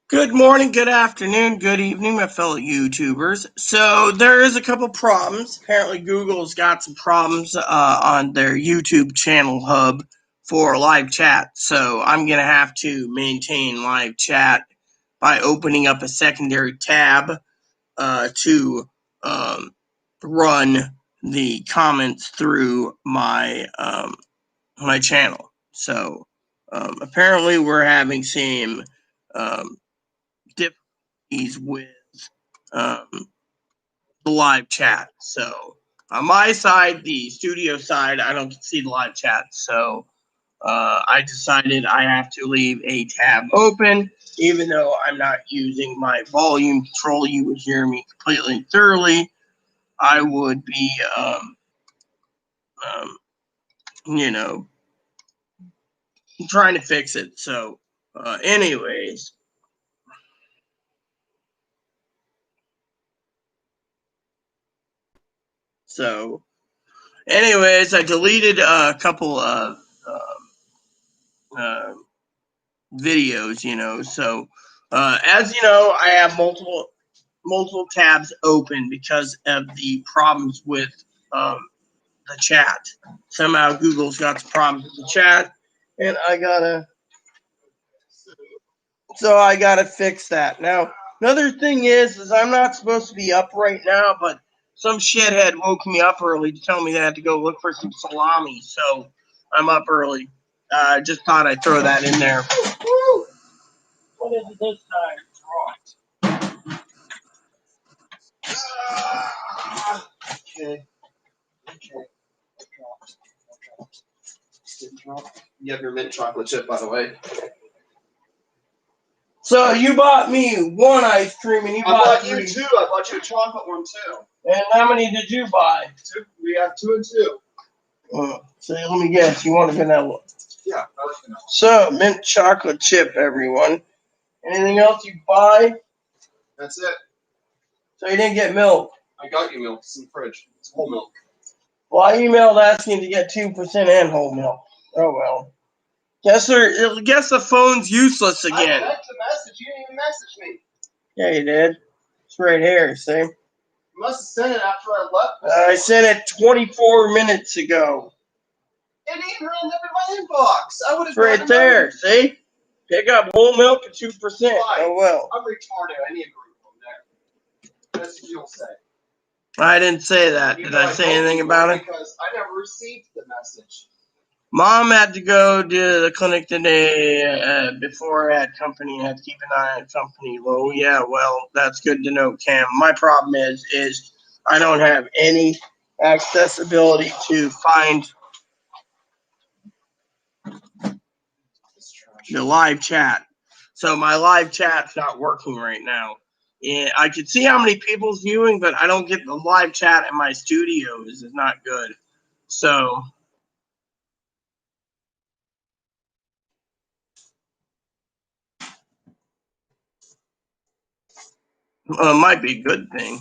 Good morning, good afternoon, good evening, my fellow YouTubers. So there is a couple problems. Apparently Google's got some problems on their YouTube channel hub for live chat. So I'm going to have to maintain live chat by opening up a secondary tab to run the comments through my my channel. So apparently we're having some difficulties with um, the live chat. So on my side, the studio side, I don't see the live chat. So I decided I have to leave a tab open, even though I'm not using my volume control. You would hear me completely and thoroughly. I would be, um, you know, trying to fix it. So, anyways. So, anyways, I deleted a couple of uh, videos, So, as you know, I have multiple tabs open because of the problems with um, the chat. Somehow Google's got some problems with the chat, and I gotta fix that. Now, another thing is I'm not supposed to be up right now, but some shithead woke me up early to tell me that I had to go look for some salami, so I'm up early. I just thought I'd throw that in there. What is it this time? Okay. You have your mint chocolate chip, by the way. So you bought me one ice cream, and I bought you two. I bought you a chocolate one too. And how many did you buy? Two. We have 2 and 2. So let me guess. You want a vanilla? Yeah, I like vanilla. So mint chocolate chip, everyone. Anything else you buy? That's it. So you didn't get milk? I got you milk. It's in the fridge. It's whole milk. Well, I emailed asking to get 2% and whole milk. Oh well. Guess the phone's useless again. I sent the message. You didn't even message me. Yeah, you did. It's right here. See? You must have sent it after I left. I sent it 24 minutes ago. It ain't running up in my inbox. I would have. It's right there. See? Pick up whole milk at 2%. Why? Oh well. I'm retarded. I need a group from there. That's what you'll say. I didn't say that. Did I say anything about it? Because I never received the message. Mom had to go to the clinic today before I had company. I had to keep an eye on company. Well, yeah, well, that's good to know, Cam. My problem is I don't have any accessibility to find the live chat. So my live chat's not working right now. Yeah, I can see how many people's viewing, but I don't get the live chat in my studio. This is not good. So it might be a good thing.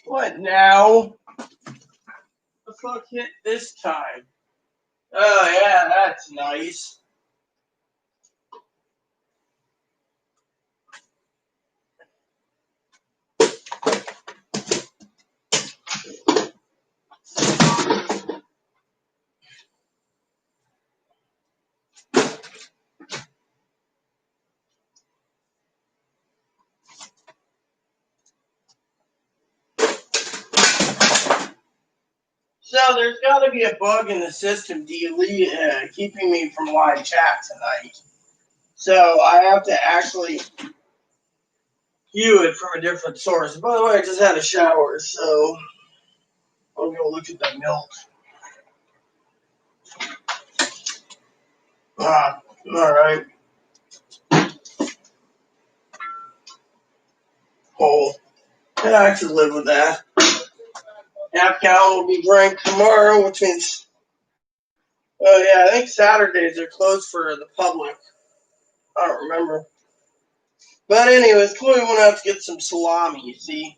What now? The fuck hit this time? Oh yeah, that's nice. So there's got to be a bug in the system keeping me from live chat tonight. So I have to actually view it from a different source. By the way, I just had a shower, so I'll go look at that milk. All right. Whole. I could live with that. Half gallon will be drank tomorrow, which means, oh yeah, I think Saturdays are closed for the public. I don't remember. But anyways, Chloe went out to get some salami, you see.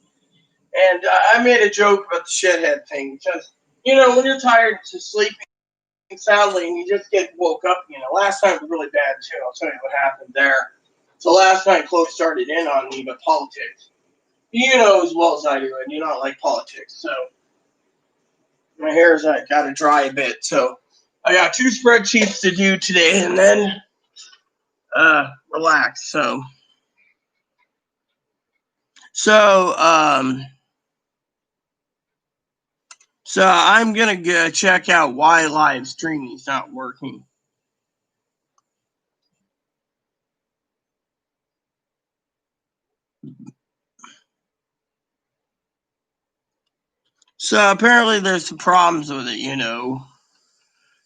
And I made a joke about the shithead thing because, when you're tired to sleeping soundly and you just get woke up, last night was really bad too. I'll tell you what happened there. So last night, Chloe started in on me about politics. You know as well as I do, and you don't like politics. So my hair's got to dry a bit. So I got 2 spreadsheets to do today and then relax. So, so I'm going to go check out why live streaming is not working. So apparently there's some problems with it.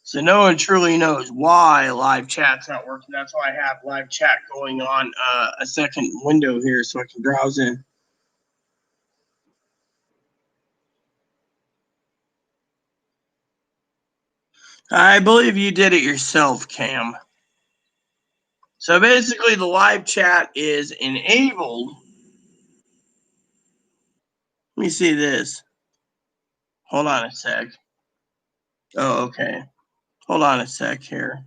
So no one truly knows why live chat's not working. That's why I have live chat going on a second window here so I can browse in. I believe you did it yourself, Cam. So basically the live chat is enabled. Let me see this. Hold on a sec. Oh, okay. Hold on a sec here.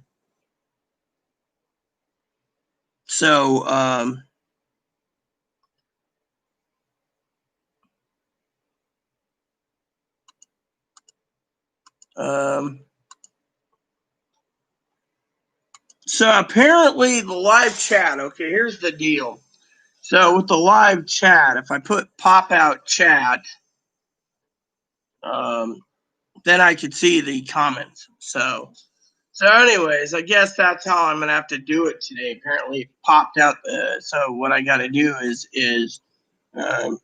So, so apparently the live chat, okay, here's the deal. So with the live chat, if I put pop out chat, then I could see the comments. So anyways, I guess that's how I'm gonna have to do it today. Apparently it popped out. So what I got to do is I'm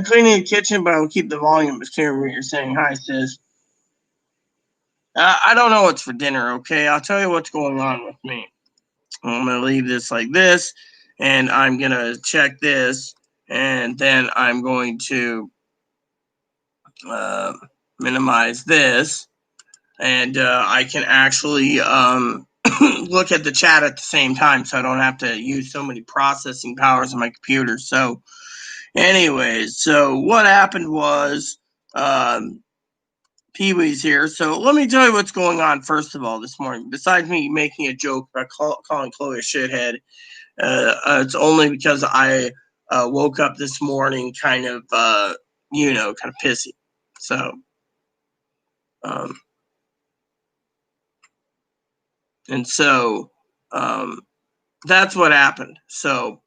cleaning the kitchen, but I'll keep the volume as clear when you're saying hi, sis. I don't know what's for dinner, okay? I'll tell you what's going on with me. I'm going to leave this like this, and I'm going to check this, and then I'm going to minimize this, and I can actually look at the chat at the same time, so I don't have to use so many processing powers on my computer. So anyways, so what happened was Pee-wee's here. So let me tell you what's going on first of all this morning. Besides me making a joke about calling Chloe a shithead, it's only because I woke up this morning kind of pissy. So and so that's what happened. So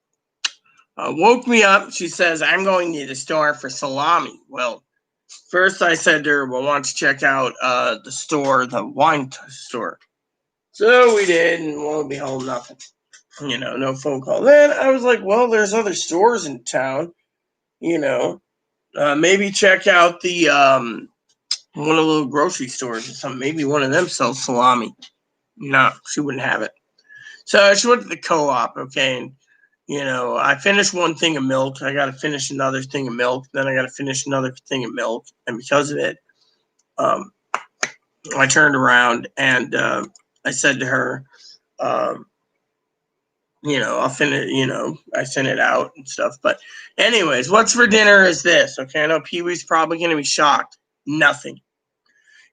woke me up. She says, I'm going to the store for salami. Well, first I said to her, well, why don't you check out the store, the wine store. So we did, and lo and behold, nothing. No phone call. Then I was like, well, there's other stores in town. Maybe check out the one of the little grocery stores or something. Maybe one of them sells salami. No, she wouldn't have it. So she went to the co-op, okay, and I finished one thing of milk. I got to finish another thing of milk. Then I got to finish another thing of milk, and because of it, I turned around and I said to her, I'll finish. I sent it out and stuff. But anyways, what's for dinner is this. Okay, I know Pee-wee's probably going to be shocked. Nothing.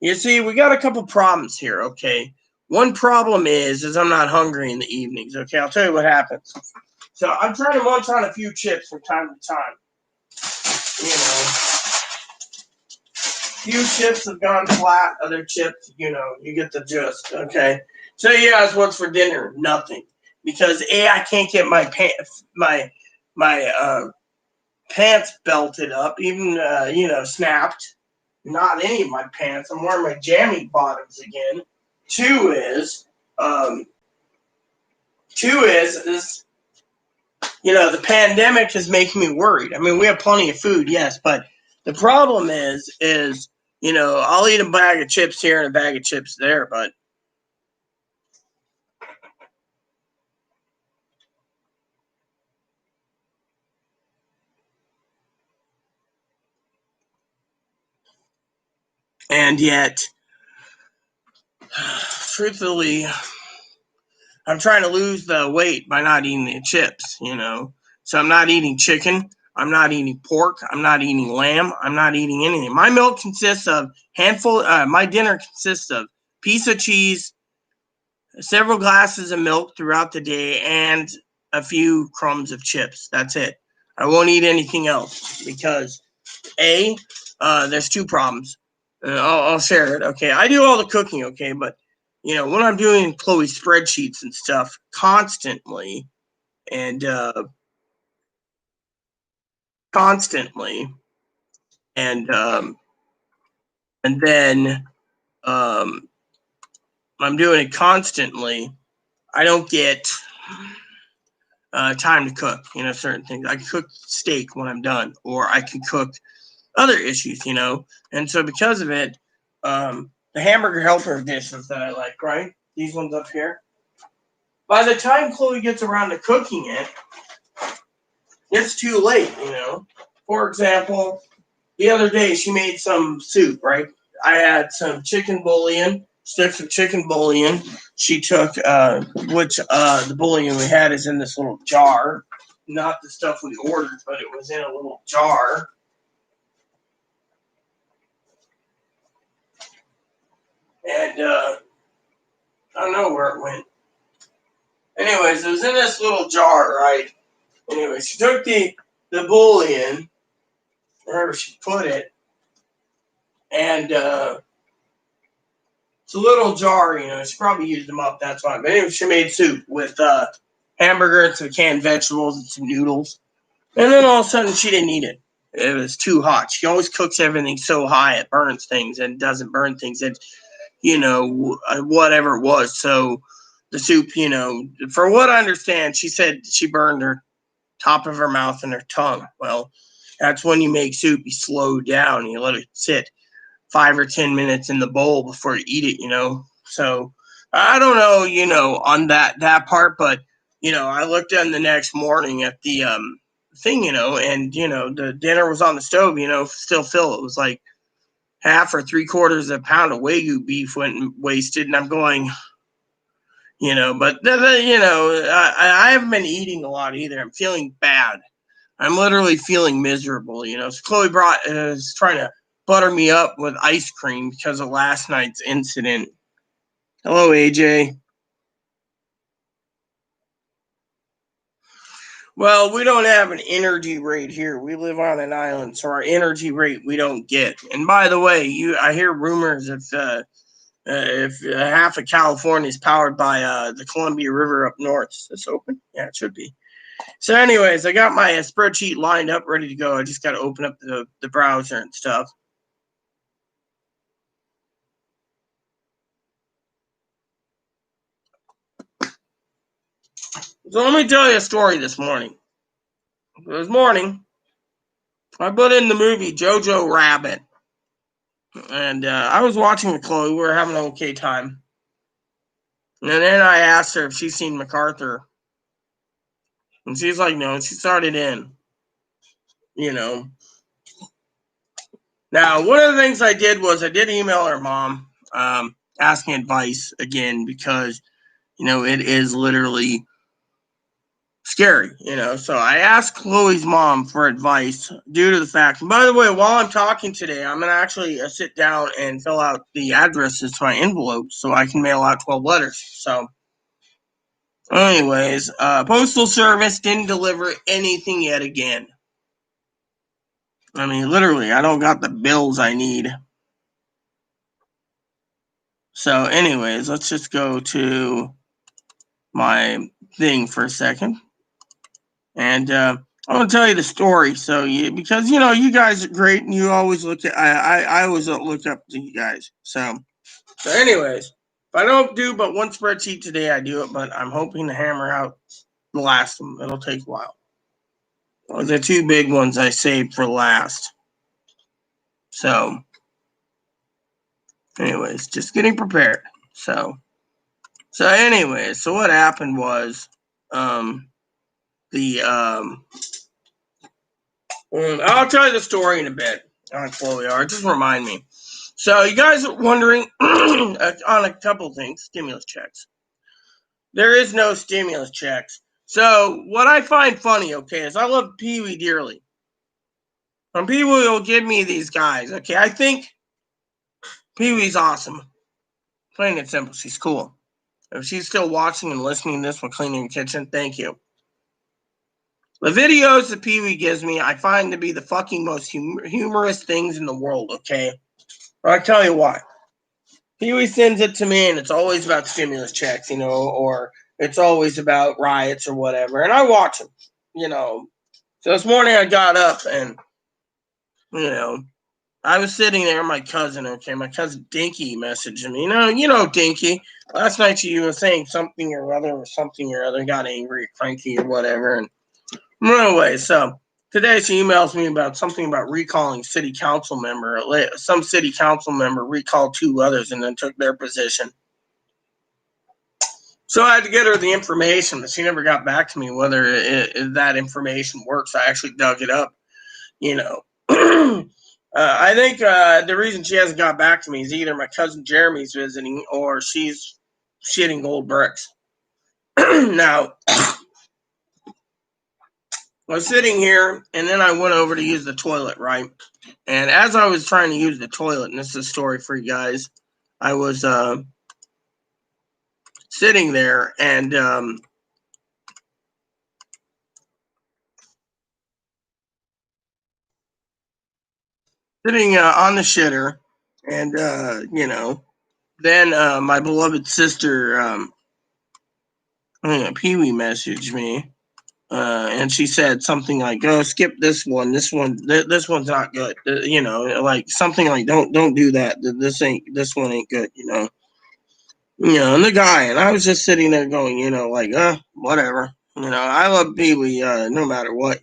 You see, we got a couple problems here. Okay, one problem is I'm not hungry in the evenings. Okay, I'll tell you what happens. So I'm trying to munch on a few chips from time to time. Few chips have gone flat. Other chips, you get the gist. Okay. So you guys, what's for dinner? Nothing, because I can't get my pants, my pants belted up, even snapped. Not any of my pants. I'm wearing my jammy bottoms again. Two is the pandemic is making me worried. I mean, we have plenty of food, yes, but the problem is I'll eat a bag of chips here and a bag of chips there, but And yet, truthfully, I'm trying to lose the weight by not eating the chips, So I'm not eating chicken. I'm not eating pork. I'm not eating lamb. I'm not eating anything. My milk consists of my dinner consists of piece of cheese, several glasses of milk throughout the day, and a few crumbs of chips. That's it. I won't eat anything else because there's two problems. I'll share it. Okay, I do all the cooking. Okay, but when I'm doing Chloe's spreadsheets and stuff constantly, and and then I'm doing it constantly, I don't get time to cook. Certain things. I can cook steak when I'm done, or I can cook other issues. And so because of it, the hamburger helper dishes that I like, right? These ones up here. By the time Chloe gets around to cooking it, it's too late, For example, the other day she made some soup, right? I had some chicken bouillon, sticks of chicken bouillon. She took, the bouillon we had is in this little jar, not the stuff we ordered, but it was in a little jar. And I don't know where it went. Anyways, it was in this little jar, right? Anyway, she took the bouillon, wherever she put it, and it's a little jar, she probably used them up, that's why. But anyway, she made soup with hamburger and some canned vegetables and some noodles. And then all of a sudden, she didn't eat it. It was too hot. She always cooks everything so high it burns things and doesn't burn things. And, whatever it was. So the soup, for what I understand, she said she burned her top of her mouth and her tongue. Well, that's when you make soup. You slow down. You let it sit 5 or 10 minutes in the bowl before you eat it, So I don't know, on that part, but I looked in the next morning at the thing, and the dinner was on the stove, still fill. It was like half or 3/4 of a pound of Wagyu beef went wasted, and I'm going, but I haven't been eating a lot either. I'm feeling bad. I'm literally feeling miserable, So Chloe is trying to butter me up with ice cream because of last night's incident. Hello, AJ. Well, we don't have an energy rate here. We live on an island, so our energy rate we don't get. And by the way, I hear rumors if half of California is powered by the Columbia River up north. Is this open? Yeah, it should be. So anyways, I got my spreadsheet lined up, ready to go. I just got to open up the browser and stuff. So let me tell you a story this morning. This morning, I put in the movie Jojo Rabbit. And I was watching with Chloe. We were having an okay time. And then I asked her if she's seen MacArthur. And she's like, no. And she started in. Now, one of the things I did was I did email her mom asking advice again because, it is literally scary, So I asked Chloe's mom for advice due to the fact. And by the way, while I'm talking today, I'm going to actually sit down and fill out the addresses to my envelopes so I can mail out 12 letters. So anyways, Postal Service didn't deliver anything yet again. I mean, literally, I don't got the bills I need. So anyways, let's just go to my thing for a second. And I'm going to tell you the story. So because, you guys are great and you always look at, I always look up to you guys. So anyways, if I don't do but one spreadsheet today, I do it, but I'm hoping to hammer out the last one. It'll take a while. The two big ones I saved for last. So anyways, just getting prepared. So anyways, so what happened was, I'll tell you the story in a bit on Chloe R. Just remind me. So you guys are wondering on a couple things, stimulus checks. There is no stimulus checks. So what I find funny, okay, is I love Pee Wee dearly. When people will give me these guys, okay, I think Pee Wee's awesome. Plain and simple, she's cool. If she's still watching and listening to this while cleaning the kitchen, thank you. The videos that Pee Wee gives me, I find to be the fucking most humorous things in the world, okay? I'll tell you why. Pee Wee sends it to me, and it's always about stimulus checks, or it's always about riots or whatever. And I watch them, you know. So this morning I got up and, you know, I was sitting there, my cousin, okay, my cousin Dinky messaged me. Dinky. Last night she was saying something or other, got angry, cranky or whatever, and run away. So today she emails me about something about recalling city council member. Some city council member recalled two others and then took their position. So I had to get her the information, but she never got back to me whether that information works. I actually dug it up, you know. I think the reason she hasn't got back to me is either my cousin Jeremy's visiting or she's shitting gold bricks. Now, I was sitting here and then I went over to use the toilet, right? And as I was trying to use the toilet, and this is a story for you guys, I was sitting there and sitting on the shitter, and then my beloved sister, Pee Wee, messaged me, and she said something like, "Oh, skip this one. This one's not good. Like something like, don't do that. This one ain't good. And the guy, and I was just sitting there going, like, whatever. I love Pee Wee, no matter what.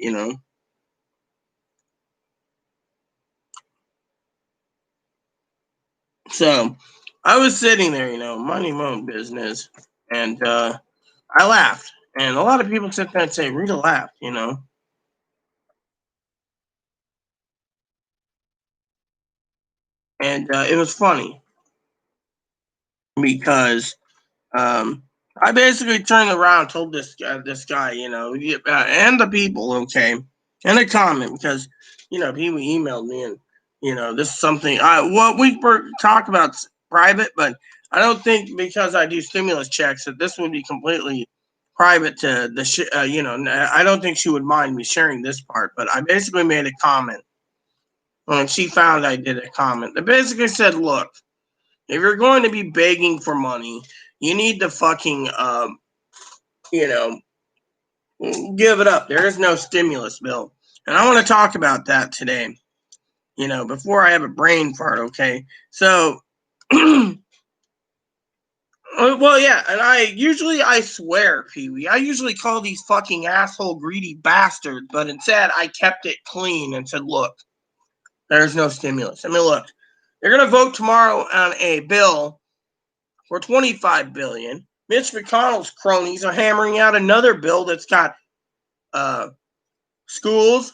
So I was sitting there, minding my own business, and I laughed. And a lot of people sit there and say, Rita laughed. And it was funny because I basically turned around, told this guy, and the people, okay, in a comment because people emailed me and this is something what we were talk about private, but I don't think because I do stimulus checks that this would be completely private to I don't think she would mind me sharing this part, but I basically made a comment when she found I did a comment that basically said, look, if you're going to be begging for money, you need to fucking you know, give it up. There is no stimulus bill. And I want to talk about that today, before I have a brain fart, okay? So, well, yeah, and I swear, Pee Wee, I usually call these fucking asshole greedy bastards, but instead I kept it clean and said, look, there's no stimulus. I mean, look, they're going to vote tomorrow on a bill for $25 billion. Mitch McConnell's cronies are hammering out another bill that's got uh, schools,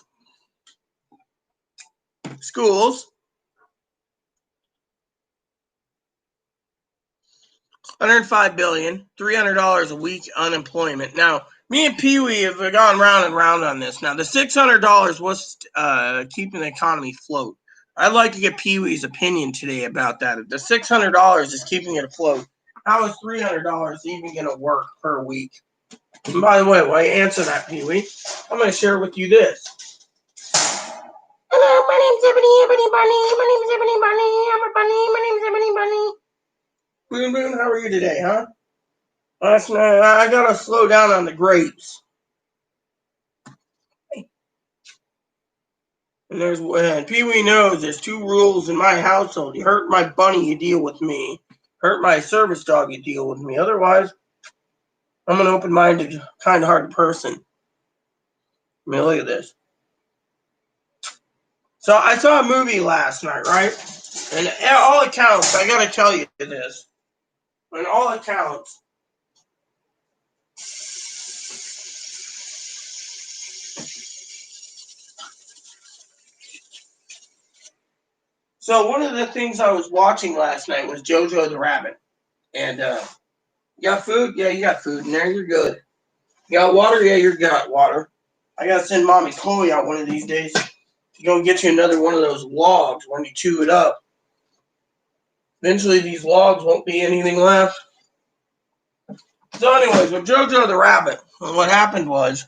$105 billion, $300 a week unemployment. Now, me and Pee Wee have gone round and round on this. Now, the $600 was keeping the economy afloat. I'd like to get Pee Wee's opinion today about that. If the $600 is keeping it afloat, how is $300 even going to work per week? And by the way, while you answer that, Pee Wee, I'm going to share with you this. Hello, my name's Ebony Bunny. My name's Ebony Bunny. I'm a bunny. My name's Ebony Bunny. Boon Boon, how are you today, huh? Last night, I gotta slow down on the grapes. And Pee Wee knows there's two rules in my household. You hurt my bunny, you deal with me. Hurt my service dog, you deal with me. Otherwise, I'm an open-minded, kind-hearted person. I mean, look at this. So I saw a movie last night, right? And all accounts, I gotta tell you this. On all accounts, So one of the things I was watching last night was JoJo the Rabbit. And you got food? Yeah, you got food in there. You're good. You got water? Yeah, you got water. I gotta send Mommy Chloe out one of these days to go get you another one of those logs when you chew it up. Eventually, these logs won't be anything left. So, anyways, with JoJo the Rabbit, what happened was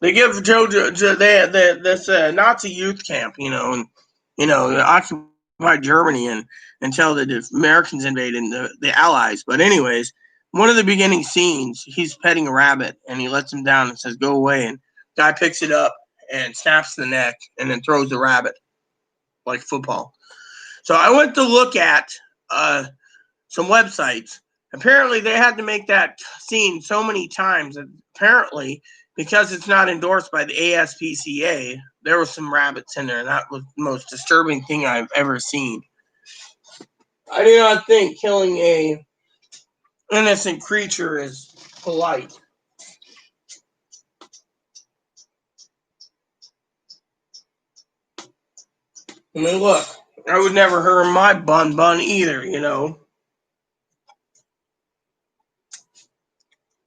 they give JoJo this Nazi youth camp, occupied Germany and until the Americans invaded the Allies. But anyways, one of the beginning scenes, he's petting a rabbit and he lets him down and says, "Go away." And guy picks it up and snaps the neck and then throws the rabbit like football. So I went to look at some websites. Apparently, they had to make that scene so many times. Apparently, because it's not endorsed by the ASPCA, there were some rabbits in there, and that was the most disturbing thing I've ever seen. I do not think killing a innocent creature is polite. I mean, look, I would never hurt my bun either.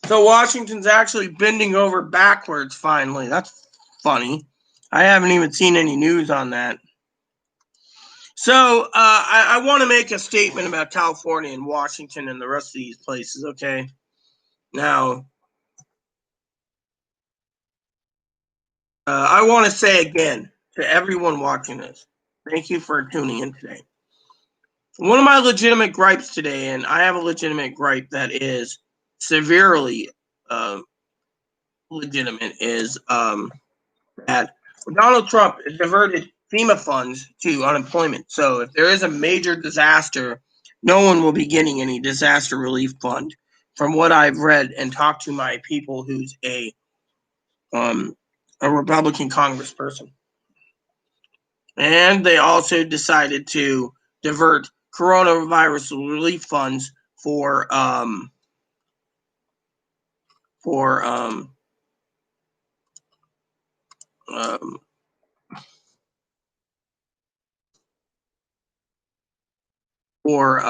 So Washington's actually bending over backwards finally. That's funny. I haven't even seen any news on that. So I want to make a statement about California and Washington and the rest of these places, okay? Now, I want to say again to everyone watching this, thank you for tuning in today. One of my legitimate gripes today, and I have a legitimate gripe that is severely legitimate, is that Donald Trump diverted FEMA funds to unemployment. So if there is a major disaster, no one will be getting any disaster relief fund. From what I've read and talked to my people, who's a Republican congressperson, and they also decided to divert coronavirus relief funds for for um, um, for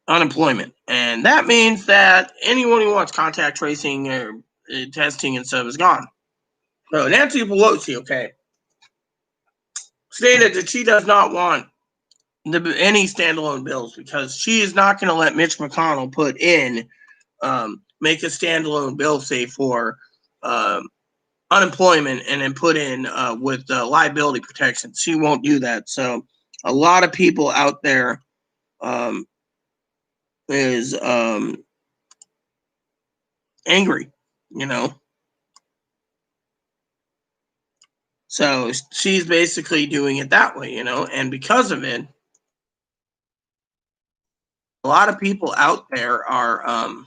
unemployment. And that means that anyone who wants contact tracing or testing and stuff is gone. So Nancy Pelosi, okay, stated that she does not want any standalone bills because she is not going to let Mitch McConnell put in, make a standalone bill, say, for unemployment and then put in with liability protection. She won't do that. So a lot of people out there is angry, you know. So she's basically doing it that way, and because of it, a lot of people out there are,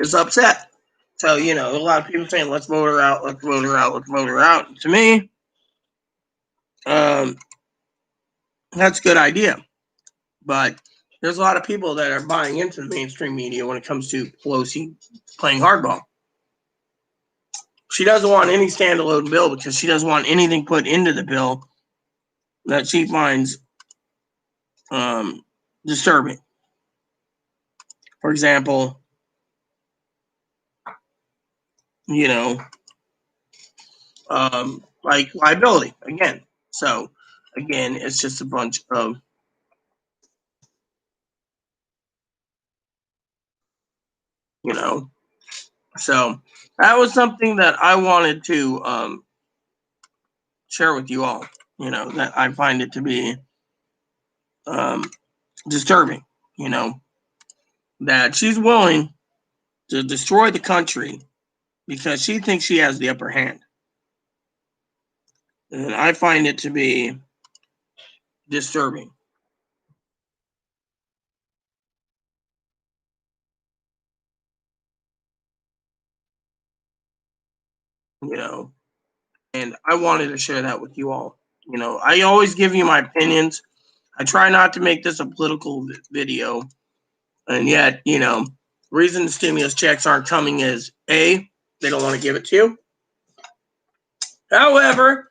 is upset. So, a lot of people saying, let's vote her out, let's vote her out, let's vote her out. To me, that's a good idea. But there's a lot of people that are buying into the mainstream media when it comes to Pelosi playing hardball. She doesn't want any standalone bill because she doesn't want anything put into the bill that she finds disturbing. For example, like liability again. So again, it's just a bunch of So that was something that I wanted to share with you all. That I find it to be disturbing. That she's willing to destroy the country because she thinks she has the upper hand. And I find it to be disturbing. And I wanted to share that with you all. I always give you my opinions. I try not to make this a political video. And yet, reason the stimulus checks aren't coming is A, they don't want to give it to you. However,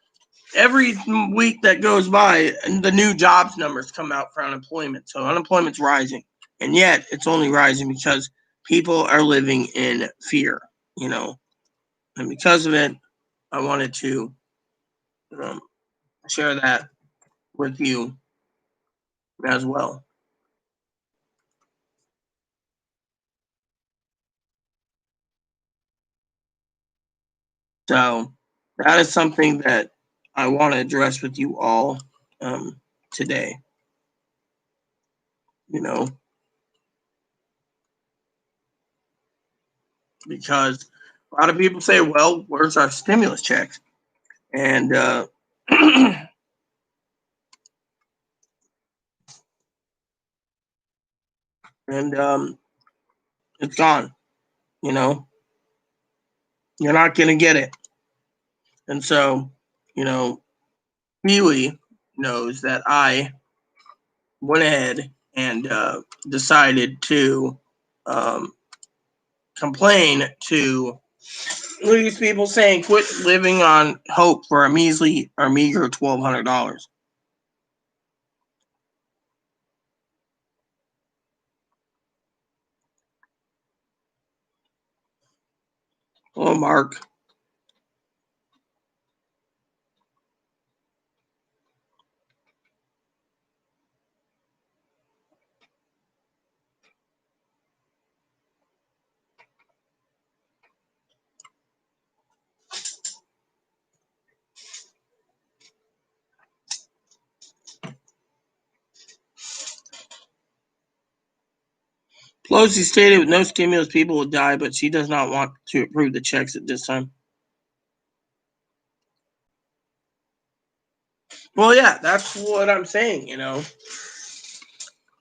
every week that goes by, the new jobs numbers come out for unemployment. So unemployment's rising. And yet it's only rising because people are living in fear, And because of it, I wanted to share that with you as well. So that is something that I want to address with you all today. Because a lot of people say, well, where's our stimulus checks? And and it's gone. You're not going to get it. And so, Pee-wee knows that I went ahead and decided to complain to these people saying quit living on hope for a measly or meager $1,200. Hello, Mark. Pelosi stated with no stimulus, people would die, but she does not want to approve the checks at this time. Well, yeah, that's what I'm saying,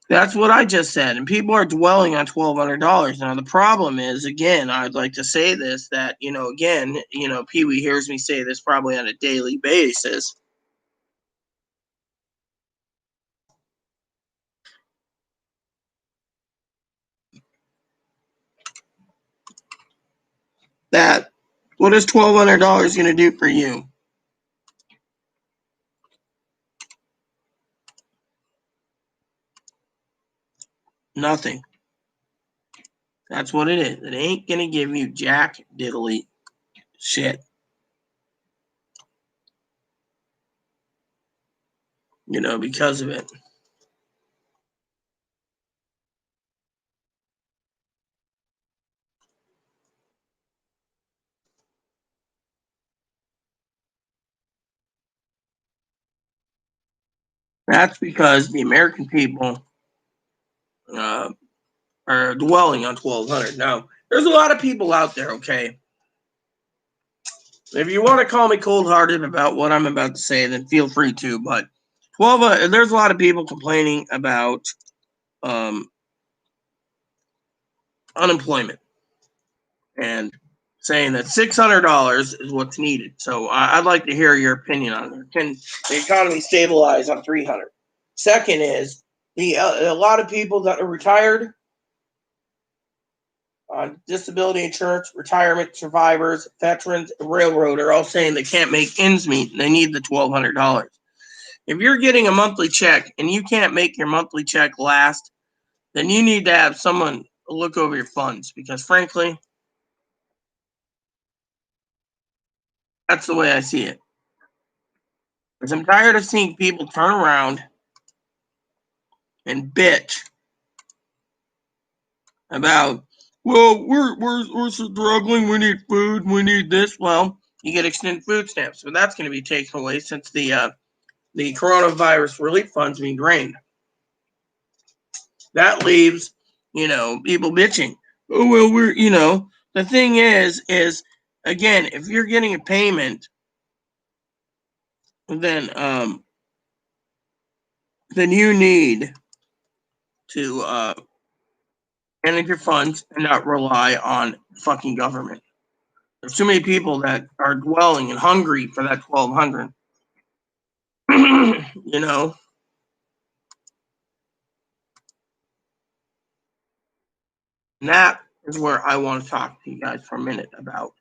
That's what I just said. And people are dwelling on $1,200. Now, the problem is, again, I'd like to say this, that, again, Pee-wee hears me say this probably on a daily basis. That, what is $1,200 going to do for you? Nothing. That's what it is. It ain't going to give you jack diddly shit. Because of it. That's because the American people are dwelling on 1,200. Now, there's a lot of people out there, okay? If you want to call me cold-hearted about what I'm about to say, then feel free to. But there's a lot of people complaining about unemployment and saying that $600 is what's needed. So I'd like to hear your opinion on it. Can the economy stabilize on 300? Second is a lot of people that are retired on disability insurance, retirement, survivors, veterans, railroad are all saying they can't make ends meet. They need the $1,200. If you're getting a monthly check and you can't make your monthly check last, then you need to have someone look over your funds, because frankly, that's the way I see it. Because I'm tired of seeing people turn around and bitch about, well, we're struggling, we need food, we need this. Well, you get extended food stamps, but that's going to be taken away since the coronavirus relief funds being drained. That leaves, people bitching. Oh, well, the thing is again, if you're getting a payment, then you need to manage your funds and not rely on fucking government. There's too many people that are dwelling and hungry for that 1,200. you know. And that is where I want to talk to you guys for a minute about.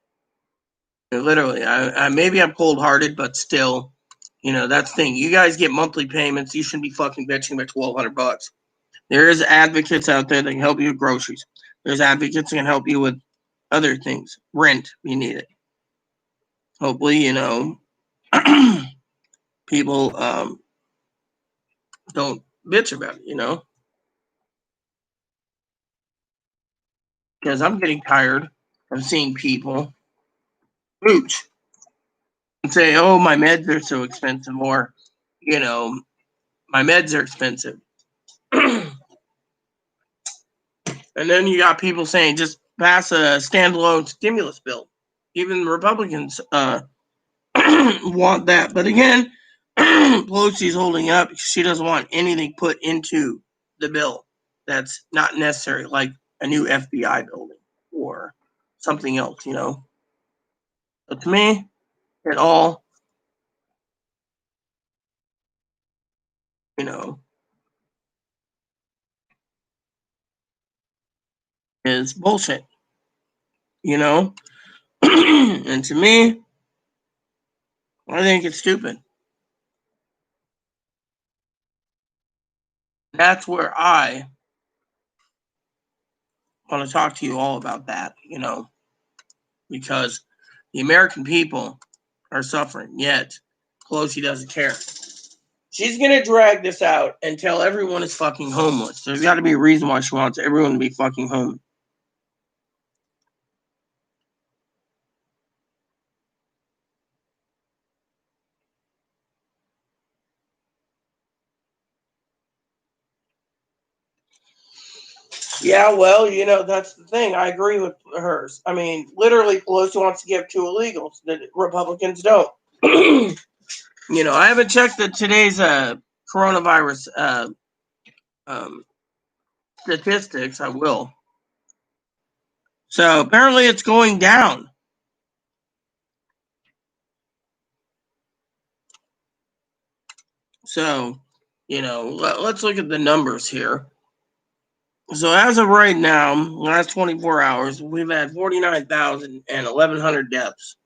Literally, I maybe I'm cold-hearted, but still, that's the thing. You guys get monthly payments. You shouldn't be fucking bitching about $1,200. There is advocates out there that can help you with groceries. There's advocates that can help you with other things. Rent, you need it. Hopefully, people don't bitch about it, because I'm getting tired of seeing people mooch and say, "Oh, my meds are so expensive," or, "My meds are expensive." And then you got people saying just pass a standalone stimulus bill. Even Republicans want that. But again, Pelosi's holding up because she doesn't want anything put into the bill that's not necessary, like a new FBI building or something else. So to me, it all, you know, is bullshit. And to me, I think it's stupid. That's where I want to talk to you all about that, because the American people are suffering, yet Pelosi doesn't care. She's going to drag this out until everyone is fucking homeless. There's got to be a reason why she wants everyone to be fucking homeless. Yeah, well, that's the thing. I agree with hers. I mean, literally, Pelosi wants to give two illegals that Republicans don't. I haven't checked today's coronavirus um, statistics. I will. So apparently, it's going down. So, let's look at the numbers here. So as of right now, last 24 hours, we've had 49,000 and 1,100 deaths.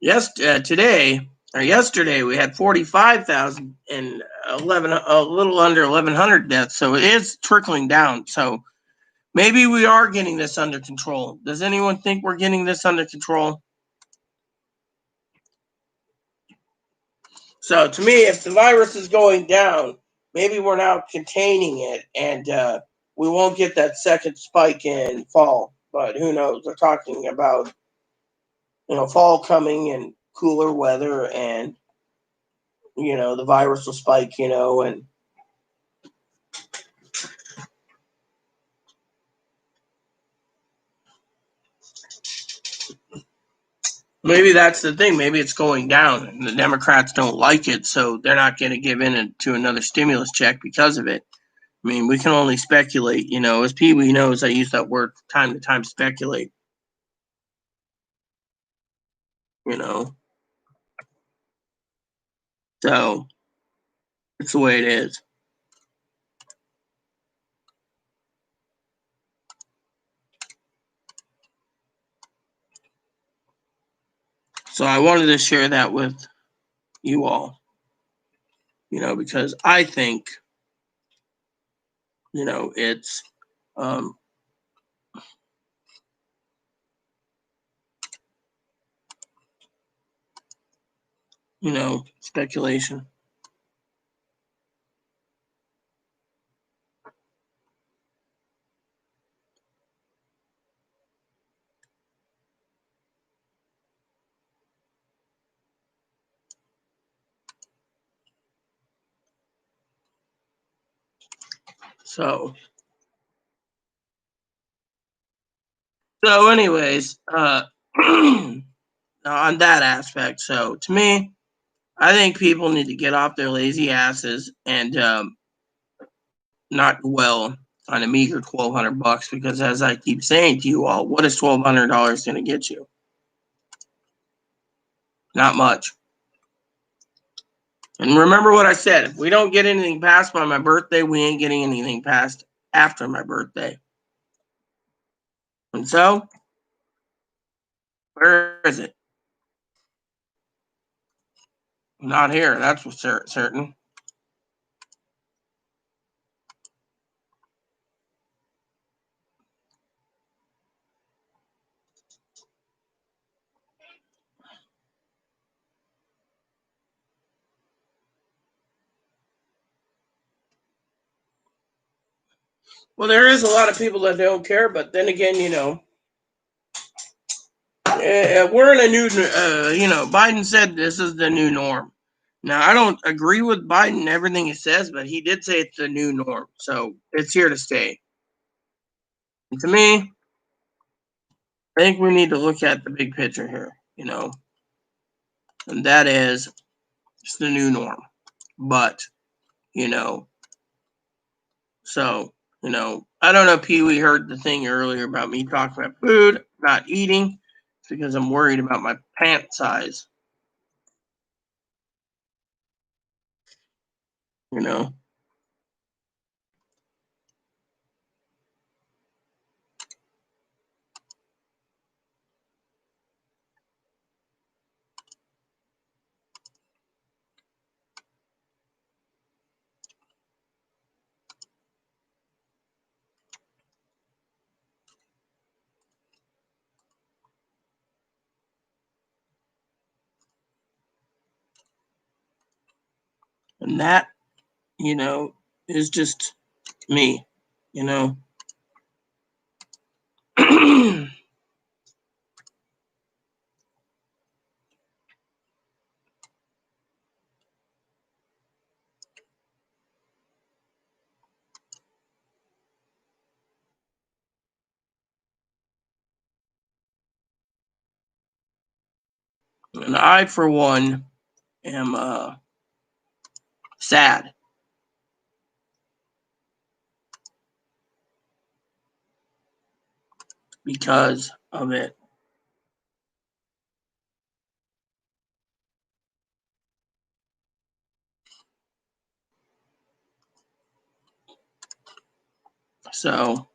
Yesterday, we had 45,000 and a little under 1,100 deaths. So it is trickling down. So maybe we are getting this under control. Does anyone think we're getting this under control? So to me, if the virus is going down, maybe we're now containing it, and we won't get that second spike in fall. But who knows? They're talking about fall coming and cooler weather, and the virus will spike. And maybe that's the thing. Maybe it's going down, and the Democrats don't like it, so they're not going to give in to another stimulus check because of it. I mean, we can only speculate. As Pee Wee knows, I use that word time to time, speculate. You know, so it's the way it is. So I wanted to share that with you all, because I think, it's, um, speculation. So anyways, on that aspect, so to me, I think people need to get off their lazy asses and not dwell on a meager $1,200 because, as I keep saying to you all, what is $1,200 going to get you? Not much. And remember what I said: if we don't get anything passed by my birthday, we ain't getting anything passed after my birthday. And so, where is it? Not here, that's for certain. Well, there is a lot of people that don't care, but then again, we're in a new, Biden said this is the new norm. Now, I don't agree with Biden, everything he says, but he did say it's the new norm. So it's here to stay. And to me, I think we need to look at the big picture here, and that is it's the new norm. But, so, I don't know, Pee Wee heard the thing earlier about me talking about food, not eating, because I'm worried about my pant size. And that, is just me, and I, for one, am sad because of it. So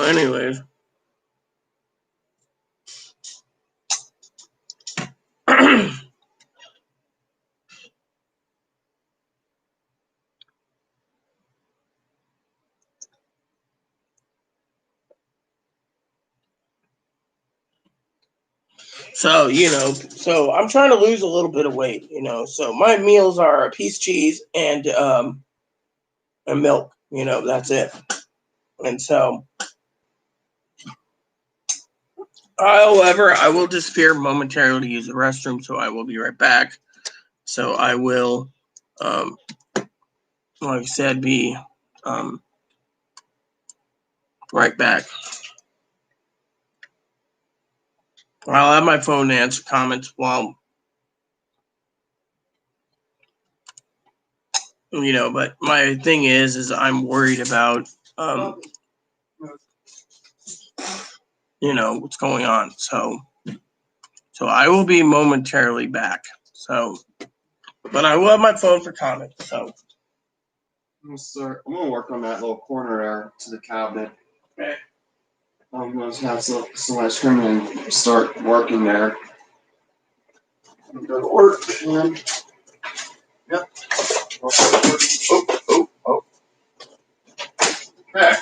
anyways, so I'm trying to lose a little bit of weight, so my meals are a piece of cheese and milk, that's it. And so, however, I will disappear momentarily to use the restroom, so I will be right back. So I will, like I said, be right back. I'll have my phone to answer comments while, but my thing is I'm worried about, what's going on. So I will be momentarily back. So, but I will have my phone for comments. So I'm gonna work on that little corner there to the cabinet. Okay. I'm gonna have some ice cream and start working there. I'm gonna go to work. Yep. Oh. Okay.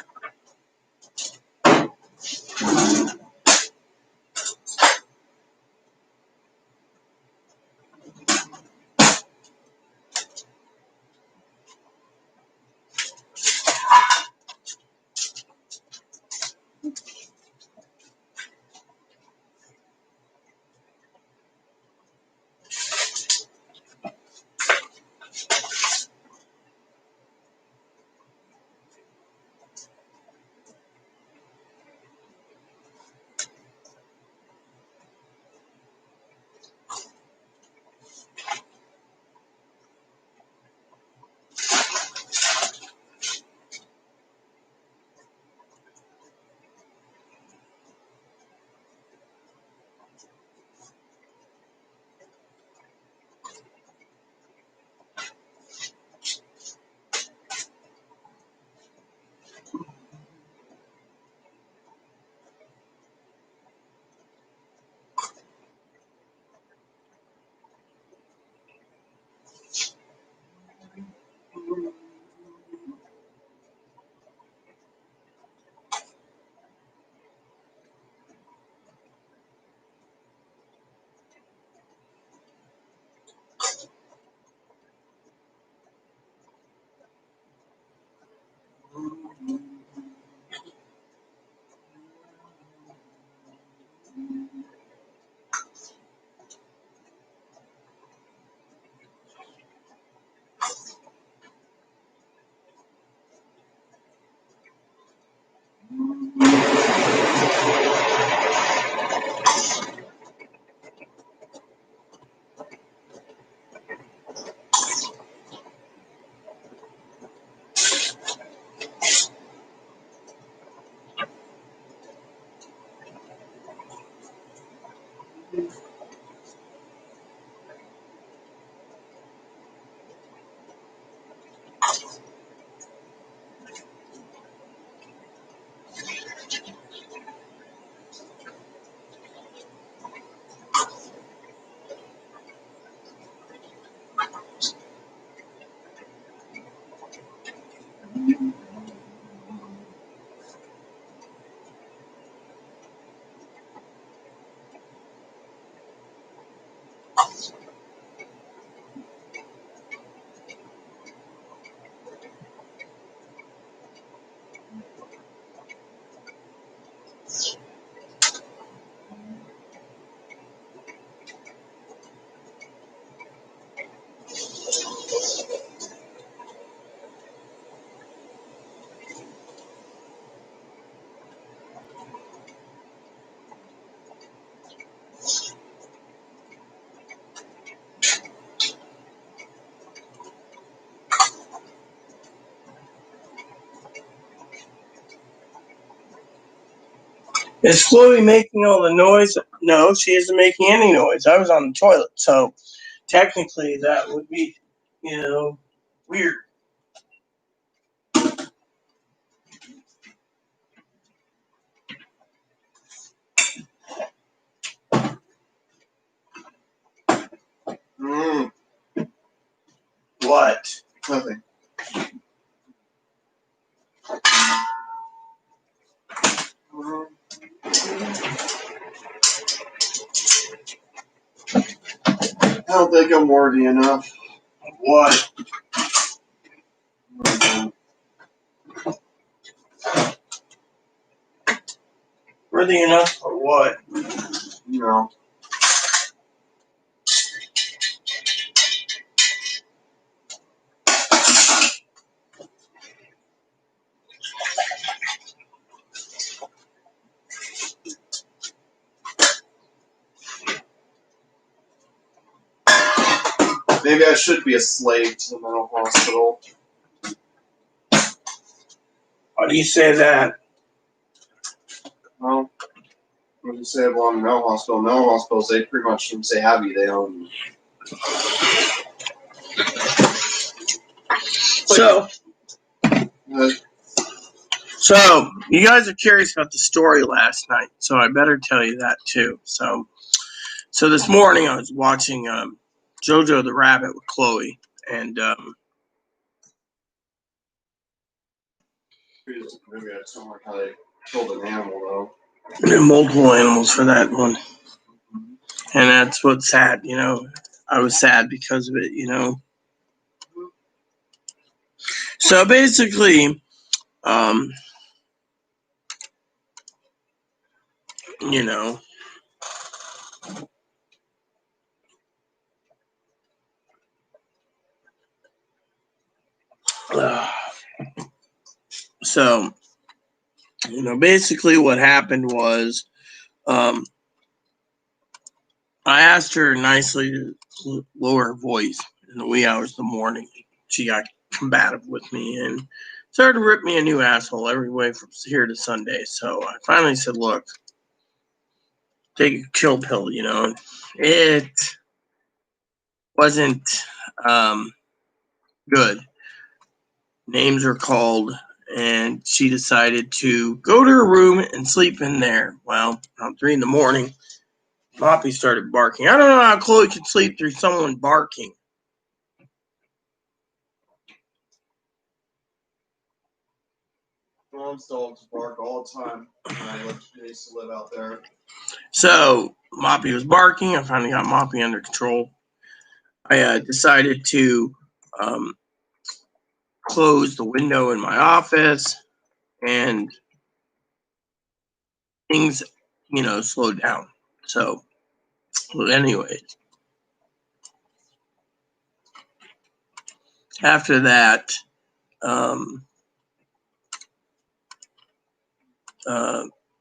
Is Chloe making all the noise? No, she isn't making any noise. I was on the toilet, so technically that would be, weird. What? Nothing. I don't think I'm worthy enough. What? Worthy enough for what? No. Maybe I should be a slave to the mental hospital. Why do you say that? Well, when you say I belong in mental hospitals, they pretty much, when they have you, they own you. So you guys are curious about the story last night, so I better tell you that too. So this morning I was watching Jojo the Rabbit with Chloe, and Maybe I just don't like how they killed an animal, though. multiple animals for that one, and that's what's sad. I was sad because of it. So basically, so basically what happened was, I asked her nicely to lower her voice in the wee hours of the morning. She got combative with me and started to rip me a new asshole every way from here to Sunday. So I finally said, look, take a chill pill, It wasn't good. Names were called, and she decided to go to her room and sleep in there. Well, around 3 in the morning, Moppy started barking. I don't know how Chloe could sleep through someone barking. Mom's dogs bark all the time. I used to live out there. So Moppy was barking. I finally got Moppy under control. I decided to close the window in my office, and things, slowed down. So, anyways, after that,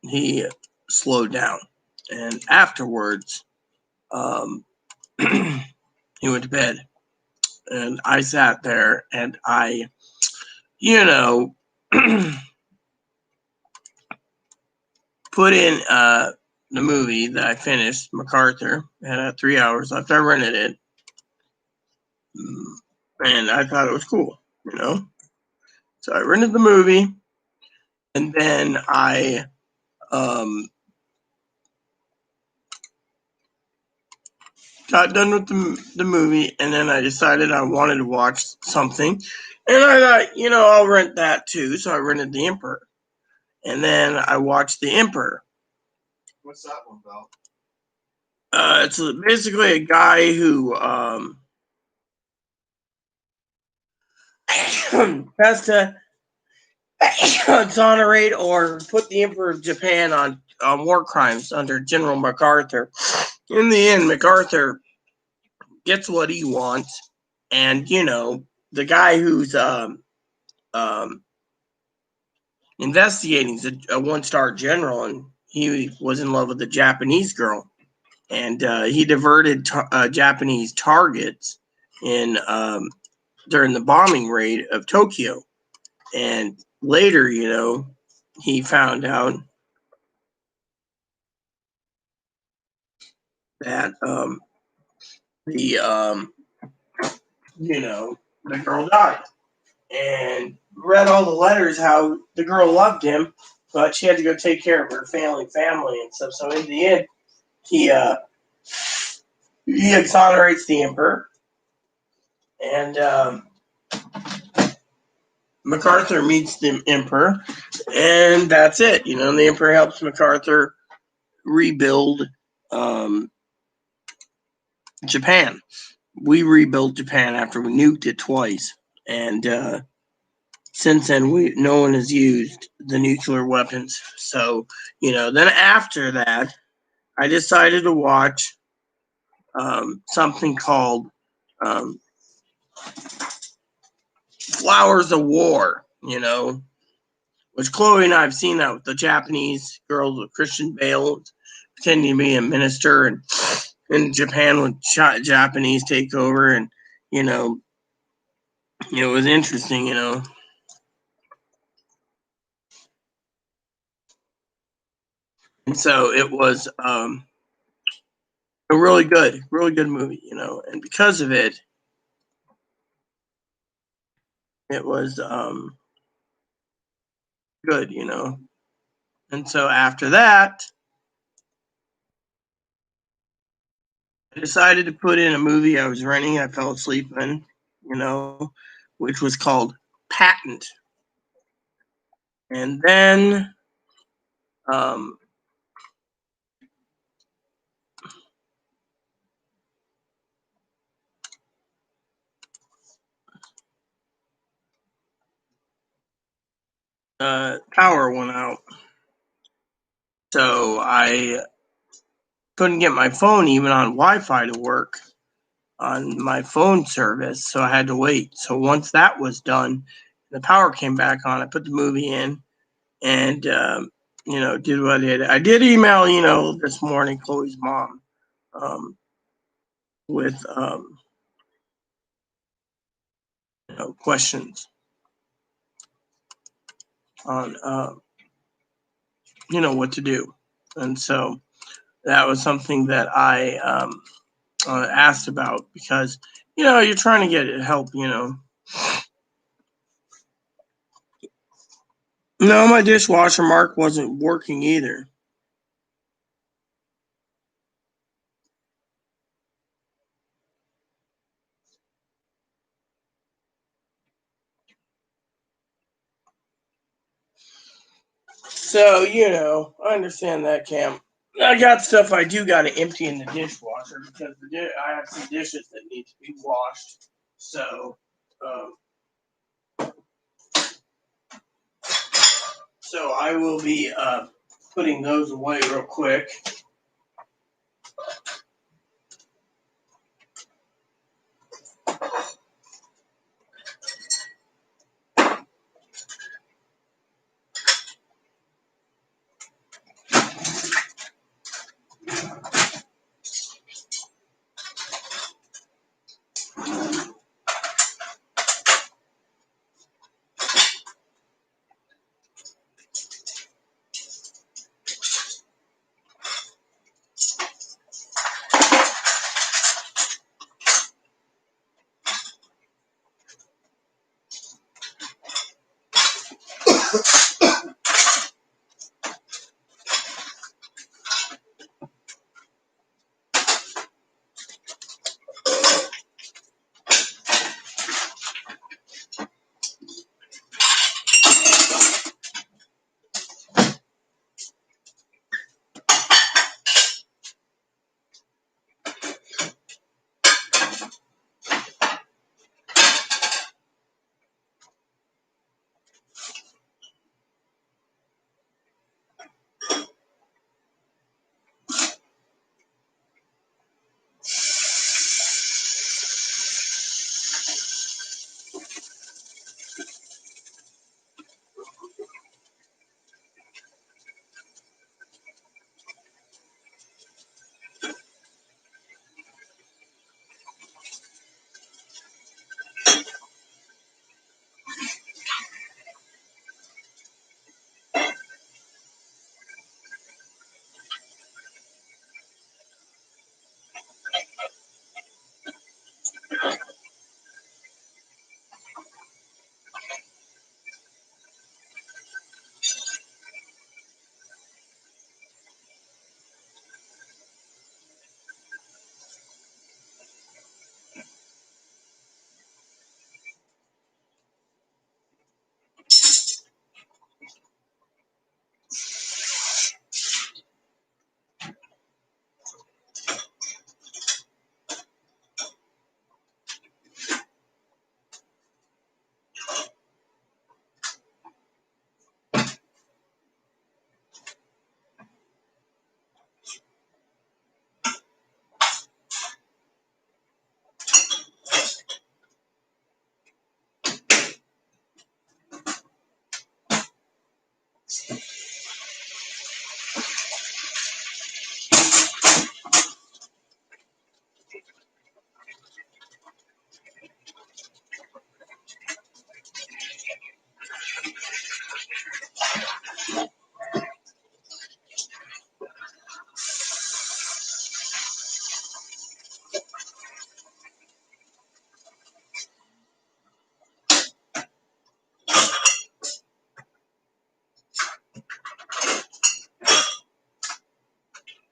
he slowed down, and afterwards, he went to bed, and I sat there, and I, put in the movie that I finished, MacArthur. It had 3 hours left. I rented it, and I thought it was cool. you know. So I rented the movie, and then I got done with the movie, and then I decided I wanted to watch something, and I thought, I'll rent that too. So I rented The Emperor, and then I watched The Emperor. What's that one about? It's basically a guy who has to exonerate or put the Emperor of Japan on war crimes under General MacArthur. In the end, MacArthur gets what he wants, and the guy who's investigating is a one-star general, and he was in love with a Japanese girl, and he diverted Japanese targets in during the bombing raid of Tokyo. And later, he found out that the the girl died, and read all the letters how the girl loved him, but she had to go take care of her family and stuff. So in the end, he exonerates the Emperor, and MacArthur meets the Emperor, and that's it. The Emperor helps MacArthur rebuild um, Japan. We rebuilt Japan after we nuked it twice, and since then no one has used the nuclear weapons. So then after that, I decided to watch something called um, Flowers of War. Which Chloe and I have seen that with the Japanese girls with Christian Bale pretending to be a minister, and in Japan with Japanese takeover, and it was interesting, and so it was a really good movie, and because of it, it was good, and so after that, I decided to put in a movie I was renting. I fell asleep in, which was called Patent, and then um, power went out, so I couldn't get my phone even on Wi-Fi to work on my phone service, so I had to wait. So once that was done, the power came back on. I put the movie in, and did what I did. I did email, this morning, Chloe's mom, with questions on what to do, and so that was something that I asked about, because you're trying to get help. No, my dishwasher mark wasn't working either. So, I understand that, Cam. I got stuff I do got to empty in the dishwasher, because I have some dishes that need to be washed. So, um, I will be putting those away real quick.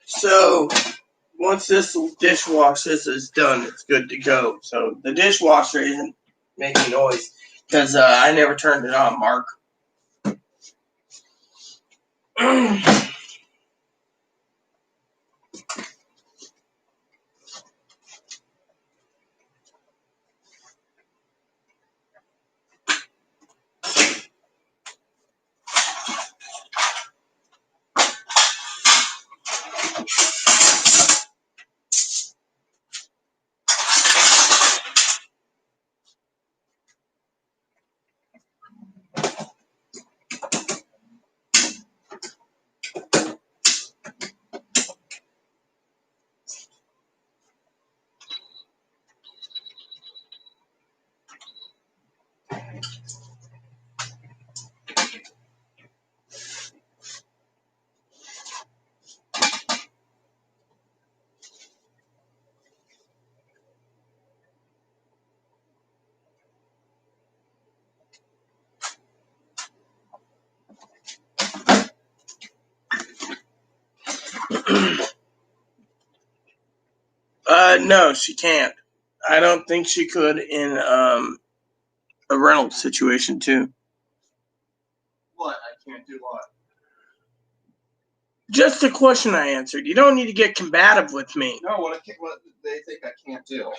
So once this dishwasher is done, it's good to go. So the dishwasher isn't making noise because I never turned it on, Mark. No, she can't. I don't think she could in a rental situation too. What? I can't do what? Just a question I answered. You don't need to get combative with me. No, what they think I can't do.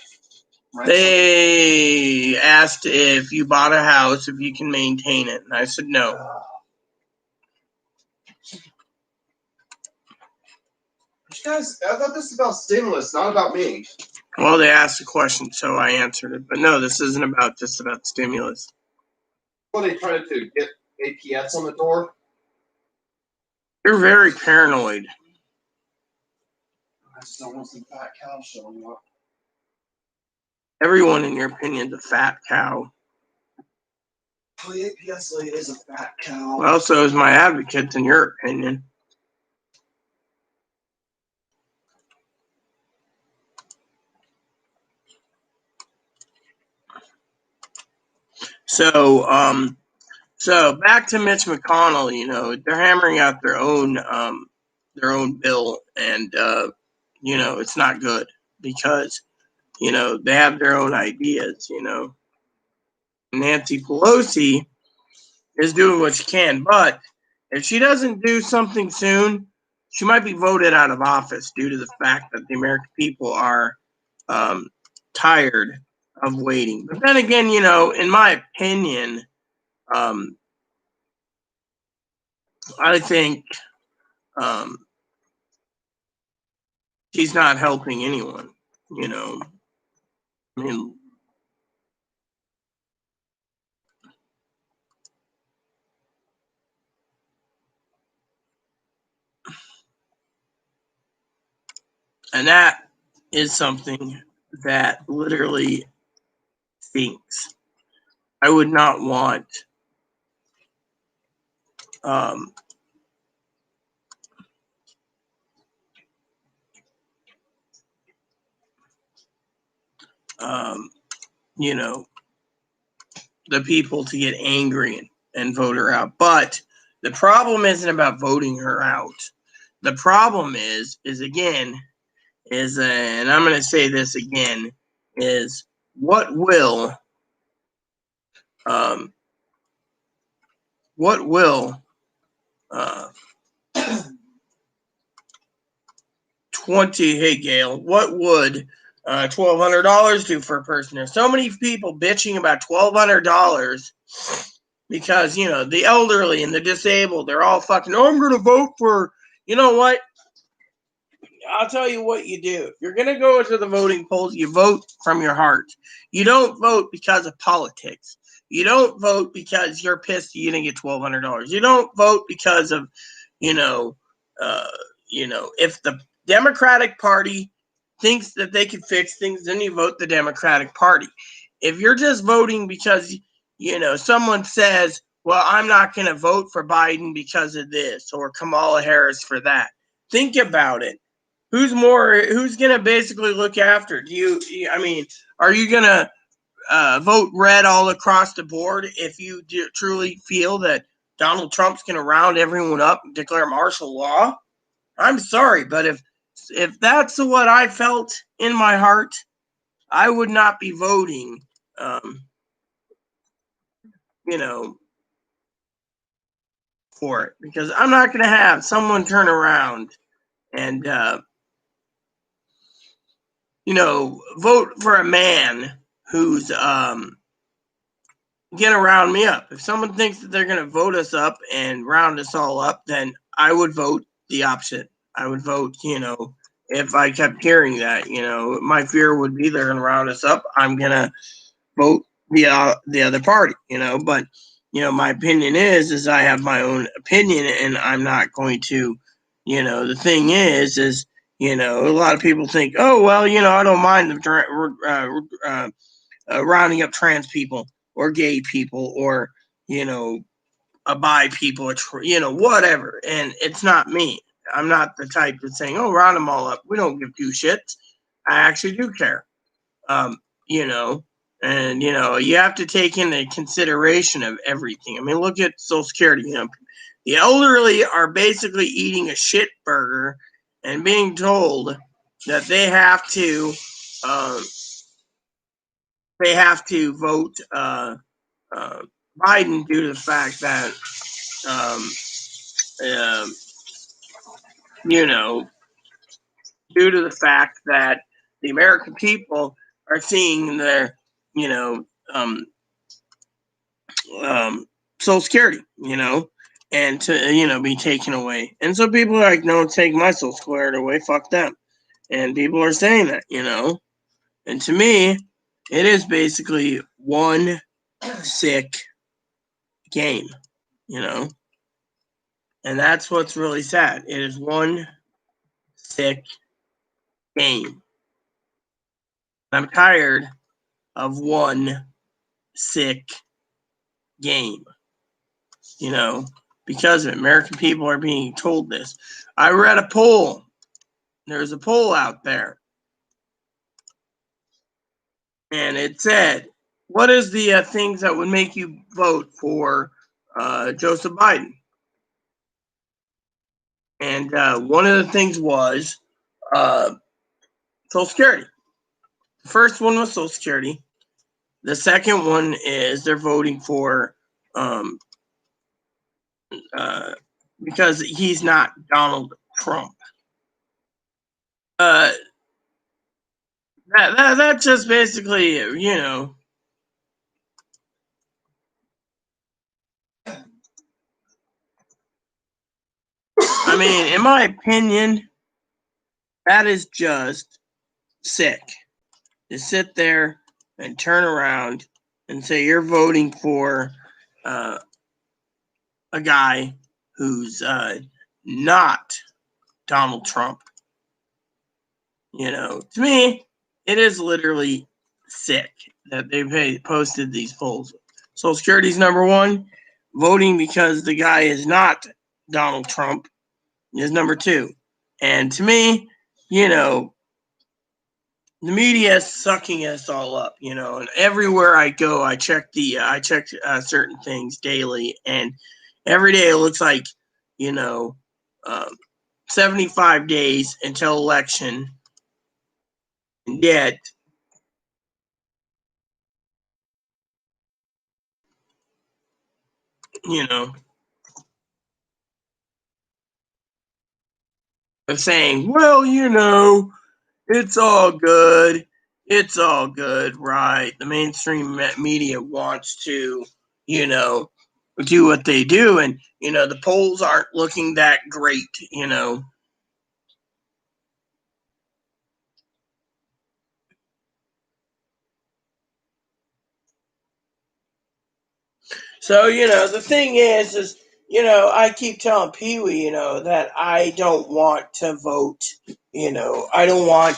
Right? They asked if you bought a house, if you can maintain it, and I said no. Guys, I thought this was about stimulus, not about me. Well, they asked a question, so I answered it. But no, this isn't about just about stimulus. What are they trying to do? Get APS on the door? You're very paranoid. I just don't want some fat cow showing up. Everyone, in your opinion, is a fat cow. Well, the APS lady is a fat cow. Well, so is my advocate, in your opinion. So, So back to Mitch McConnell, you know, they're hammering out their own bill, and you know, it's not good because, you know, they have their own ideas, you know. Nancy Pelosi is doing what she can, but if she doesn't do something soon, she might be voted out of office due to the fact that the American people are tired of waiting. But then again, you know, in my opinion, I think she's not helping anyone. You know, I mean, and that is something that literally stinks. I would not want um, um, you know, the people to get angry and vote her out. But the problem isn't about voting her out. The problem is again, and I'm going to say this again, is what will um, uh, 20, hey Gail, what would $1,200 do for a person? There's so many people bitching about $1,200 because, you know, the elderly and the disabled, they're all fucking, oh, I'm going to vote for, you know what? I'll tell you what you do. If you're going to go into the voting polls, you vote from your heart. You don't vote because of politics. You don't vote because you're pissed you didn't get $1,200. You don't vote because of, you know, if the Democratic Party thinks that they can fix things, then you vote the Democratic Party. If you're just voting because, you know, someone says, well, I'm not going to vote for Biden because of this, or Kamala Harris for that, think about it. Who's going to basically look after? I mean, are you going to vote red all across the board if you truly feel that Donald Trump's going to round everyone up and declare martial law? I'm sorry, but if that's what I felt in my heart, I would not be voting, you know, for it, because I'm not going to have someone turn around and, you know, vote for a man who's going to round me up. If someone thinks that they're going to vote us up and round us all up, then I would vote the opposite. I would vote, you know, if I kept hearing that, you know, my fear would be they're going to round us up. I'm going to vote the other party, you know. But, you know, my opinion is I have my own opinion, and I'm not going to, you know. The thing is, you know, a lot of people think, oh well, you know, I don't mind them rounding up trans people or gay people or, you know, bi people, you know, whatever. And it's not me. I'm not the type that's saying, oh, round them all up. We don't give two shits. I actually do care. You know, and, you know, you have to take into consideration of everything. I mean, look at Social Security. You know, the elderly are basically eating a shit burger and being told that they have to vote Biden due to the fact that um, uh, you know, due to the fact that the American people are seeing their, you know, Social Security, you know, and to, you know, be taken away. And so people are like, no, take my Social Security away, fuck them. And people are saying that, you know. And to me, it is basically one sick game, you know. And that's what's really sad. It is one sick game. I'm tired of one sick game, you know, because American people are being told this. I read a poll. There's a poll out there, and it said, what is the things that would make you vote for Joseph Biden. And one of the things was Social Security. The first one was Social Security. The second one is they're voting for because he's not Donald Trump. That just basically, you know. I mean, in my opinion, that is just sick. To sit there and turn around and say you're voting for a guy who's not Donald Trump. You know, to me, it is literally sick that they've posted these polls. Social Security's number one. Voting because the guy is not Donald Trump is number two. And to me, you know, the media is sucking us all up, you know, and everywhere I go, I check certain things daily, and every day it looks like, you know, 75 days until election, and yet, you know, they're saying, well, you know, it's all good. It's all good, right? The mainstream media wants to, you know, do what they do. And, you know, the polls aren't looking that great, you know. So, you know, the thing is, you know, I keep telling Pee Wee, you know, that I don't want to vote, you know, I don't want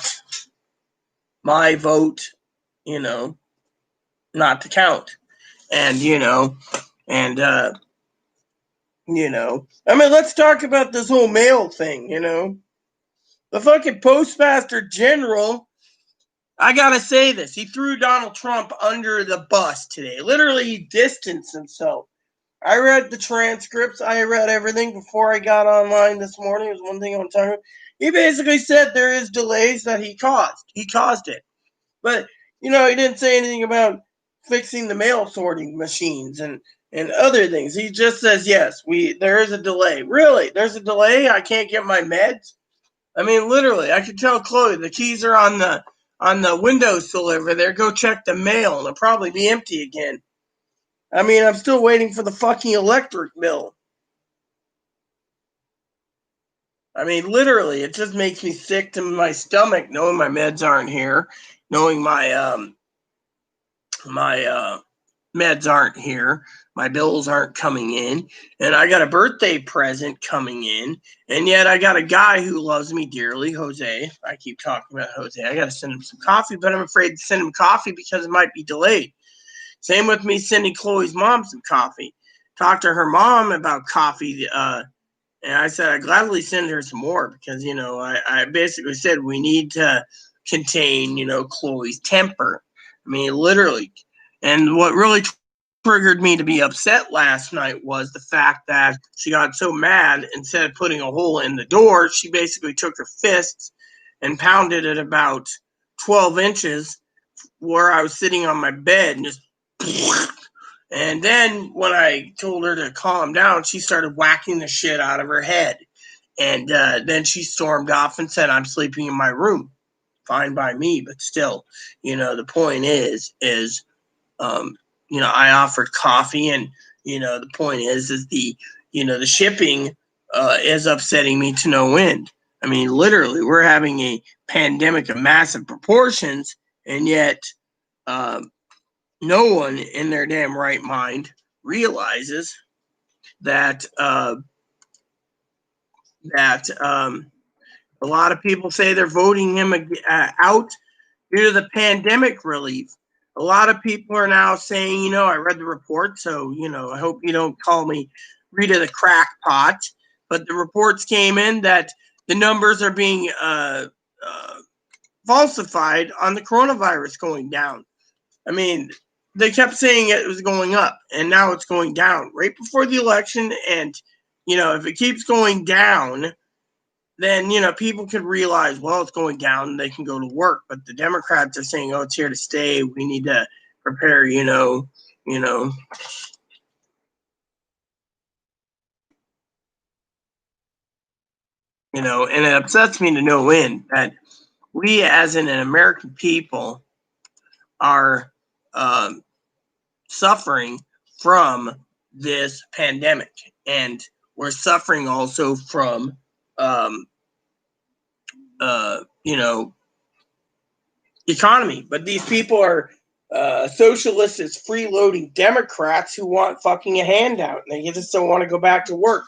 my vote, you know, not to count. And, and, you know, I mean, let's talk about this whole mail thing, you know. The fucking Postmaster General, I gotta say this, he threw Donald Trump under the bus today. Literally, he distanced himself. I read the transcripts. I read everything before I got online this morning. It was one thing I want to talk about. He basically said there is delays that he caused. He caused it. But, you know, he didn't say anything about fixing the mail sorting machines and other things. He just says, yes, there is a delay. Really? There's a delay? I can't get my meds? I mean, literally, I could tell Chloe the keys are on the windowsill over there. Go check the mail, and it'll probably be empty again. I mean, I'm still waiting for the fucking electric bill. I mean, literally, it just makes me sick to my stomach knowing my meds aren't here, knowing my meds aren't here, my bills aren't coming in, and I got a birthday present coming in, and yet I got a guy who loves me dearly, Jose. I keep talking about Jose. I got to send him some coffee, but I'm afraid to send him coffee because it might be delayed. Same with me sending Chloe's mom some coffee. Talked to her mom about coffee, and I said I'd gladly send her some more because, you know, I basically said we need to contain, you know, Chloe's temper. I mean, literally. And what really triggered me to be upset last night was the fact that she got so mad, instead of putting a hole in the door, she basically took her fists and pounded it about 12 inches where I was sitting on my bed and just. And then when I told her to calm down, she started whacking the shit out of her head. And then she stormed off and said, I'm sleeping in my room. Fine by me, but still, you know, the point is, you know, I offered coffee, and, you know, the point is the, you know, the shipping is upsetting me to no end. I mean, literally, we're having a pandemic of massive proportions, and yet no one in their damn right mind realizes that a lot of people say they're voting him out due to the pandemic relief. A lot of people are now saying, you know, I read the report, so, you know, I hope you don't call me Rita the crackpot, but the reports came in that the numbers are being falsified on the coronavirus going down. I mean, they kept saying it was going up, and now it's going down right before the election. And, if it keeps going down, then, people could realize, well, it's going down and they can go to work. But the Democrats are saying, oh, it's here to stay. We need to prepare, and it upsets me to no end that we as an American people are suffering from this pandemic. And we're suffering also from, economy. But these people are socialists, freeloading Democrats who want fucking a handout. And they just don't want to go back to work.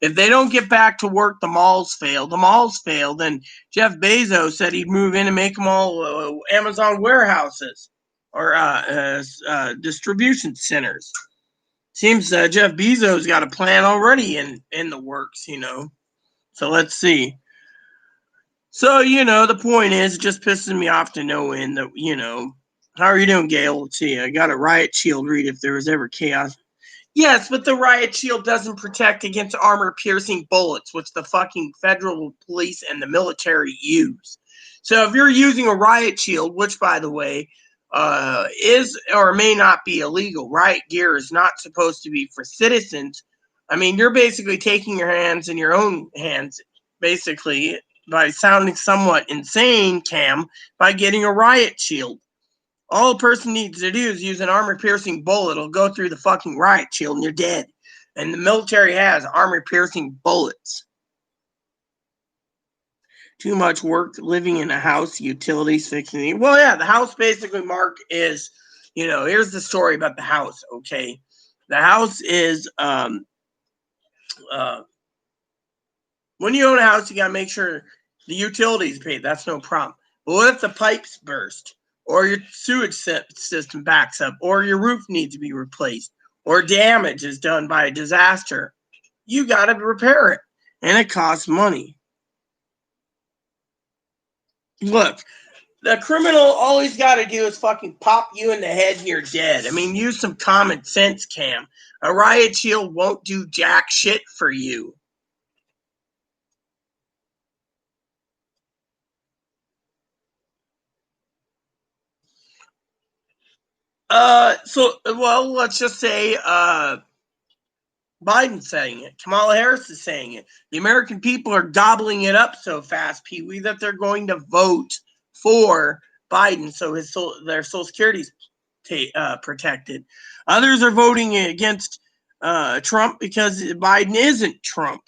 If they don't get back to work, the malls fail. The malls fail. Then Jeff Bezos said he'd move in and make them all Amazon warehouses or distribution centers. Seems Jeff Bezos got a plan already in the works, So let's see. So, the point is, it just pisses me off to no end that, how are you doing, Gail? Let's see. I got a riot shield read if there was ever chaos. Yes, but the riot shield doesn't protect against armor-piercing bullets, which the fucking federal police and the military use. So if you're using a riot shield, which, by the way, is or may not be illegal, riot gear is not supposed to be for citizens. I mean, you're basically taking your hands in your own hands, basically, by sounding somewhat insane, Cam, by getting a riot shield. All a person needs to do is use an armor-piercing bullet. It'll go through the fucking riot shield and you're dead. And the military has armor-piercing bullets. Too much work living in a house, utilities, fixing it. Well, yeah, the house basically, Mark, is, here's the story about the house, okay? The house is, when you own a house, you got to make sure the utilities paid. That's no problem. But what if the pipes burst? Or your sewage system backs up, or your roof needs to be replaced, or damage is done by a disaster? You got to repair it, and it costs money. Look, the criminal, all he's got to do is fucking pop you in the head and you're dead. I mean, use some common sense, Cam. A riot shield won't do jack shit for you. Let's just say, Biden's saying it. Kamala Harris is saying it. The American people are gobbling it up so fast, Pee-wee, that they're going to vote for Biden so their Social Security is protected. Others are voting against Trump because Biden isn't Trump.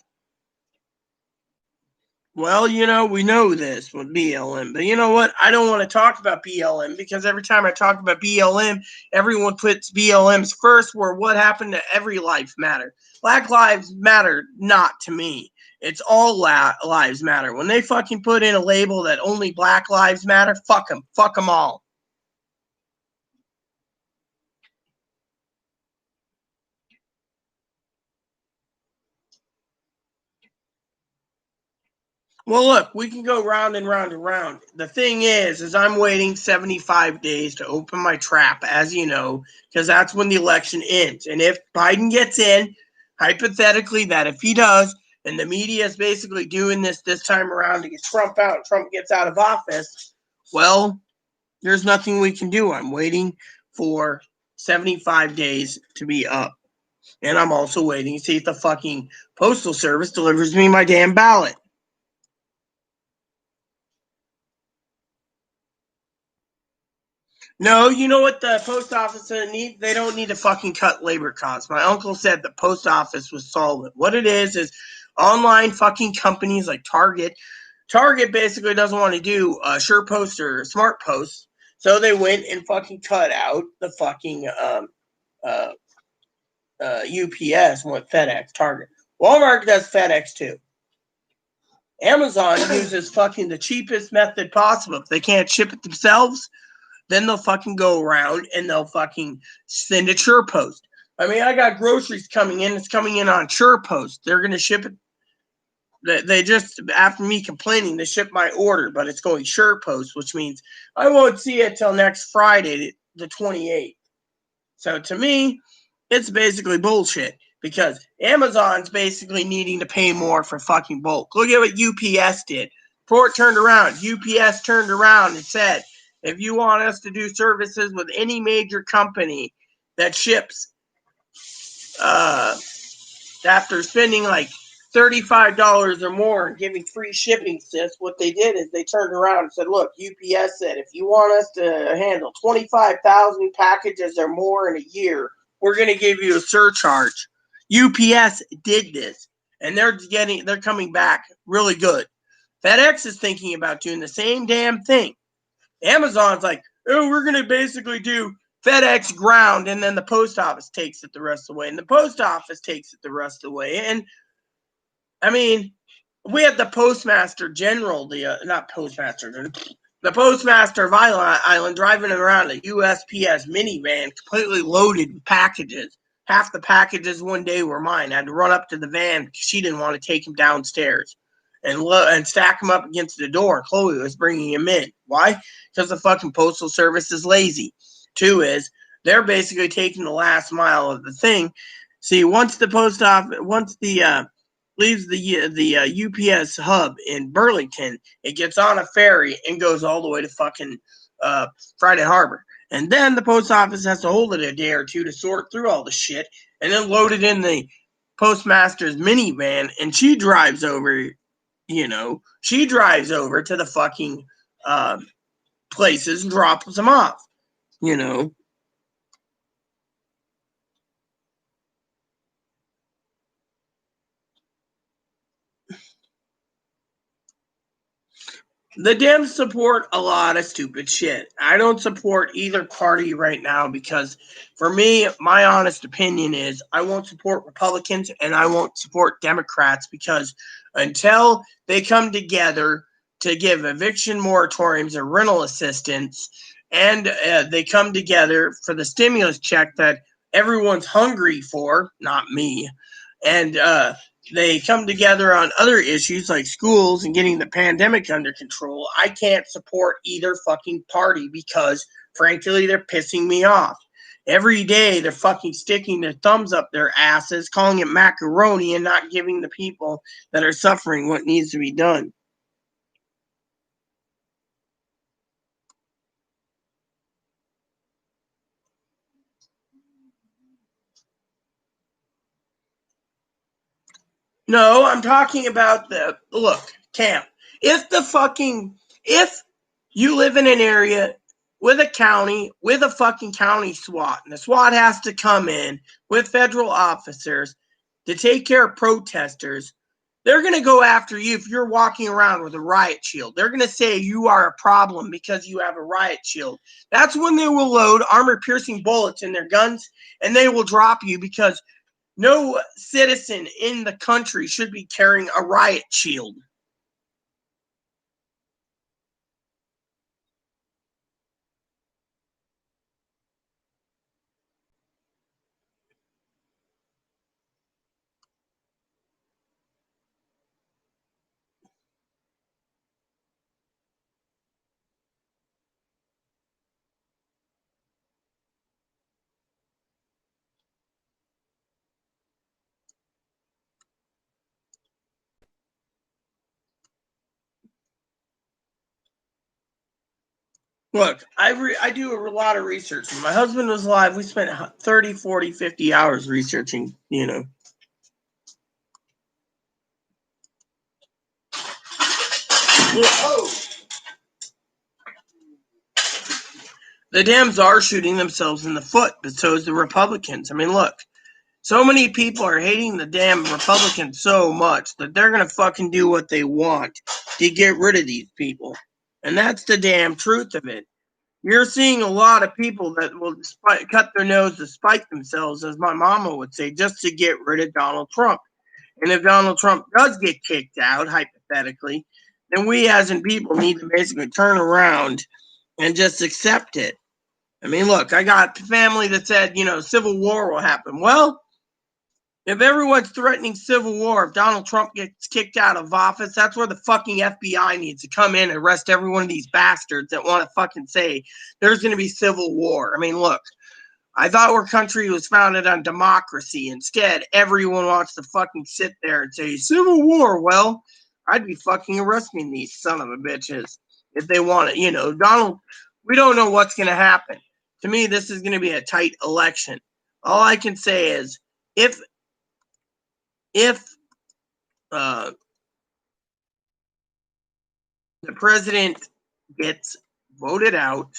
Well, we know this with BLM, but you know what? I don't want to talk about BLM because every time I talk about BLM, everyone puts BLMs first, where what happened to every life matter. Black lives matter, not to me. It's all lives matter. When they fucking put in a label that only black lives matter, fuck them. Fuck them all. Well, look, we can go round and round and round. The thing is I'm waiting 75 days to open my trap, as you know, because that's when the election ends. And if Biden gets in, hypothetically, that if he does, and the media is basically doing this time around to get Trump out, and Trump gets out of office, well, there's nothing we can do. I'm waiting for 75 days to be up. And I'm also waiting to see if the fucking Postal Service delivers me my damn ballot. No, you know what the post office need? They don't need to fucking cut labor costs. My uncle said the post office was solvent. What it is online fucking companies like Target. Target basically doesn't want to do SurePost or SmartPost, so they went and fucking cut out the fucking UPS and what FedEx, Target. Walmart does FedEx too. Amazon uses fucking the cheapest method possible. If they can't ship it themselves, then they'll fucking go around and they'll fucking send a SurePost. I mean, I got groceries coming in. It's coming in on SurePost. They're going to ship it. They just, after me complaining, they ship my order, but it's going SurePost, which means I won't see it till next Friday, the 28th. So to me, it's basically bullshit because Amazon's basically needing to pay more for fucking bulk. Look at what UPS did. Before it turned around, UPS turned around and said, if you want us to do services with any major company that ships, after spending like $35 or more and giving free shipping, sis, what they did is they turned around and said, look, UPS said, if you want us to handle 25,000 packages or more in a year, we're going to give you a surcharge. UPS did this, and they're coming back really good. FedEx is thinking about doing the same damn thing. Amazon's like, oh, we're going to basically do FedEx ground, and then the post office takes it the rest of the way, and the post office takes it the rest of the way. And I mean, we had the Postmaster General, not Postmaster, the Postmaster of Island driving around a USPS minivan completely loaded with packages. Half the packages one day were mine. I had to run up to the van because she didn't want to take him downstairs and stack him up against the door. Chloe was bringing him in. Why? Because the fucking Postal Service is lazy. Two is they're basically taking the last mile of the thing. See, once the post office, leaves the UPS hub in Burlington, it gets on a ferry and goes all the way to fucking Friday Harbor. And then the post office has to hold it a day or two to sort through all the shit and then load it in the postmaster's minivan, and she drives over to the fucking places and drops them off. The Dems support a lot of stupid shit. I don't support either party right now because, for me, my honest opinion is I won't support Republicans and I won't support Democrats because until they come together to give eviction moratoriums and rental assistance, and they come together for the stimulus check that everyone's hungry for, not me, and they come together on other issues like schools and getting the pandemic under control, I can't support either fucking party because, frankly, they're pissing me off. Every day they're fucking sticking their thumbs up their asses, calling it macaroni, and not giving the people that are suffering what needs to be done. No, I'm talking about Cam. If you live in an area with a county, with a fucking county SWAT, and the SWAT has to come in with federal officers to take care of protesters, they're going to go after you if you're walking around with a riot shield. They're going to say you are a problem because you have a riot shield. That's when they will load armor-piercing bullets in their guns, and they will drop you because no citizen in the country should be carrying a riot shield. Look, I do a lot of research. When my husband was alive, we spent 30, 40, 50 hours researching, The Dems are shooting themselves in the foot, but so is the Republicans. I mean, look, so many people are hating the damn Republicans so much that they're going to fucking do what they want to get rid of these people. And that's the damn truth of it. You're seeing a lot of people that will cut their nose to spite themselves, as my mama would say, just to get rid of Donald Trump. And if Donald Trump does get kicked out, hypothetically, then we as in people need to basically turn around and just accept it. I mean, look, I got family that said, civil war will happen. Well, if everyone's threatening civil war, if Donald Trump gets kicked out of office, that's where the fucking FBI needs to come in and arrest every one of these bastards that want to fucking say there's going to be civil war. I mean, look, I thought our country was founded on democracy. Instead, everyone wants to fucking sit there and say, Civil War. Well, I'd be fucking arresting these son of a bitches if they want it. Donald, we don't know what's going to happen. To me, this is going to be a tight election. All I can say is if the president gets voted out,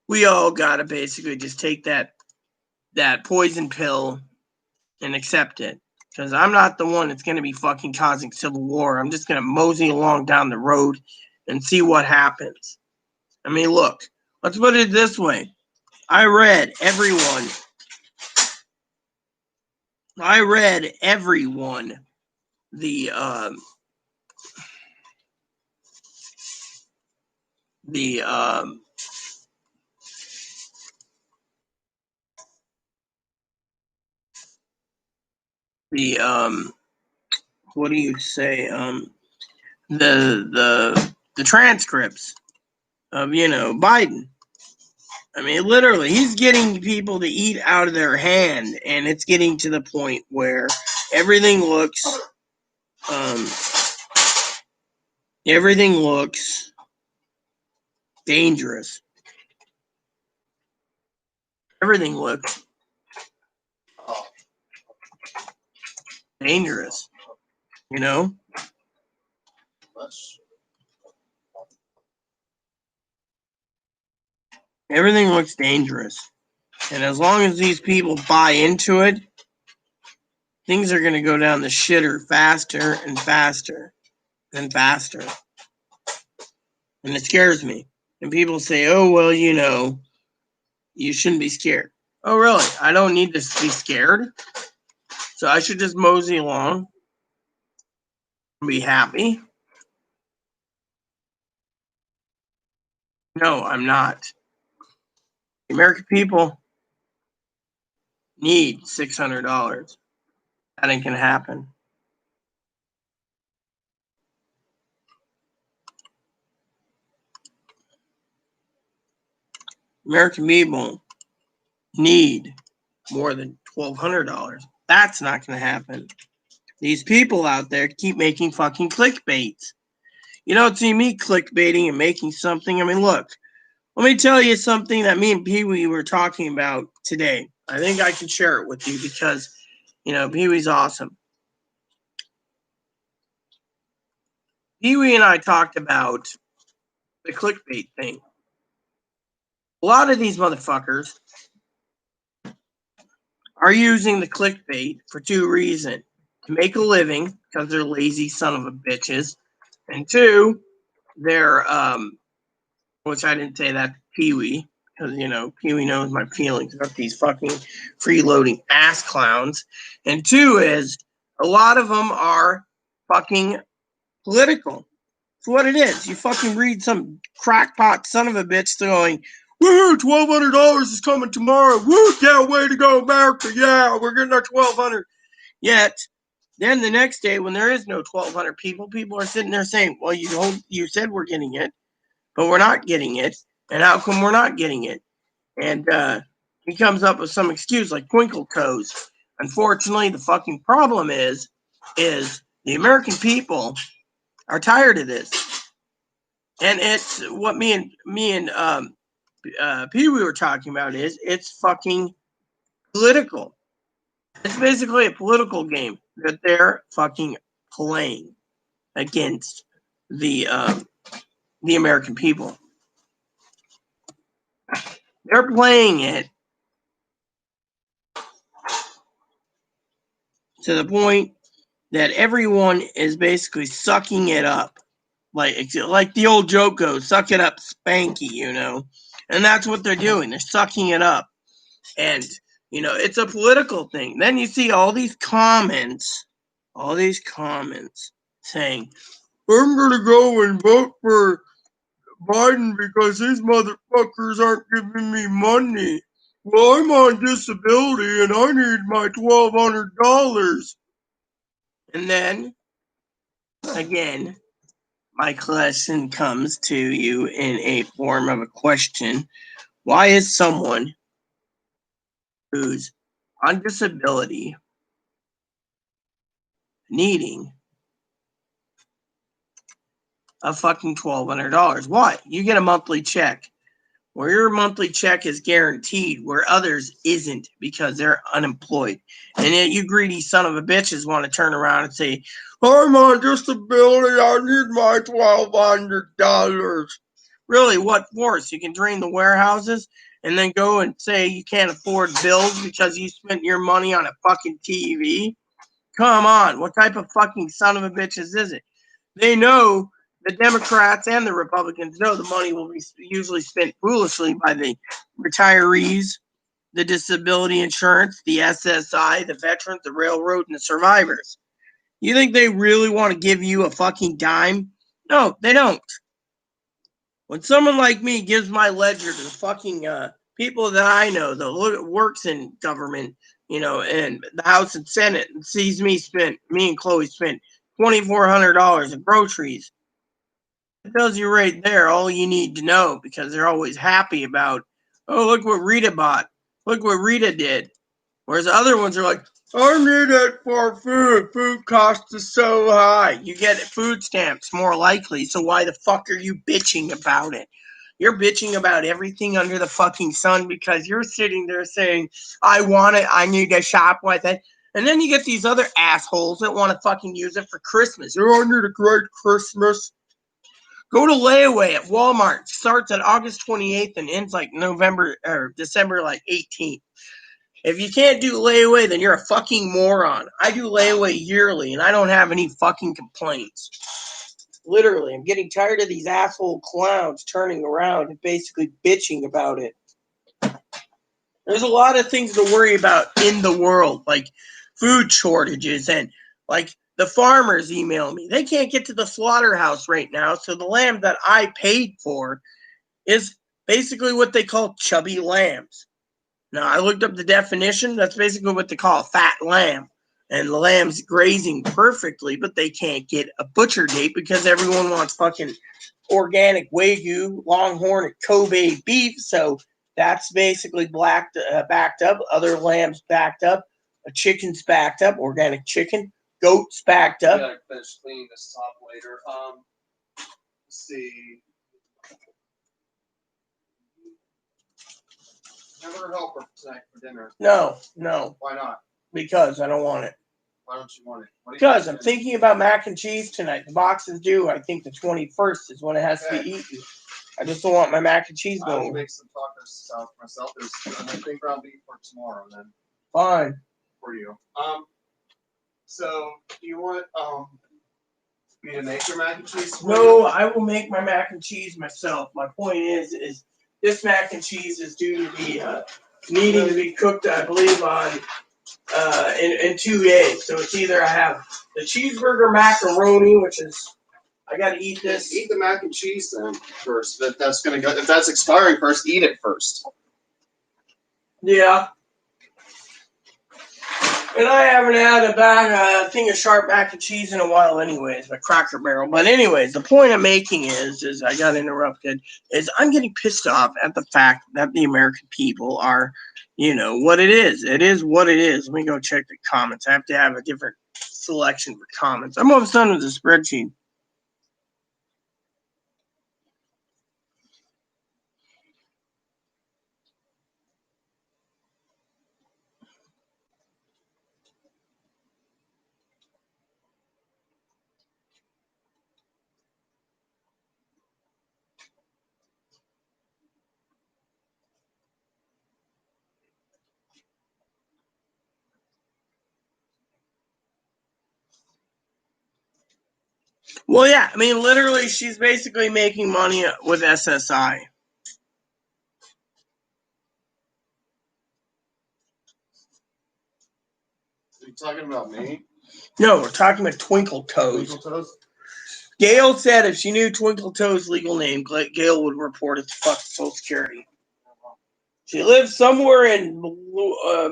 we all got to basically just take that poison pill and accept it. Because I'm not the one that's going to be fucking causing civil war. I'm just going to mosey along down the road and see what happens. I mean, look, let's put it this way. I read everyone the what do you say, the transcripts of Biden. I mean, literally, he's getting people to eat out of their hand, and it's getting to the point where everything looks dangerous. Everything looks dangerous, Everything looks dangerous. And as long as these people buy into it, things are going to go down the shitter faster and faster and faster. And it scares me. And people say, oh, well, you shouldn't be scared. Oh, really? I don't need to be scared? So I should just mosey along and be happy? No, I'm not. The American people need $600. That ain't going to happen. American people need more than $1,200. That's not going to happen. These people out there keep making fucking clickbaits. You don't see me clickbaiting and making something. I mean, look, let me tell you something that me and Pee Wee were talking about today. I think I can share it with you because, Pee Wee's awesome. Pee Wee and I talked about the clickbait thing. A lot of these motherfuckers are using the clickbait for two reasons. To make a living, because they're lazy son of a bitches. And two, they're, which I didn't say that to Pee Wee, because, Pee Wee knows my feelings about these fucking freeloading ass clowns. And two is, a lot of them are fucking political. It's what it is. You fucking read some crackpot son of a bitch going, woohoo, $1,200 is coming tomorrow. Woo, yeah, way to go, America. Yeah, we're getting our $1,200. Yet, then the next day, when there is no 1,200 people are sitting there saying, well, you said we're getting it, but we're not getting it. And how come we're not getting it? And he comes up with some excuse like twinkle toes. Unfortunately, the fucking problem is the American people are tired of this. And it's what me and Pee Wee were talking about is it's fucking political. It's basically a political game that they're fucking playing against the American people. They're playing it to the point that everyone is basically sucking it up. Like the old joke goes, suck it up, Spanky, And that's what they're doing. They're sucking it up. And, it's a political thing. Then you see all these comments saying, I'm going to go and vote for Biden because these motherfuckers aren't giving me money. Well, I'm on disability and I need my $1,200. And then, again, my question comes to you in a form of a question. Why is someone who's on disability needing a fucking $1,200? Why? You get a monthly check. Where your monthly check is guaranteed, where others isn't because they're unemployed. And yet you greedy son of a bitches want to turn around and say, I'm on disability, I need my $1,200. Really, what for? So you can drain the warehouses and then go and say you can't afford bills because you spent your money on a fucking TV? Come on, what type of fucking son of a bitches is it? They know, the Democrats and the Republicans know the money will be usually spent foolishly by the retirees, the disability insurance, the SSI, the veterans, the railroad, and the survivors. You think they really want to give you a fucking dime? No, they don't. When someone like me gives my ledger to the fucking people that I know that works in government, and the House and Senate, and sees me and Chloe spent $2,400 in groceries, it tells you right there all you need to know, because they're always happy about, oh, look what Rita bought. Look what Rita did. Whereas other ones are like, I need it for food. Food cost is so high. You get food stamps more likely, so why the fuck are you bitching about it? You're bitching about everything under the fucking sun because you're sitting there saying, I want it, I need to shop with it. And then you get these other assholes that want to fucking use it for Christmas. Oh, I need a great Christmas. Go to layaway at Walmart. Starts at August 28th and ends like November or December like 18th. If you can't do layaway, then you're a fucking moron. I do layaway yearly and I don't have any fucking complaints. Literally, I'm getting tired of these asshole clowns turning around and basically bitching about it. There's a lot of things to worry about in the world, like food shortages, and like the farmers email me. They can't get to the slaughterhouse right now, so the lamb that I paid for is basically what they call chubby lambs. Now, I looked up the definition. That's basically what they call a fat lamb. And the lamb's grazing perfectly, but they can't get a butcher date because everyone wants fucking organic Wagyu, Longhorn, and Kobe beef. So that's basically backed up. Other lambs backed up. A chicken's backed up. Organic chicken. Goats backed up. I gotta finish cleaning this top later. Let's see. Never help her tonight for dinner. No. Why not? Because I don't want it. Why don't you want it? Because I'm thinking about mac and cheese tonight. The box is due, I think, the 21st is when it has to be eaten. I just don't want my mac and cheese I will going. make some tacos stuff myself. I'm gonna think ground beef for tomorrow then. Fine. For you. So you want me to make your mac and cheese? No, I will make my mac and cheese myself. My point is this mac and cheese is due to be needing to be cooked, I believe, on in 2 days. So it's either I have the cheeseburger macaroni, which is I gotta eat this. Eat the mac and cheese then first. If that's expiring first, eat it first. Yeah. And I haven't had a thing of sharp mac and cheese in a while anyways, my Cracker Barrel. But anyways, the point I'm making is I got interrupted, is I'm getting pissed off at the fact that the American people are, what it is. It is what it is. Let me go check the comments. I have to have a different selection for comments. I'm almost done with the spreadsheet. Well, yeah, I mean, literally, she's basically making money with SSI. Are you talking about me? No, we're talking about Twinkle Toes. Twinkle Toes? Gail said if she knew Twinkle Toes' legal name, Gail would report it to fucking Social Security. She lives somewhere in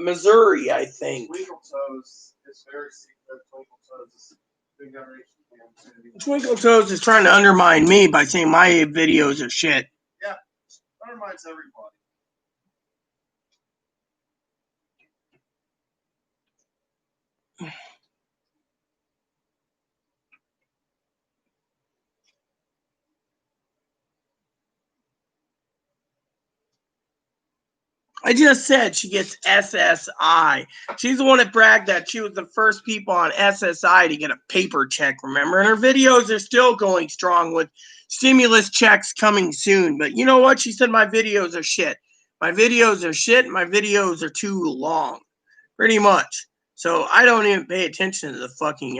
Missouri, I think. Twinkle Toes is very secret. Twinkle Toes is big generation. Twinkle Toes is trying to undermine me by saying my videos are shit. Yeah, undermines everybody. I just said she gets SSI. She's the one that bragged that she was the first people on SSI to get a paper check, remember? And her videos are still going strong with stimulus checks coming soon. But you know what? She said my videos are shit. My videos are shit. My videos are too long. Pretty much. So I don't even pay attention to the fucking,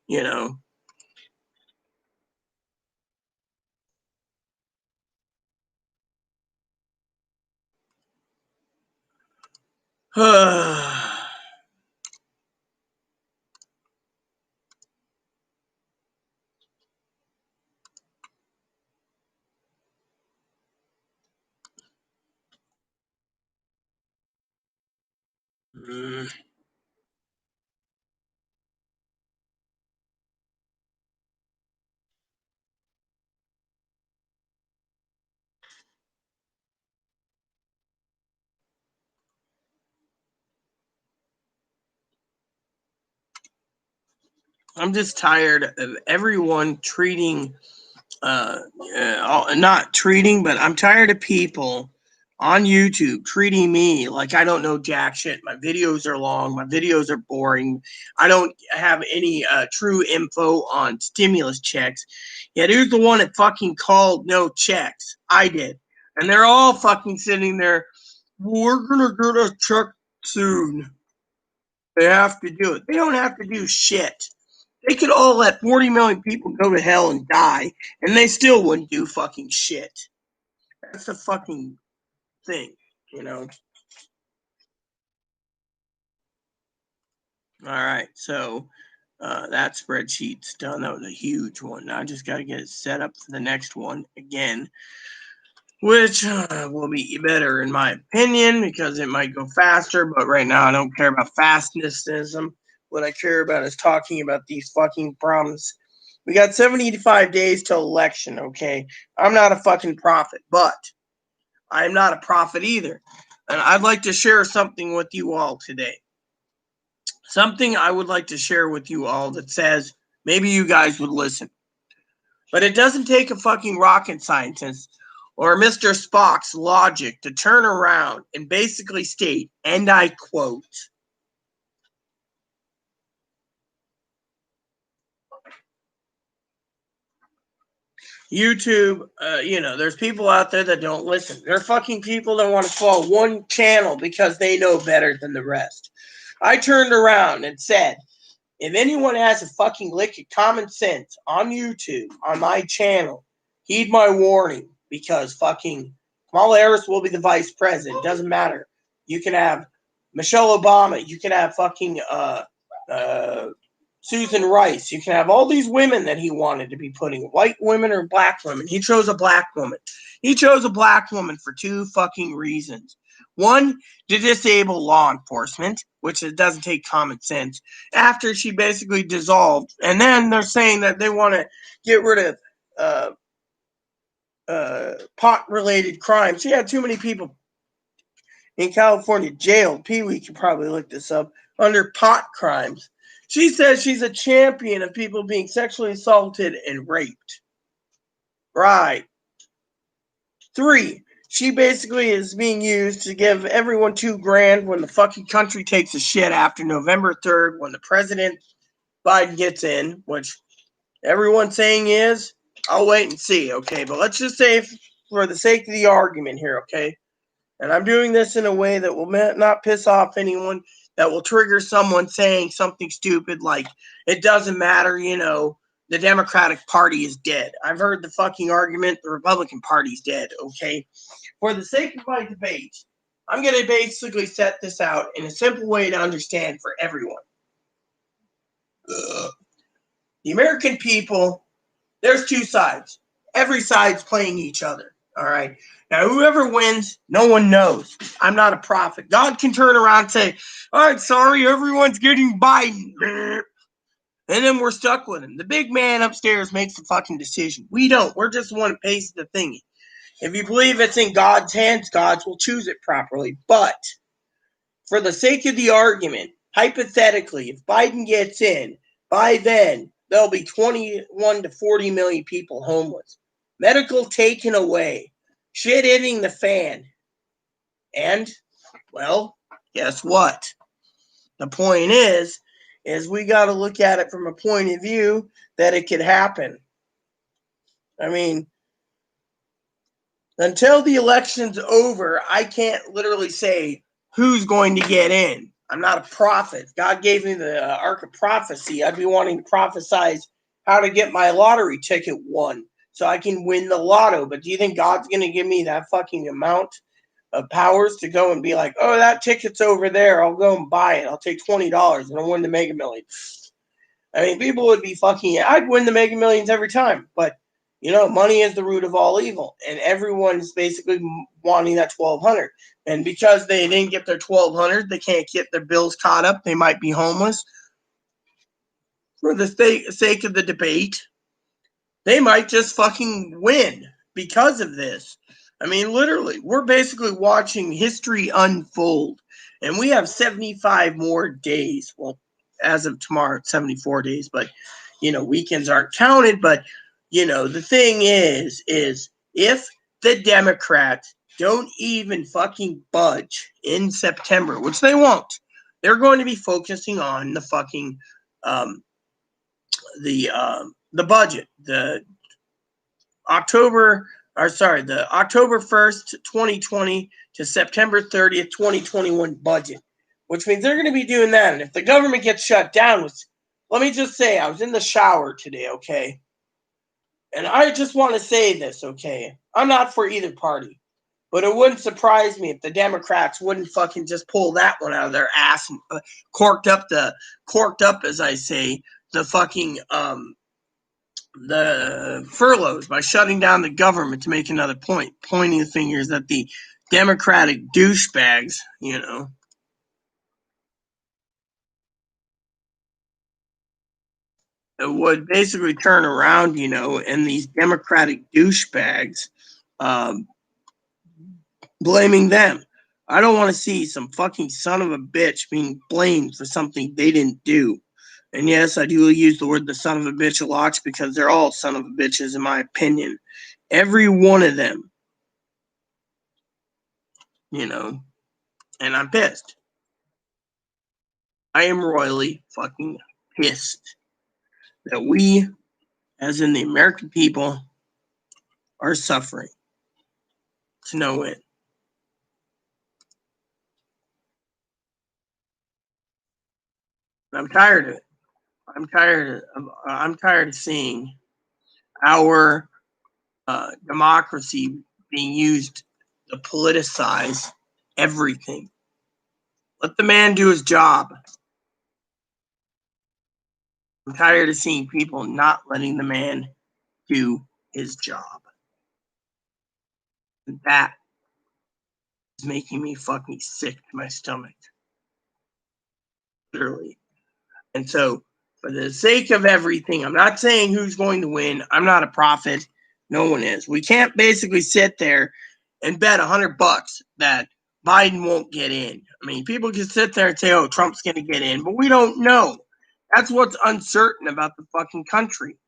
you know. I'm just tired of everyone treating not treating, but I'm tired of people on YouTube treating me like I don't know jack shit. My videos are long. My videos are boring. I don't have any true info on stimulus checks. Yet who's the one that fucking called no checks? I did. And they're all fucking sitting there. We're going to get a check soon. They have to do it. They don't have to do shit. They could all let 40 million people go to hell and die, and they still wouldn't do fucking shit. That's the fucking thing, you know? All right, so that spreadsheet's done. That was a huge one. Now I just got to get it set up for the next one again, which will be better in my opinion because it might go faster. But right now, I don't care about fastnessism. What I care about is talking about these fucking problems. We got 75 days till election, okay? I'm not a fucking prophet, but I'm not a prophet either. And I'd like to share something with you all today. Something I would like to share with you all that says maybe you guys would listen. But it doesn't take a fucking rocket scientist or Mr. Spock's logic to turn around and basically state, and I quote, YouTube, there's people out there that don't listen. There are fucking people that want to follow one channel because they know better than the rest. I turned around and said, if anyone has a fucking lick of common sense on YouTube, on my channel, heed my warning because fucking Kamala Harris will be the vice president. Doesn't matter. You can have Michelle Obama. You can have fucking Susan Rice. You can have all these women that he wanted to be putting, white women or black women. He chose a black woman. He chose a black woman for two fucking reasons. One, to disable law enforcement, which it doesn't take common sense, after she basically dissolved. And then they're saying that they want to get rid of pot-related crimes. She had too many people in California jailed. Pee-wee could probably look this up, under pot crimes. She says she's a champion of people being sexually assaulted and raped. Right. 3, she basically is being used to give everyone $2,000 when the fucking country takes a shit after November 3rd when the president Biden gets in, which everyone's saying is, I'll wait and see, okay? But let's just say, for the sake of the argument here, okay? And I'm doing this in a way that will not piss off anyone, that will trigger someone saying something stupid like, it doesn't matter, the Democratic Party is dead. I've heard the fucking argument, the Republican Party's dead, okay? For the sake of my debate, I'm going to basically set this out in a simple way to understand for everyone. The American people, there's two sides. Every side's playing each other, all right? Now, whoever wins, no one knows. I'm not a prophet. God can turn around and say, all right, sorry, everyone's getting Biden. And then we're stuck with him. The big man upstairs makes the fucking decision. We don't. We're just the one that pays the thingy. If you believe it's in God's hands, God will choose it properly. But for the sake of the argument, hypothetically, if Biden gets in, by then, there'll be 21 to 40 million people homeless. Medical taken away. Shit hitting the fan. And Well, guess what? The point is we got to look at it from a point of view that it could happen. I mean, until the election's over, I can't literally say who's going to get in. I'm not a prophet. God gave me the ark of prophecy. I'd be wanting to prophesize how to get my lottery ticket won so I can win the lotto. But do you think God's going to give me that fucking amount of powers to go and be like, oh, that ticket's over there. I'll go and buy it. I'll take $20 and I'll win the Mega Millions. I mean, people would be fucking, I'd win the Mega Millions every time. But, you know, money is the root of all evil. And everyone's basically wanting that 1200. And because they didn't get their 1200, they can't get their bills caught up. They might be homeless. For the sake of the debate, they might just fucking win because of this. I mean, literally, we're basically watching history unfold. And we have 75 more days. Well, as of tomorrow, 74 days. But, you know, weekends aren't counted. But, you know, the thing is if the Democrats don't even fucking budge in September, which they won't, they're going to be focusing on the fucking the budget, the October 1st, 2020 to September 30th, 2021 budget, which means they're going to be doing that. And if the government gets shut down, let me just say, I was in the shower today, okay? And I just want to say this, okay? I'm not for either party, but it wouldn't surprise me if the Democrats wouldn't fucking just pull that one out of their ass and corked up, as I say, the fucking the furloughs by shutting down the government to make another point, pointing the fingers at the Democratic douchebags, you know. It would basically turn around, you know, and these Democratic douchebags blaming them. I don't want to see some fucking son of a bitch being blamed for something they didn't do. And yes, I do use the word the son of a bitch a lot because they're all son of a bitches in my opinion. Every one of them. You know, and I'm pissed. I am royally fucking pissed that we, as in the American people, are suffering to no end. I'm tired of it. I'm tired of seeing our democracy being used to politicize everything. Let the man do his job. I'm tired of seeing people not letting the man do his job. And that is making me fucking sick to my stomach. Literally. And so, for the sake of everything, I'm not saying who's going to win. I'm not a prophet. No one is. We can't basically sit there and bet $100 that Biden won't get in. I mean, people can sit there and say, oh, Trump's going to get in, but we don't know. That's what's uncertain about the fucking country.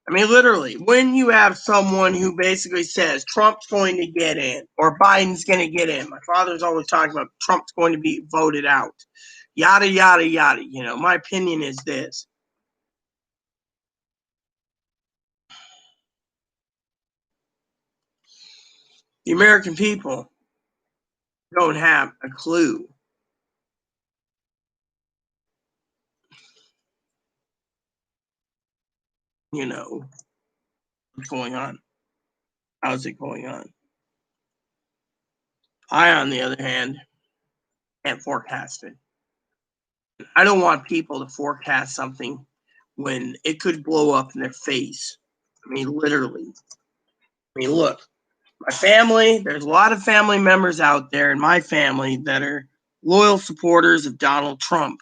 I mean, literally, when you have someone who basically says Trump's going to get in or Biden's going to get in, my father's always talking about Trump's going to be voted out, yada, yada, yada. You know, my opinion is this. The American people don't have a clue. You know, what's going on? How's it going on? I, on the other hand, can't forecast it. I don't want people to forecast something when it could blow up in their face. I mean, literally. I mean, look, my family, there's a lot of family members out there in my family that are loyal supporters of Donald Trump.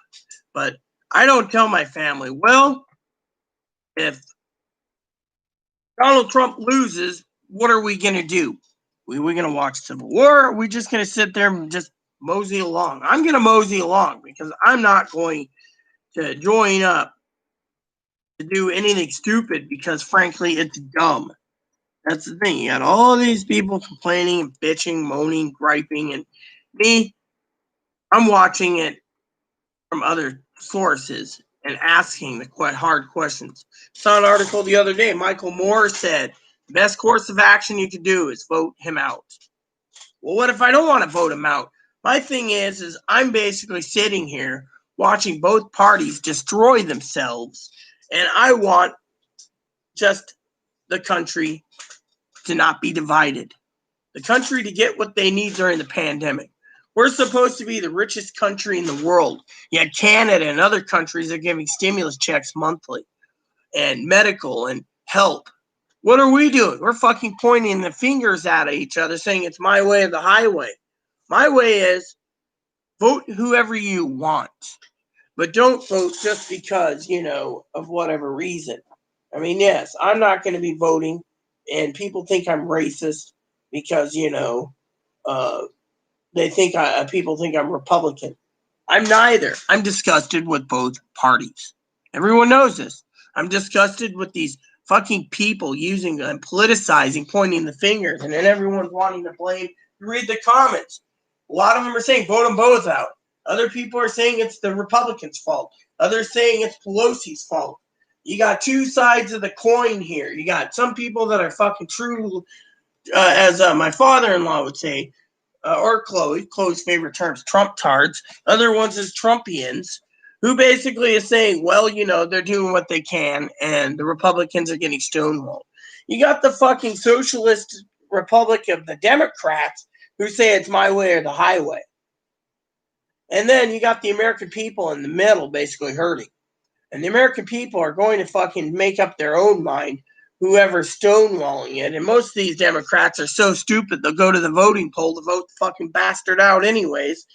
But I don't tell my family, well, if Donald Trump loses, what are we going to do? Are we going to watch Civil War? Or are we just going to sit there and just mosey along? I'm going to mosey along because I'm not going to join up to do anything stupid because, frankly, it's dumb. That's the thing. You got all these people complaining and bitching, moaning, griping, and me, I'm watching it from other sources and asking the hard questions. Saw an article the other day. Michael Moore said the best course of action you can do is vote him out. Well, what if I don't want to vote him out? My thing is I'm basically sitting here watching both parties destroy themselves, and I want just the country to not be divided. The country to get what they need during the pandemic. We're supposed to be the richest country in the world, yet Canada and other countries are giving stimulus checks monthly and medical and help. What are we doing? We're fucking pointing the fingers at each other saying it's my way or the highway. My way is vote whoever you want, but don't vote just because, of whatever reason. I mean, yes, I'm not going to be voting, and people think I'm racist because, uh, people think I'm Republican. I'm neither. I'm disgusted with both parties. Everyone knows this. I'm disgusted with these fucking people using and politicizing, pointing the fingers, and then everyone's wanting to blame. You read the comments. A lot of them are saying vote them both out. Other people are saying it's the Republicans' fault. Others saying it's Pelosi's fault. You got two sides of the coin here. You got some people that are fucking true, as my father-in-law would say, or Chloe's favorite terms, Trump tards. Other ones is Trumpians, who basically is saying, well, they're doing what they can, and the Republicans are getting stonewalled. You got the fucking socialist republic of the Democrats who say it's my way or the highway. And then you got the American people in the middle basically hurting. And the American people are going to fucking make up their own mind, whoever's stonewalling it. And most of these Democrats are so stupid, they'll go to the voting poll to vote the fucking bastard out anyways,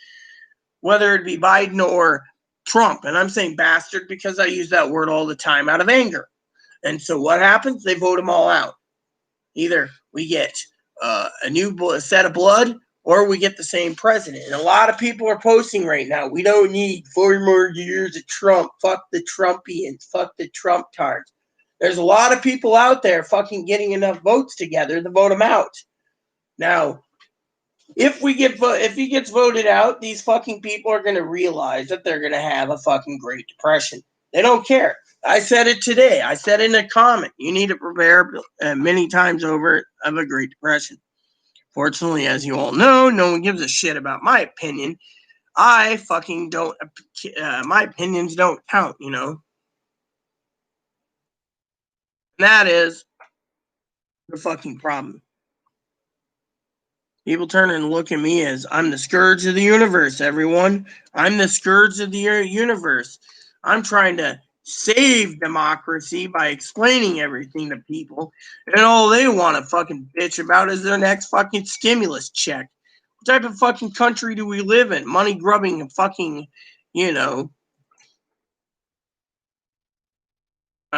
whether it be Biden or Trump. And I'm saying bastard because I use that word all the time out of anger. And so what happens? They vote them all out. Either we get a new set of blood, or we get the same president. And a lot of people are posting right now, we don't need 4 more years of Trump. Fuck the Trumpians. Fuck the Trump tards. There's a lot of people out there fucking getting enough votes together to vote him out. Now, if he gets voted out, these fucking people are going to realize that they're going to have a fucking Great Depression. They don't care. I said it today. I said in a comment, you need to prepare many times over of a Great Depression. Fortunately, as you all know, no one gives a shit about my opinion. I fucking don't, my opinions don't count, And that is the fucking problem. People turn and look at me as I'm the scourge of the universe, everyone. I'm the scourge of the universe. I'm trying to save democracy by explaining everything to people, and all they want to fucking bitch about is their next fucking stimulus check. What type of fucking country do we live in? Money grubbing and fucking, I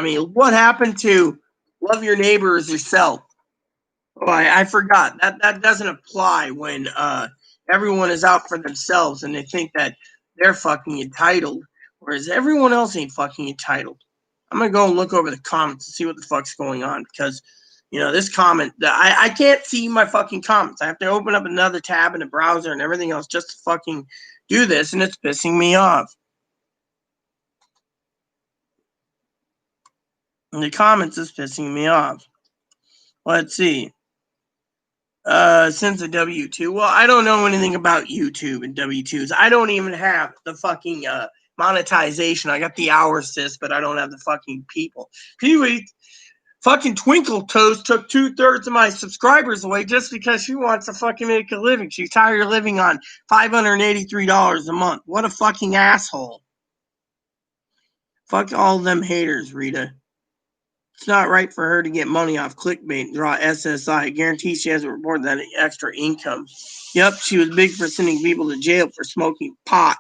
mean, what happened to love your neighbor as yourself? Oh, I forgot that doesn't apply when everyone is out for themselves and they think that they're fucking entitled, whereas everyone else ain't fucking entitled. I'm gonna go and look over the comments and see what the fuck's going on because this comment I can't see my fucking comments. I have to open up another tab in the browser and everything else just to fucking do this, and it's pissing me off. And the comments is pissing me off. Let's see. Since the W2. Well, I don't know anything about YouTube and W2s. I don't even have the fucking monetization. I got the hour assist, but I don't have the fucking people. Pee-wee, fucking Twinkle Toast took 2/3 of my subscribers away just because she wants to fucking make a living. She's tired of living on $583 a month. What a fucking asshole. Fuck all them haters, Rita. It's not right for her to get money off clickbait and draw SSI. I guarantee she hasn't reported that extra income. Yep, she was big for sending people to jail for smoking pot.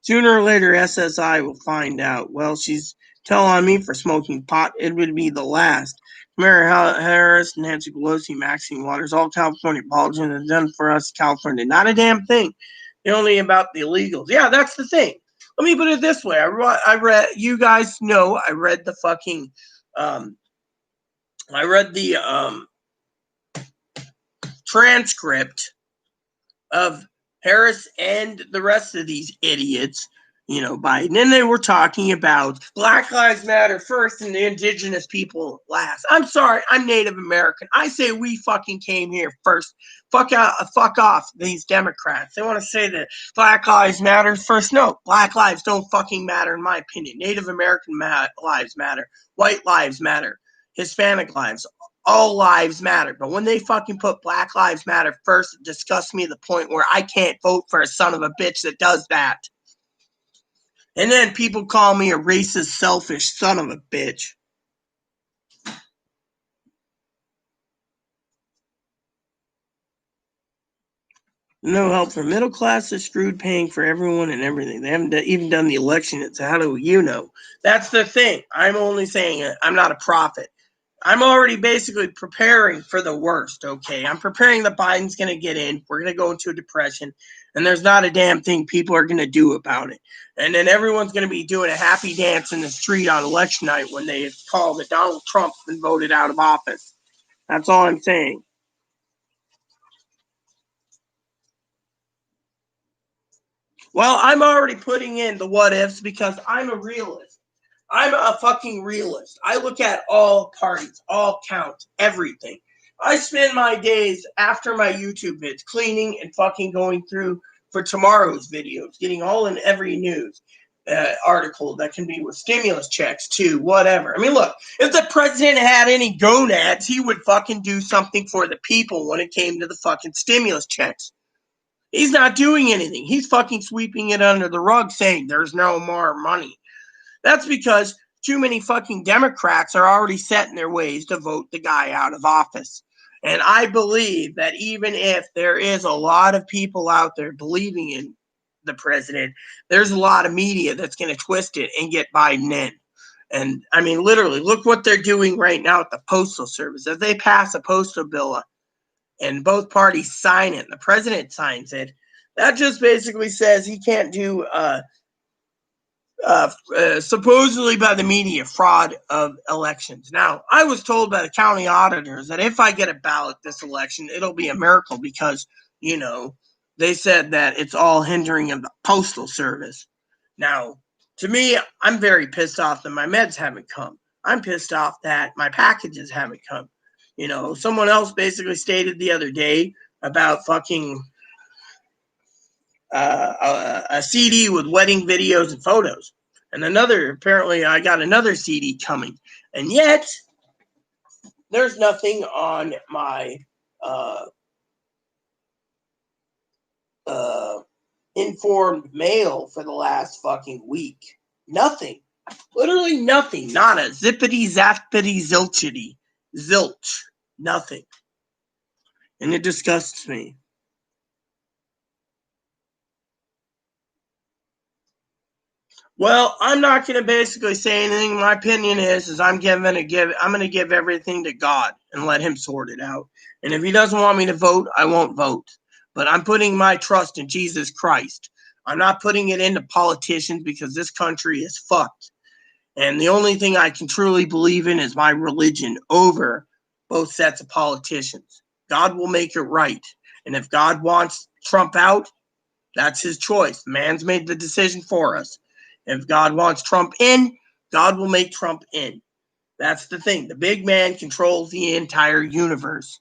Sooner or later, SSI will find out. Well, she's telling on me for smoking pot. It would be the last. Kamala Harris, Nancy Pelosi, Maxine Waters, all California politicians have done for us, California. Not a damn thing. They're only about the illegals. Yeah, that's the thing. Let me put it this way. I read, you guys know, I read the fucking I read the transcript of Harris and the rest of these idiots, Biden, and they were talking about Black Lives Matter first and the indigenous people last. I'm sorry, I'm Native American. I say we fucking came here first. Fuck off these Democrats. They want to say that Black Lives Matter first. No, Black lives don't fucking matter in my opinion. Native American lives matter. White lives matter. Hispanic lives. All lives matter. But when they fucking put Black Lives Matter first, it disgusts me to the point where I can't vote for a son of a bitch that does that. And then people call me a racist, selfish son of a bitch. No help for middle class is screwed, paying for everyone and everything. They haven't even done the election yet, so how do you know? That's the thing. I'm only saying it. I'm not a prophet. I'm already basically preparing for the worst, okay? I'm preparing that Biden's going to get in. We're going to go into a depression, and there's not a damn thing people are going to do about it. And then everyone's going to be doing a happy dance in the street on election night when they call that Donald Trump's been voted out of office. That's all I'm saying. Well, I'm already putting in the what ifs because I'm a realist. I'm a fucking realist. I look at all parties, all counts, everything. I spend my days after my YouTube vids cleaning and fucking going through for tomorrow's videos, getting all in every news article that can be with stimulus checks too, whatever. I mean, look, if the president had any gonads, he would fucking do something for the people when it came to the fucking stimulus checks. He's not doing anything. He's fucking sweeping it under the rug saying there's no more money. That's because too many fucking Democrats are already set in their ways to vote the guy out of office. And I believe that even if there is a lot of people out there believing in the president, there's a lot of media that's going to twist it and get Biden in. And I mean, literally, look what they're doing right now at the Postal Service. If they pass a postal bill and both parties sign it, and the president signs it, that just basically says he can't do supposedly by the media, fraud of elections. Now, I was told by the county auditors that if I get a ballot this election, it'll be a miracle because, they said that it's all hindering of the Postal Service. Now, to me, I'm very pissed off that my meds haven't come. I'm pissed off that my packages haven't come. Someone else basically stated the other day about fucking a CD with wedding videos and photos. And apparently I got another CD coming. And yet, there's nothing on my informed mail for the last fucking week. Nothing. Literally nothing. Not a zippity zappity zilchity. Zilch. Nothing. And it disgusts me. Well, I'm not going to basically say anything. My opinion is I'm going to give everything to God and let him sort it out. And if he doesn't want me to vote, I won't vote. But I'm putting my trust in Jesus Christ. I'm not putting it into politicians because this country is fucked. And the only thing I can truly believe in is my religion over both sets of politicians. God will make it right. And if God wants Trump out, that's his choice. Man's made the decision for us. If God wants Trump in, God will make Trump in. That's the thing. The big man controls the entire universe.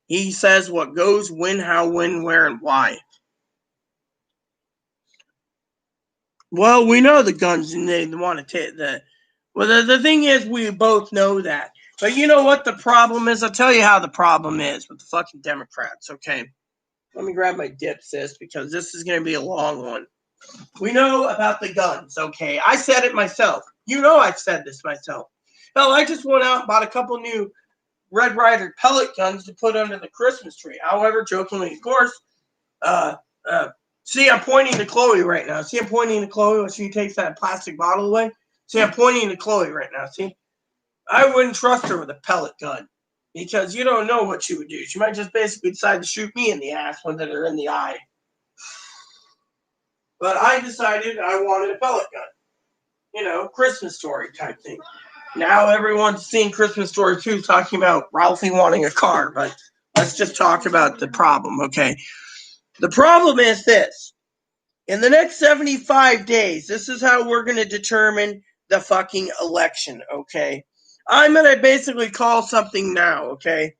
He says what goes, when, how, when, where, and why. Well, we know the guns and they want to take the... Well, the thing is, we both know that. But you know what the problem is? I'll tell you how the problem is with the fucking Democrats, okay? Let me grab my dip, sis, because this is going to be a long one. We know about the guns, okay? I said it myself. You know I've said this myself. Hell, I just went out and bought a couple new Red Ryder pellet guns to put under the Christmas tree. However, jokingly, of course, see, I'm pointing to Chloe right now. See, I'm pointing to Chloe when she takes that plastic bottle away. See, I'm pointing to Chloe right now. See, I wouldn't trust her with a pellet gun because you don't know what she would do. She might just basically decide to shoot me in the ass when they're in the eye. But I decided I wanted a pellet gun. Christmas Story type thing. Now everyone's seeing Christmas Story 2 talking about Ralphie wanting a car, but let's just talk about the problem, okay? The problem is this. In the next 75 days, this is how we're going to determine the fucking election, okay? I'm going to basically call something now, okay?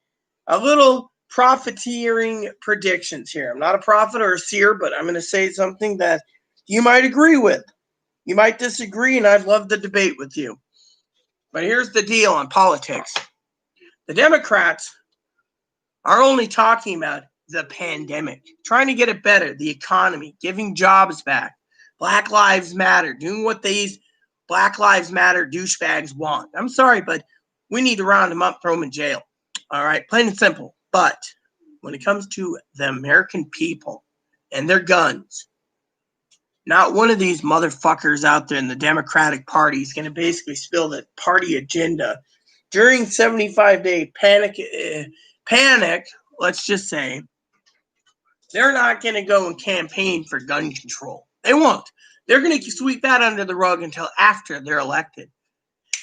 A little profiteering predictions here. I'm not a prophet or a seer, but I'm going to say something that you might agree with. You might disagree, and I'd love to debate with you. But here's the deal on politics. The Democrats are only talking about the pandemic, trying to get it better, the economy, giving jobs back, Black Lives Matter, doing what these Black Lives Matter douchebags want. I'm sorry, but we need to round them up, throw them in jail. All right, plain and simple. But when it comes to the American people and their guns, not one of these motherfuckers out there in the Democratic Party is going to basically spill the party agenda during 75-day panic, let's just say. They're not going to go and campaign for gun control. They won't. They're going to sweep that under the rug until after they're elected.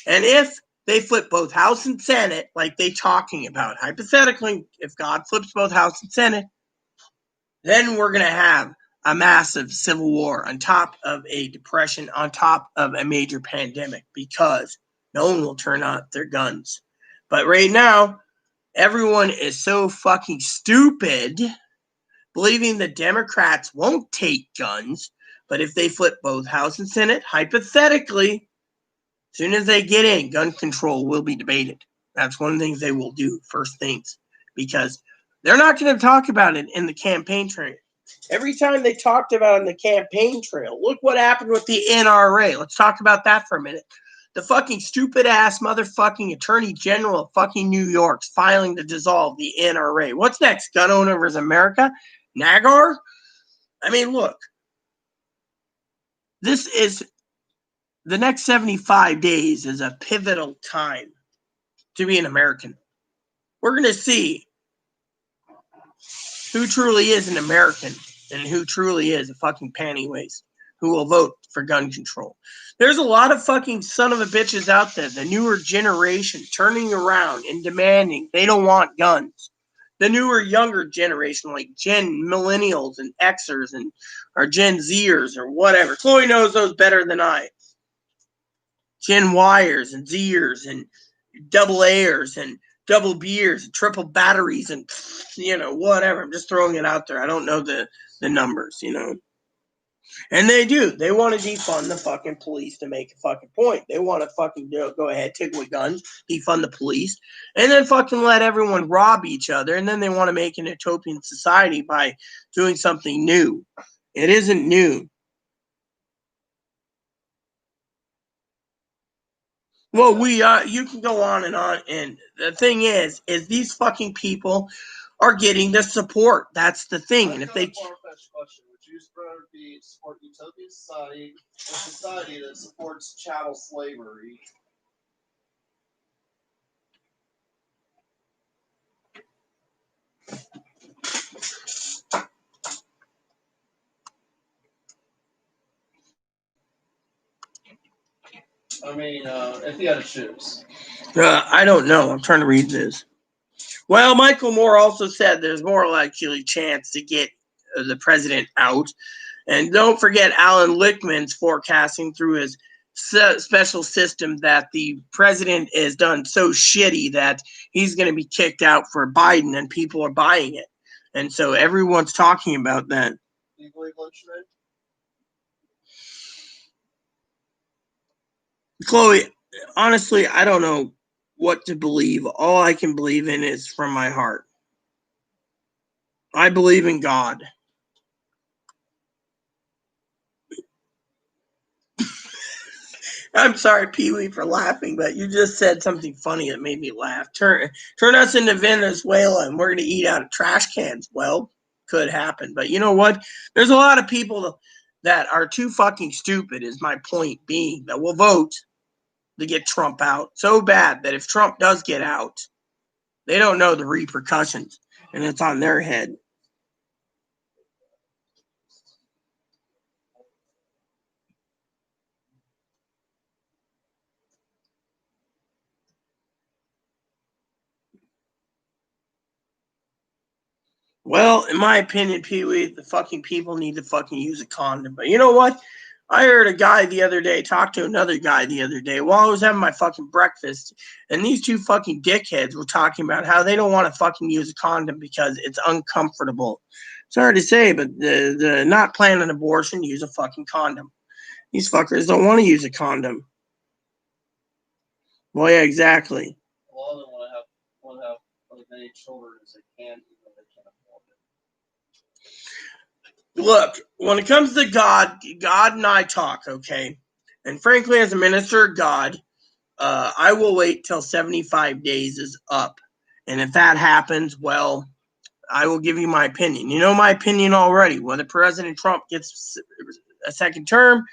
And if they flip both House and Senate, like they're talking about, hypothetically, if God flips both House and Senate, then we're going to have a massive civil war on top of a depression, on top of a major pandemic, because no one will turn out their guns. But right now, everyone is so fucking stupid, believing the Democrats won't take guns. But if they flip both House and Senate, hypothetically, as soon as they get in, gun control will be debated. That's one of the things they will do, first things, because they're not going to talk about it in the campaign trail. Every time they talked about it in the campaign trail, look what happened with the NRA. Let's talk about that for a minute. The fucking stupid ass motherfucking attorney general of fucking New York's filing to dissolve the NRA. What's next? Gun Owners America? NAGAR? I mean, look. This is the next 75 days is a pivotal time to be an American. We're going to see who truly is an American and who truly is a fucking panty waste, who will vote for gun control. There's a lot of fucking son of a bitches out there, the newer generation, turning around and demanding they don't want guns. The newer, younger generation, like Gen Millennials and Xers and or Gen Zers or whatever. Chloe knows those better than I. Gen Yers and Zers and double A's and double beers, triple batteries, and whatever. I'm just throwing it out there. I don't know the numbers, And they do. They want to defund the fucking police to make a fucking point. They want to fucking go ahead, take away guns, defund the police, and then fucking let everyone rob each other. And then they want to make an utopian society by doing something new. It isn't new. Well, you can go on, and the thing is these fucking people are getting the support. That's the thing. And if they far-fetched question, would you support utopian society, a society that supports chattel slavery? I mean, if you had to choose. I don't know. I'm trying to read this. Well, Michael Moore also said there's more likely chance to get the president out. And don't forget Alan Lichtman's forecasting through his special system that the president is done so shitty that he's going to be kicked out for Biden, and people are buying it. And so everyone's talking about that. Do you believe Lichtman? Chloe, honestly, I don't know what to believe. All I can believe in is from my heart. I believe in God. I'm sorry, Pee-wee, for laughing, but you just said something funny that made me laugh. Turn us into Venezuela and we're going to eat out of trash cans. Well, could happen. But you know what? There's a lot of people that are too fucking stupid, is my point being, that will vote to get Trump out so bad that if Trump does get out, they don't know the repercussions, and it's on their head. Well, in my opinion, Pee-wee, the fucking people need to fucking use a condom. But you know what? I heard a guy the other day talk to another guy the other day while I was having my fucking breakfast, and these two fucking dickheads were talking about how they don't want to fucking use a condom because it's uncomfortable. Sorry to say, but the not planning an abortion, use a fucking condom. These fuckers don't want to use a condom. Well, yeah, exactly. Well, they want to have as many children as they can, even though they can't afford it. Look, when it comes to God and I talk, okay? And frankly, as a minister of God, I will wait till 75 days is up. And if that happens, well, I will give you my opinion. You know my opinion already. Whether President Trump gets a second term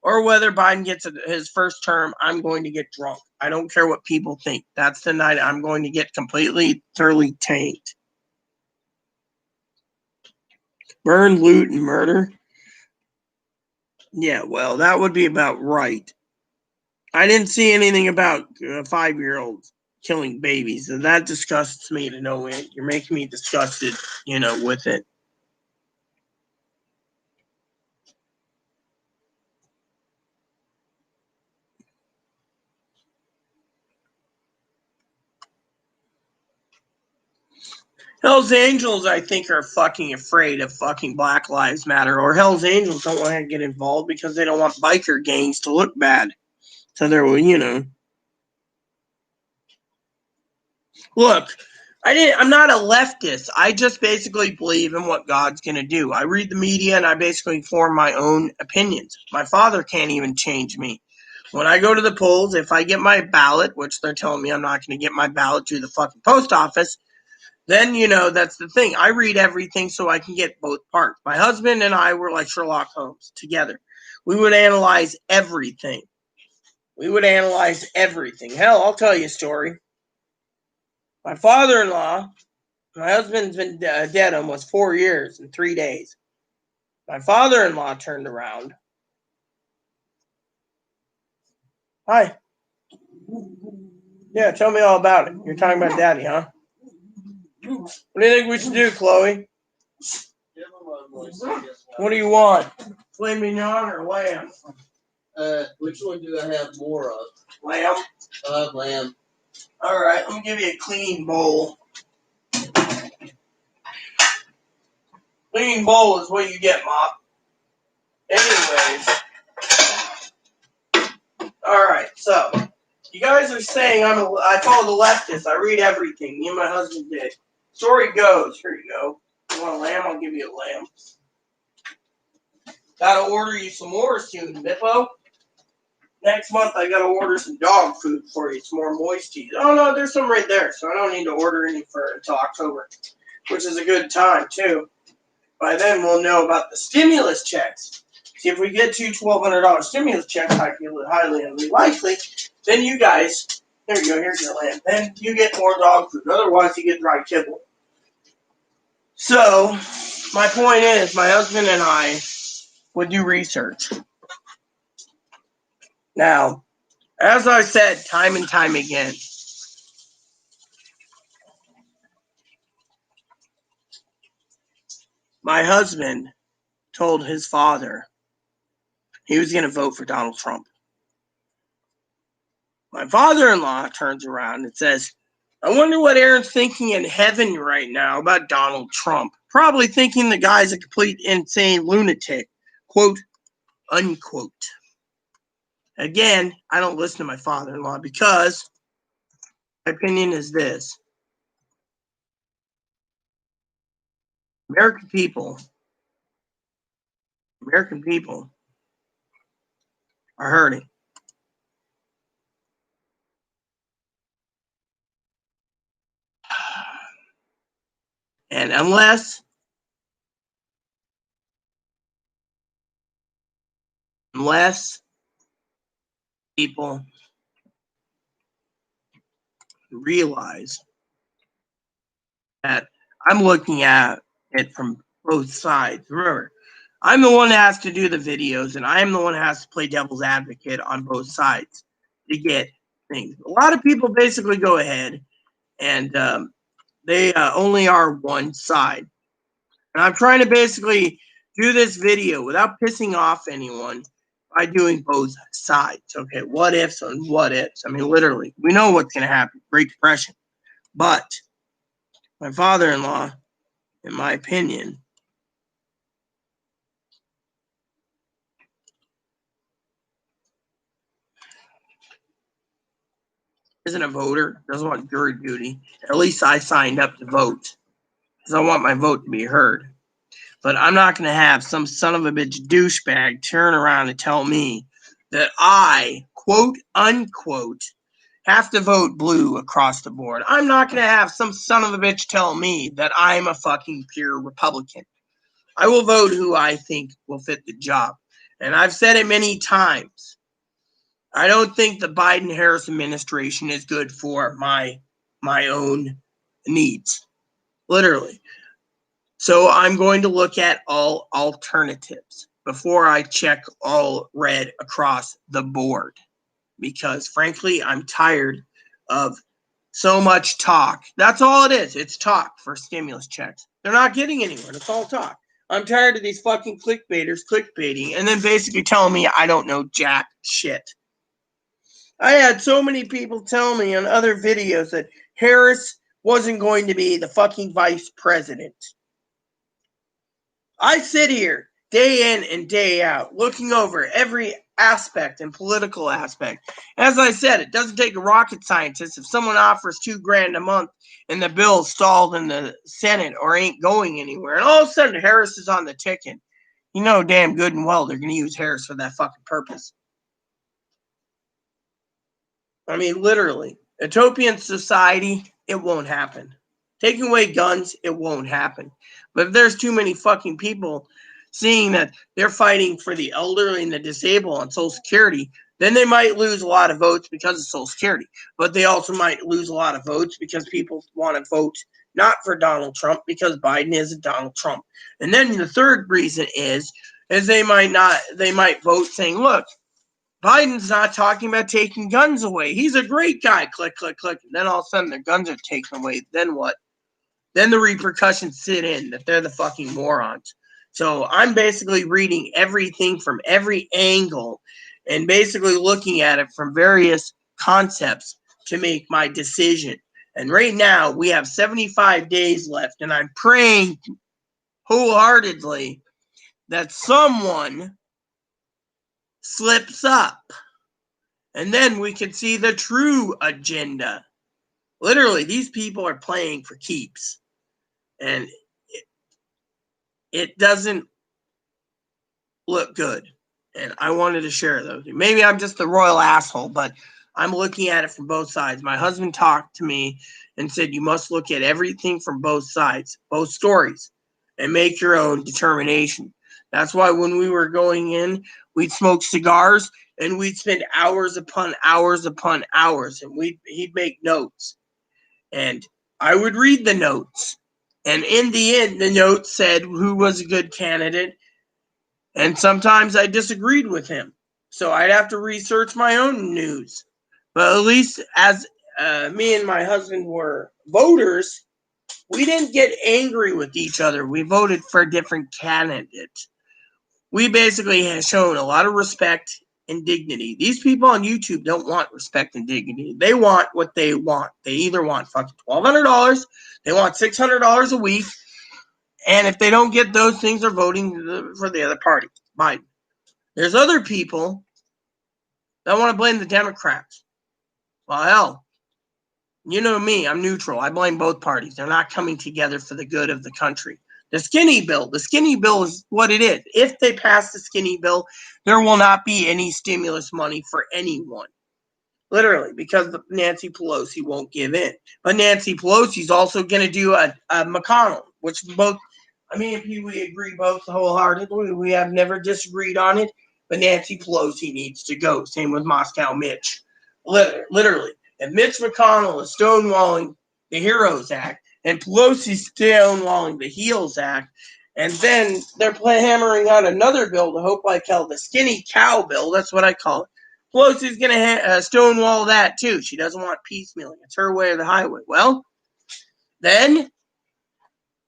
or whether Biden gets his first term, I'm going to get drunk. I don't care what people think. That's the night I'm going to get completely, thoroughly tanked. Burn, loot, and murder? Yeah, well, that would be about right. I didn't see anything about 5-year-olds killing babies, and that disgusts me to no end. You're making me disgusted, with it. Hell's Angels, I think, are fucking afraid of fucking Black Lives Matter, or Hell's Angels don't want to get involved because they don't want biker gangs to look bad. So they're, Look, I'm not a leftist. I just basically believe in what God's going to do. I read the media and I basically form my own opinions. My father can't even change me. When I go to the polls, if I get my ballot, which they're telling me I'm not going to get my ballot through the fucking post office, then, that's the thing. I read everything so I can get both parts. My husband and I were like Sherlock Holmes together. We would analyze everything. Hell, I'll tell you a story. My father-in-law, my husband's been dead almost 4 years and 3 days. My father-in-law turned around. Hi. Yeah, tell me all about it. You're talking about Daddy, huh? What do you think we should do, Chloe? What do you want? Filet mignon or lamb? Which one do I have more of? Lamb. Lamb. All right, let me give you a clean bowl. Clean bowl is what you get, Mop. Anyways. All right, so you guys are saying I follow the leftist. I read everything. Me and my husband did. Story goes. Here you go. You want a lamb? I'll give you a lamb. Gotta order you some more soon, Bippo. Next month I gotta order some dog food for you. Some more moisties. Oh no, there's some right there, so I don't need to order any until October, which is a good time too. By then we'll know about the stimulus checks. See, if we get two $1,200 stimulus checks, highly unlikely, then you guys, there you go, here's your lamb. Then you get more dog food. Otherwise, you get dry kibble. So, my point is, my husband and I would do research. Now, as I said time and time again, my husband told his father he was going to vote for Donald Trump. My father-in-law turns around and says, I wonder what Aaron's thinking in heaven right now about Donald Trump. Probably thinking the guy's a complete insane lunatic. Quote, unquote. Again, I don't listen to my father-in-law because my opinion is this. American people are hurting. And unless people realize that I'm looking at it from both sides. Remember, I'm the one that has to do the videos, and I'm the one that has to play devil's advocate on both sides to get things. A lot of people basically go ahead and they only are one side. And I'm trying to basically do this video without pissing off anyone by doing both sides. Okay, what ifs and what ifs. I mean, literally, we know what's going to happen. Great Depression. But my father-in-law, in my opinion, isn't a voter, doesn't want jury duty. At least I signed up to vote because I want my vote to be heard. But I'm not going to have some son of a bitch douchebag turn around and tell me that I, quote unquote, have to vote blue across the board. I'm not going to have some son of a bitch tell me that I'm a fucking pure Republican. I will vote who I think will fit the job. And I've said it many times. I don't think the Biden-Harris administration is good for my own needs. Literally. So I'm going to look at all alternatives before I check all red across the board. Because frankly, I'm tired of so much talk. That's all it is. It's talk for stimulus checks. They're not getting anywhere. It's all talk. I'm tired of these fucking clickbaiters clickbaiting and then basically telling me I don't know jack shit. I had so many people tell me on other videos that Harris wasn't going to be the fucking vice president. I sit here day in and day out looking over every aspect and political aspect. As I said, it doesn't take a rocket scientist. If someone offers $2,000 a month and the bill's stalled in the Senate or ain't going anywhere, and all of a sudden Harris is on the ticket, you know damn good and well they're going to use Harris for that fucking purpose. I mean, literally, utopian society, it won't happen. Taking away guns, it won't happen. But if there's too many fucking people seeing that they're fighting for the elderly and the disabled on Social Security, then they might lose a lot of votes because of Social Security. But they also might lose a lot of votes because people want to vote not for Donald Trump because Biden isn't Donald Trump. And then the third reason is they might vote saying, look, Biden's not talking about taking guns away. He's a great guy. Click, click, click. And then all of a sudden, their guns are taken away. Then what? Then the repercussions sit in that they're the fucking morons. So I'm basically reading everything from every angle and basically looking at it from various concepts to make my decision. And right now, we have 75 days left, and I'm praying wholeheartedly that someone slips up. And then we can see the true agenda. Literally, these people are playing for keeps. And it doesn't look good. And I wanted to share those. Maybe I'm just a royal asshole, but I'm looking at it from both sides. My husband talked to me and said, you must look at everything from both sides, both stories, and make your own determination. That's why when we were going in, we'd smoke cigars and we'd spend hours upon hours upon hours, and he'd make notes. And I would read the notes. And in the end, the note said who was a good candidate. And sometimes I disagreed with him. So I'd have to research my own news. But at least as me and my husband were voters, we didn't get angry with each other. We voted for a different candidate. We basically have shown a lot of respect and dignity. These people on YouTube don't want respect and dignity. They want what they want. They either want fucking $1,200, they want $600 a week, and if they don't get those things, they're voting for the other party, Biden. There's other people that want to blame the Democrats. Well, hell, you know me, I'm neutral. I blame both parties. They're not coming together for the good of the country. The skinny bill is what it is. If they pass the skinny bill, there will not be any stimulus money for anyone. Literally, because Nancy Pelosi won't give in. But Nancy Pelosi's also going to do a McConnell, which both, we agree both wholeheartedly. We have never disagreed on it. But Nancy Pelosi needs to go. Same with Moscow Mitch. Literally. And Mitch McConnell is stonewalling the HEROES Act, and Pelosi's stonewalling the HEALS Act, and then they're hammering out another bill to hope like hell, the skinny cow bill, that's what I call it. Pelosi's going to stonewall that too. She doesn't want piecemealing. It's her way or the highway. Well, then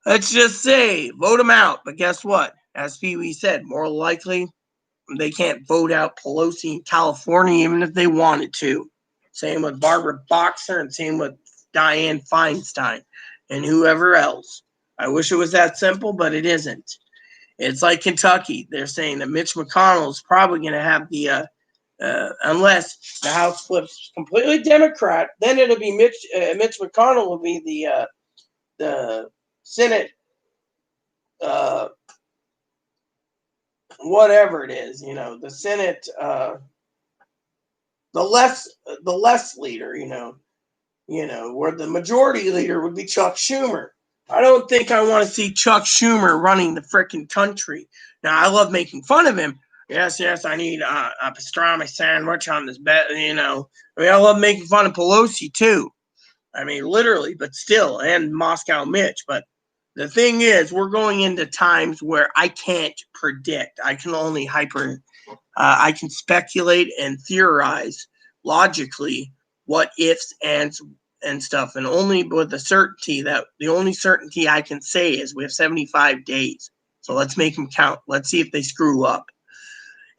Let's just say, vote them out. But guess what? As Pee Wee said, more likely they can't vote out Pelosi in California even if they wanted to. Same with Barbara Boxer and same with Dianne Feinstein and whoever else. I wish it was that simple, but it isn't. It's like Kentucky. They're saying that Mitch McConnell is probably going to have the, unless the House flips completely Democrat, then it'll be Mitch McConnell will be the Senate, whatever it is, the Senate, the less leader, where the majority leader would be Chuck Schumer. I don't think I want to see Chuck Schumer running the frickin' country. Now, I love making fun of him. Yes, I need a pastrami sandwich on this bed, I love making fun of Pelosi, too. I mean, literally, but still, and Moscow Mitch. But the thing is, we're going into times where I can't predict. I can only I can speculate and theorize logically what ifs, ands, and stuff, and only with the certainty that the only certainty I can say is we have 75 days. So let's make them count. Let's see if they screw up.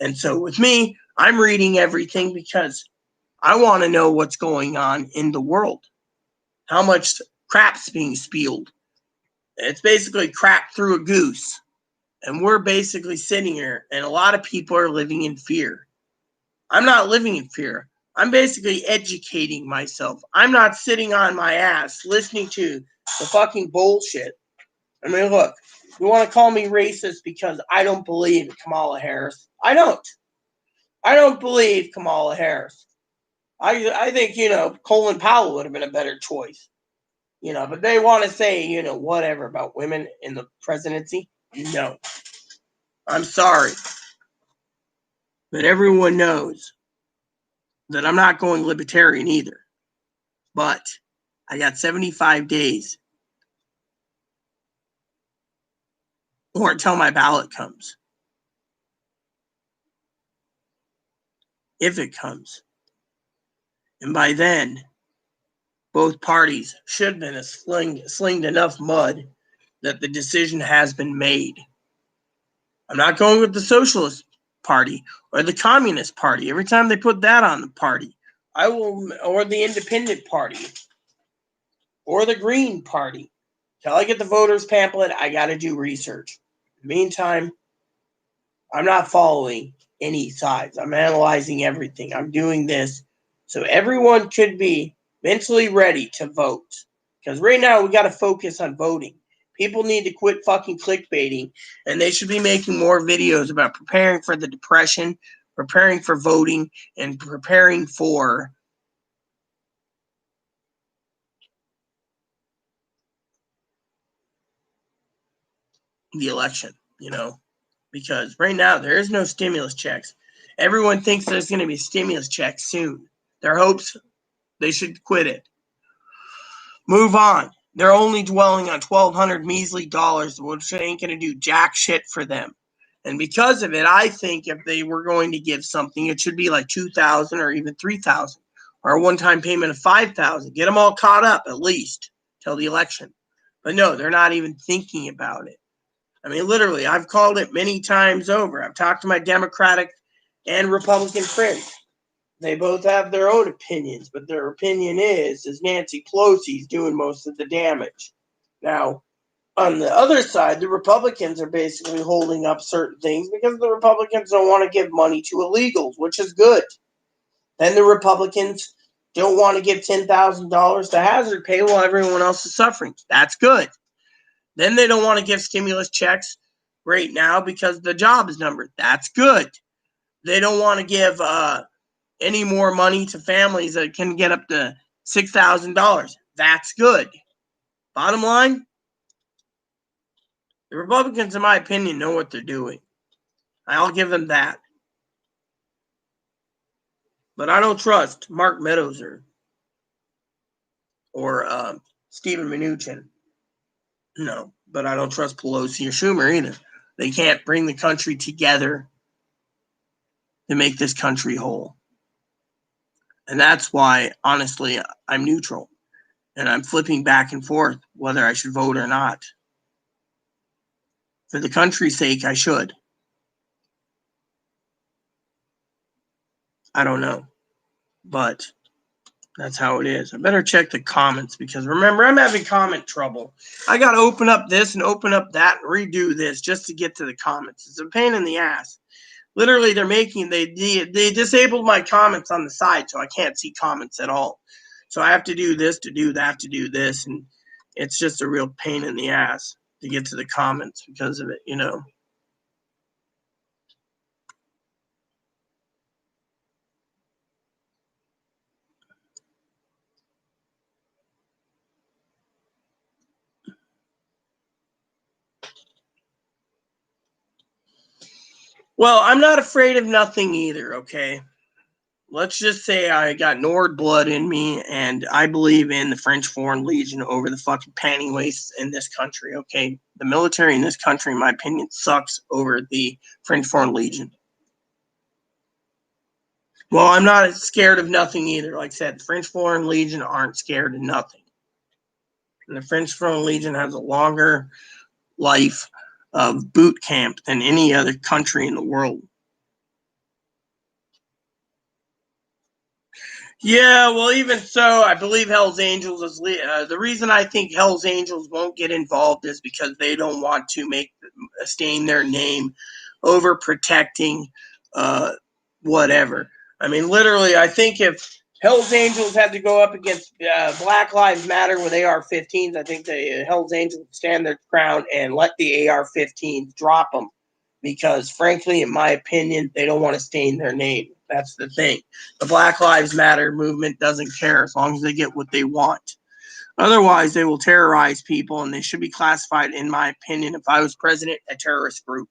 And so with me, I'm reading everything because I want to know what's going on in the world. How much crap's being spilled. It's basically crap through a goose. And we're basically sitting here, and a lot of people are living in fear. I'm not living in fear. I'm basically educating myself. I'm not sitting on my ass listening to the fucking bullshit. I mean, look, you want to call me racist because I don't believe in Kamala Harris. I don't. I don't believe Kamala Harris. I think, Colin Powell would have been a better choice. But they want to say, whatever about women in the presidency. No. I'm sorry. But everyone knows that I'm not going libertarian either. But I got 75 days or until my ballot comes. If it comes. And by then, both parties should have been slinged enough mud that the decision has been made. I'm not going with the Socialist Party or the Communist Party. Every time they put that on the party, I will, or the Independent Party or the Green Party. Till I get the voters pamphlet, I got to do research. In the meantime, I'm not following any sides. I'm analyzing everything. I'm doing this so everyone could be mentally ready to vote. Because right now we got to focus on voting. People need to quit fucking clickbaiting, and they should be making more videos about preparing for the depression, preparing for voting, and preparing for the election, because right now there is no stimulus checks. Everyone thinks there's going to be a stimulus check soon. Their hopes, they should quit it. Move on. They're only dwelling on $1,200 measly dollars, which ain't going to do jack shit for them. And because of it, I think if they were going to give something, it should be like $2,000 or even $3,000, or a one-time payment of $5,000. Get them all caught up at least till the election. But no, they're not even thinking about it. I mean, literally, I've called it many times over. I've talked to my Democratic and Republican friends. They both have their own opinions, but their opinion is Nancy Pelosi's doing most of the damage. Now, on the other side, the Republicans are basically holding up certain things because the Republicans don't want to give money to illegals, which is good. Then the Republicans don't want to give $10,000 to hazard pay while everyone else is suffering. That's good. Then they don't want to give stimulus checks right now because the job is numbered. That's good. They don't want to give any more money to families that can get up to $6,000. That's good. Bottom line, the Republicans, in my opinion, know what they're doing. I'll give them that. But I don't trust Mark Meadows or Stephen Mnuchin. No, but I don't trust Pelosi or Schumer either. They can't bring the country together to make this country whole. And that's why, honestly, I'm neutral. And I'm flipping back and forth whether I should vote or not. For the country's sake, I should. I don't know. But that's how it is. I better check the comments because remember, I'm having comment trouble. I got to open up this and open up that and redo this just to get to the comments. It's a pain in the ass. Literally, they disabled my comments on the side, so I can't see comments at all. So I have to do this to do that to do this, and it's just a real pain in the ass to get to the comments because of it, you know. Well, I'm not afraid of nothing either, okay? Let's just say I got Nord blood in me and I believe in the French Foreign Legion over the fucking panty wastes in this country, okay? The military in this country, in my opinion, sucks over the French Foreign Legion. Well, I'm not scared of nothing either. Like I said, the French Foreign Legion aren't scared of nothing. And the French Foreign Legion has a longer life of boot camp than any other country in the world. Yeah, well, even so, I believe Hell's Angels is the reason I think Hell's Angels won't get involved is because they don't want to stain their name over protecting whatever. I mean, literally, I think if Hell's Angels had to go up against Black Lives Matter with AR-15s, I think the Hell's Angels would stand their ground and let the AR-15s drop them because, frankly, in my opinion, they don't want to stain their name. That's the thing. The Black Lives Matter movement doesn't care as long as they get what they want. Otherwise, they will terrorize people, and they should be classified, in my opinion, if I was president, a terrorist group.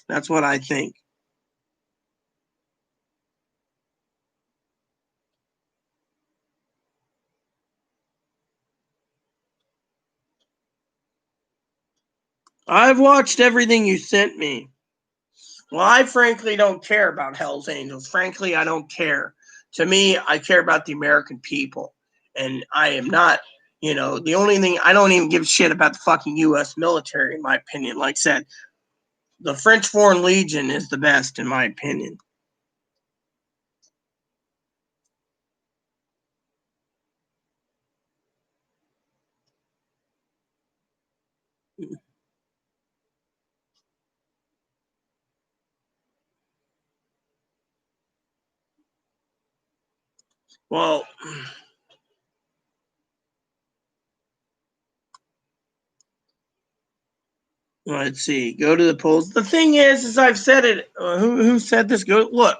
That's what I think. I've watched everything you sent me. Well, I frankly don't care about Hell's Angels. Frankly, I don't care. To me, I care about the American people. And I am not, the only thing, I don't even give a shit about the fucking U.S. military, in my opinion. Like I said, the French Foreign Legion is the best, in my opinion. Well, let's see. Go to the polls. The thing is I've said it. Who said this? Go look.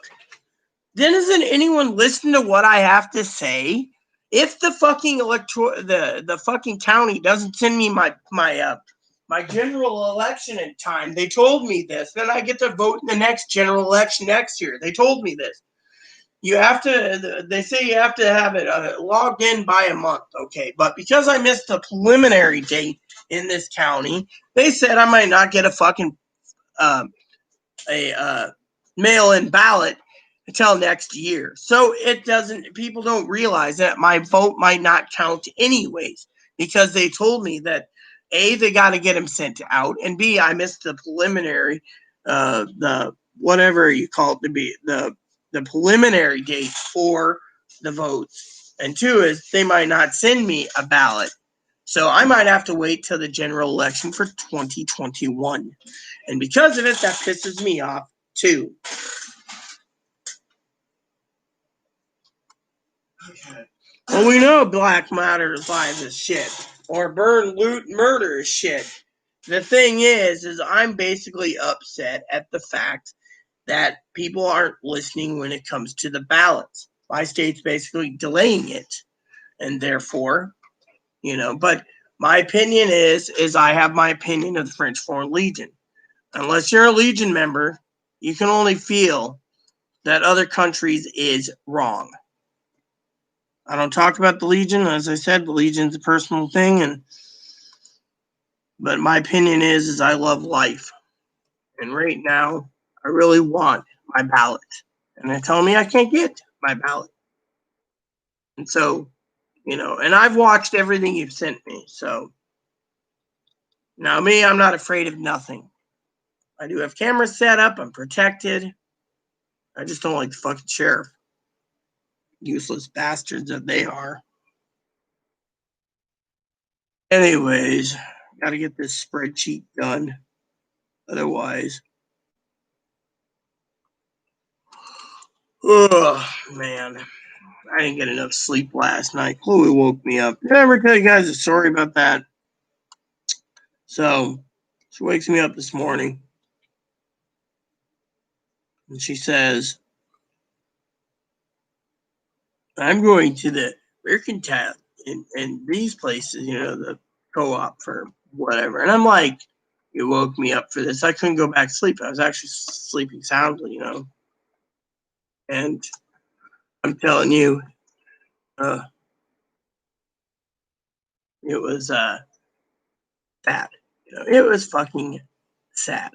Doesn't anyone listen to what I have to say? If the fucking the fucking county doesn't send me my general election in time, they told me this. Then I get to vote in the next general election next year. They told me this. You have to. They say you have to have it logged in by a month. Okay, but because I missed the preliminary date in this county, they said I might not get a fucking mail-in ballot until next year. So people don't realize that my vote might not count anyways because they told me that A, they got to get them sent out, and B, I missed the preliminary, the whatever you call it to be, the preliminary date for the votes. And two is they might not send me a ballot. So I might have to wait till the general election for 2021. And because of it, that pisses me off too. Okay. Well, we know Black Matter Lives is shit. Or burn, loot, murder is shit. The thing is I'm basically upset at the fact that people aren't listening when it comes to the ballots. My state's basically delaying it. And therefore, but my opinion is I have my opinion of the French Foreign Legion. Unless you're a Legion member, you can only feel that other countries is wrong. I don't talk about the Legion. As I said, the Legion's a personal thing, but my opinion is I love life. And right now, I really want my ballot. And they're telling me I can't get my ballot. And so, and I've watched everything you've sent me. So now me, I'm not afraid of nothing. I do have cameras set up. I'm protected. I just don't like the fucking sheriff. Useless bastards that they are. Anyways, gotta get this spreadsheet done. Otherwise, oh man, I didn't get enough sleep last night. Chloe woke me up. Did I ever tell you guys a story about that? So she wakes me up this morning and she says, I'm going to the mercantile in these places, the co-op for whatever. And I'm like, you woke me up for this. I couldn't go back to sleep. I was actually sleeping soundly, And I'm telling you, it was sad. It was fucking sad.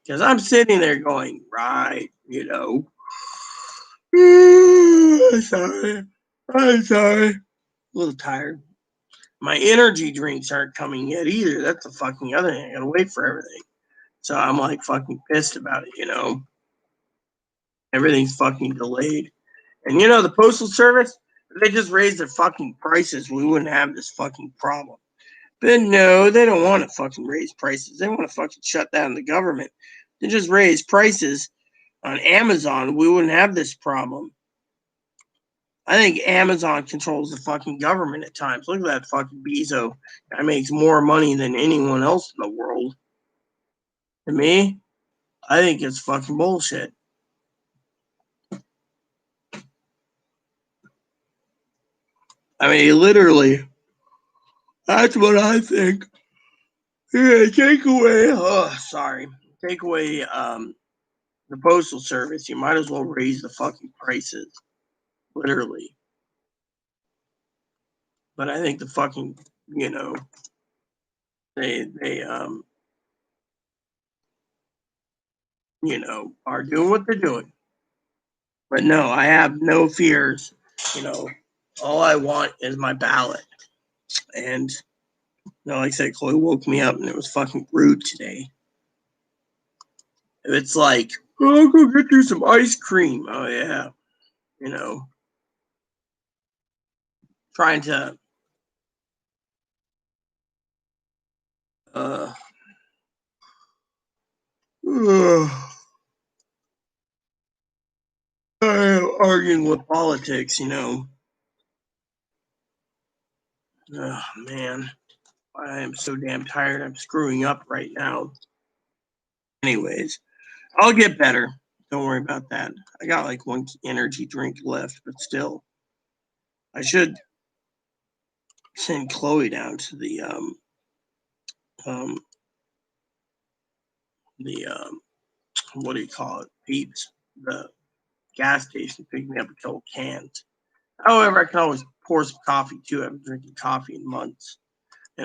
Because I'm sitting there going, right, I'm sorry. A little tired. My energy drinks aren't coming yet either. That's the fucking other thing. I gotta wait for everything. So I'm like fucking pissed about it. Everything's fucking delayed. And the Postal Service, if they just raised their fucking prices, we wouldn't have this fucking problem. But no, they don't want to fucking raise prices. They want to fucking shut down the government. They just raise prices on Amazon, we wouldn't have this problem. I think Amazon controls the fucking government at times. Look at that fucking Bezos. Guy makes more money than anyone else in the world. To me, I think it's fucking bullshit. I mean, literally, that's what I think. Yeah, take away the Postal Service. You might as well raise the fucking prices. Literally. But I think the fucking, they are doing what they're doing. But no, I have no fears. All I want is my ballot. And like I said, Chloe woke me up and it was fucking rude today. It's like, oh, I'll go get you some ice cream. Oh yeah. Trying to uh arguing with politics, Oh man. I am so damn tired. I'm screwing up right now. Anyways, I'll get better. Don't worry about that. I got like one energy drink left, but still, I should send Chloe down to the what do you call it? Peeps, the gas station, pick me up a couple cans. However, I can always pour some coffee too. I've been drinking coffee in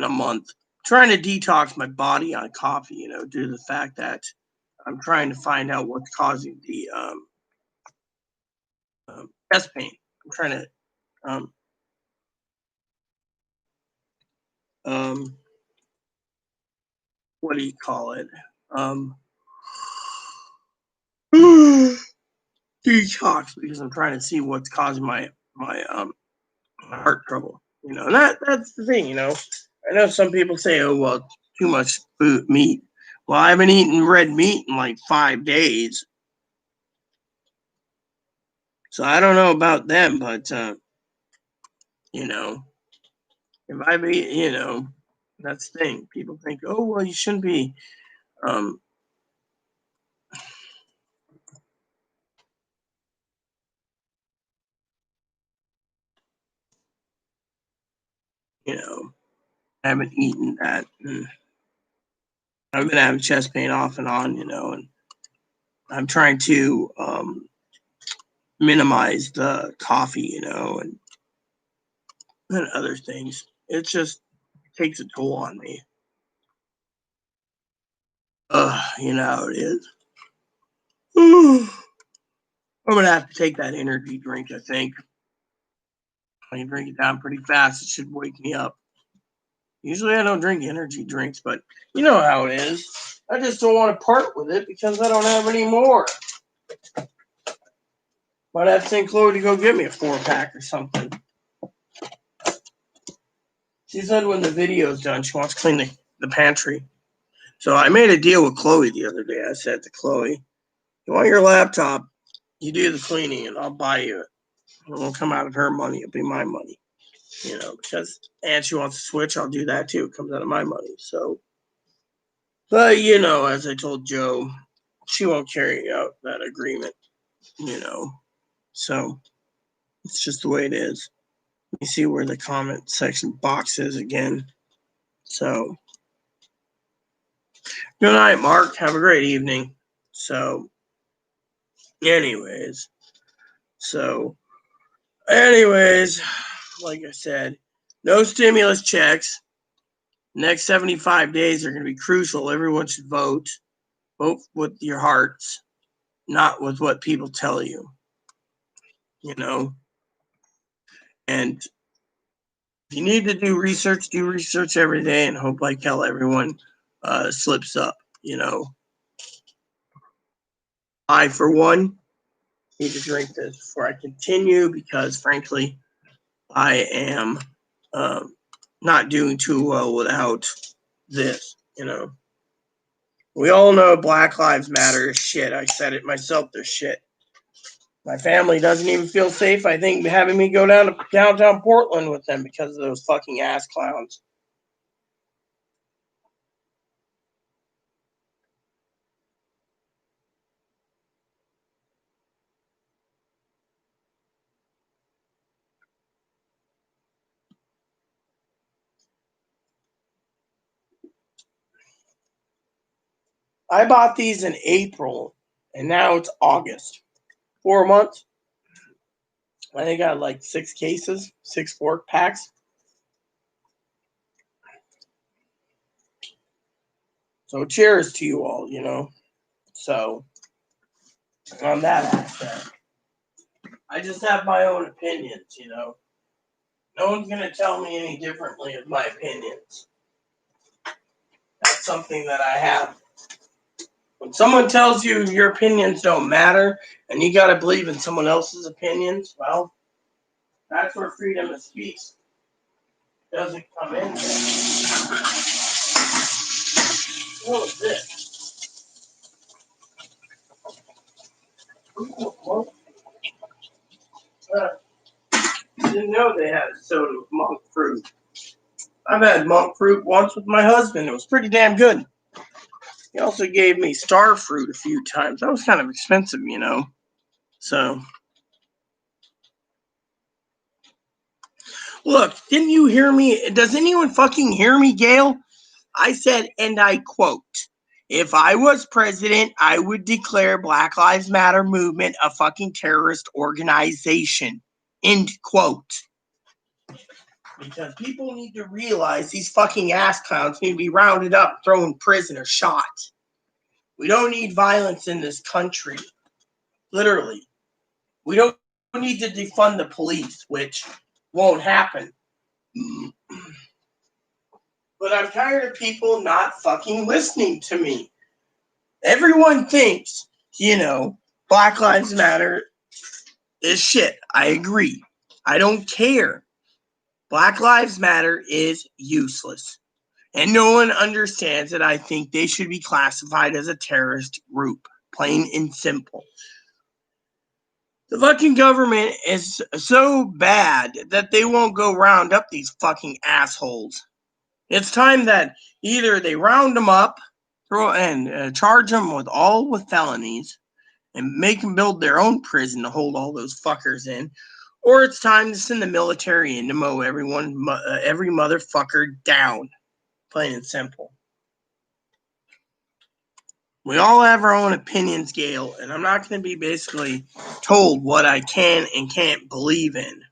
a month. Trying to detox my body on coffee, due to the fact that I'm trying to find out what's causing the chest pain. I'm trying to what do you call it? Detox, because I'm trying to see what's causing my heart trouble. And that's the thing. I know some people say, oh well, too much meat. Well, I haven't eaten red meat in like 5 days, so I don't know about them, but if I've eaten, that's the thing. People think, oh well, you shouldn't be I haven't eaten that. I've been having chest pain off and on, and I'm trying to minimize the coffee, and other things. It just takes a toll on me. You know how it is. I'm gonna have to take that energy drink. I think I can drink it down pretty fast. It should wake me up. Usually I don't drink energy drinks, but you know how it is. I just don't want to part with it because I don't have any more. Might have to send Chloe to go get me a 4-pack or something. She said when the video's done, she wants to clean the pantry. So I made a deal with Chloe the other day. I said to Chloe, you want your laptop, you do the cleaning and I'll buy you it. It won't come out of her money, it'll be my money. Because and she wants to switch, I'll do that too. It comes out of my money. So, but as I told Joe, she won't carry out that agreement, So it's just the way it is. Let me see where the comment section box is again. So good night, Mark. Have a great evening. So anyways, like I said, no stimulus checks. Next 75 days are going to be crucial. Everyone should vote. Vote with your hearts, not with what people tell you. And if you need to do research every day and hope like hell everyone slips up. I, for one, need to drink this before I continue because, frankly, I am not doing too well without this. We all know Black Lives Matter is shit. I said it myself, they're shit. My family doesn't even feel safe, I think, having me go down to downtown Portland with them because of those fucking ass clowns. I bought these in April, and now it's August. 4 months. I think I got like 6 cases, 6 4-packs. So cheers to you all, So on that aspect, I just have my own opinions, No one's going to tell me any differently of my opinions. That's something that I have. When someone tells you your opinions don't matter and you got to believe in someone else's opinions, well, that's where freedom of speech doesn't come in. What was this? Didn't know they had a soda with monk fruit. I've had monk fruit once with my husband. It was pretty damn good. He also gave me star fruit a few times. That was kind of expensive, So, look, didn't you hear me? Does anyone fucking hear me, Gail? I said, and I quote, if I was president, I would declare Black Lives Matter movement a fucking terrorist organization. End quote. Because people need to realize these fucking ass clowns need to be rounded up, thrown in prison, or shot. We don't need violence in this country. Literally. We don't need to defund the police, which won't happen. But I'm tired of people not fucking listening to me. Everyone thinks, Black Lives Matter is shit. I agree. I don't care. Black Lives Matter is useless. And no one understands that I think they should be classified as a terrorist group. Plain and simple. The fucking government is so bad that they won't go round up these fucking assholes. It's time that either they round them up and charge them with felonies and make them build their own prison to hold all those fuckers in, or it's time to send the military in to mow every motherfucker down. Plain and simple. We all have our own opinions, Gail, and I'm not going to be basically told what I can and can't believe in.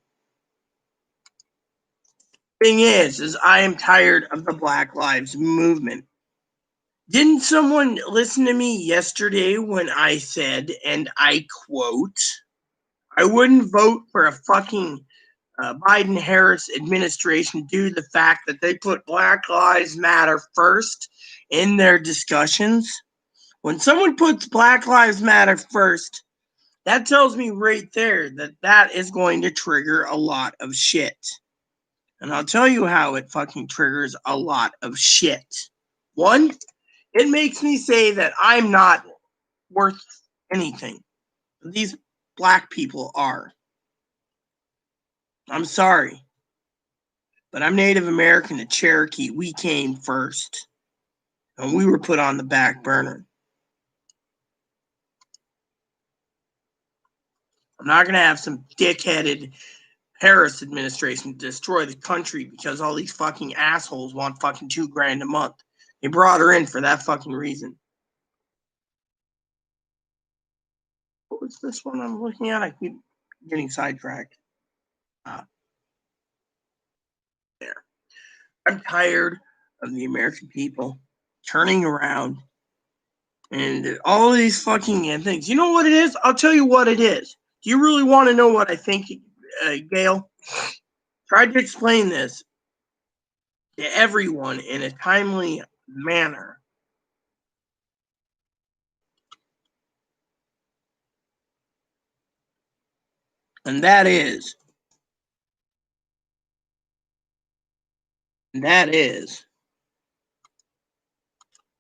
Thing is I am tired of the Black Lives movement. Didn't someone listen to me yesterday when I said, and I quote, I wouldn't vote for a fucking Biden-Harris administration due to the fact that they put Black Lives Matter first in their discussions. When someone puts Black Lives Matter first, that tells me right there that that is going to trigger a lot of shit. And I'll tell you how it fucking triggers a lot of shit. One, it makes me say that I'm not worth anything. These black people are. I'm sorry. But I'm Native American and Cherokee. We came first. And we were put on the back burner. I'm not going to have some dickheaded Harris administration destroy the country because all these fucking assholes want fucking $2,000 a month. They brought her in for that fucking reason. What was this one I'm looking at? I keep getting sidetracked. There. I'm tired of the American people turning around and all of these fucking things. You know what it is? I'll tell you what it is. Do you really want to know what I think, Gail? Tried to explain this to everyone in a timely manner. And that is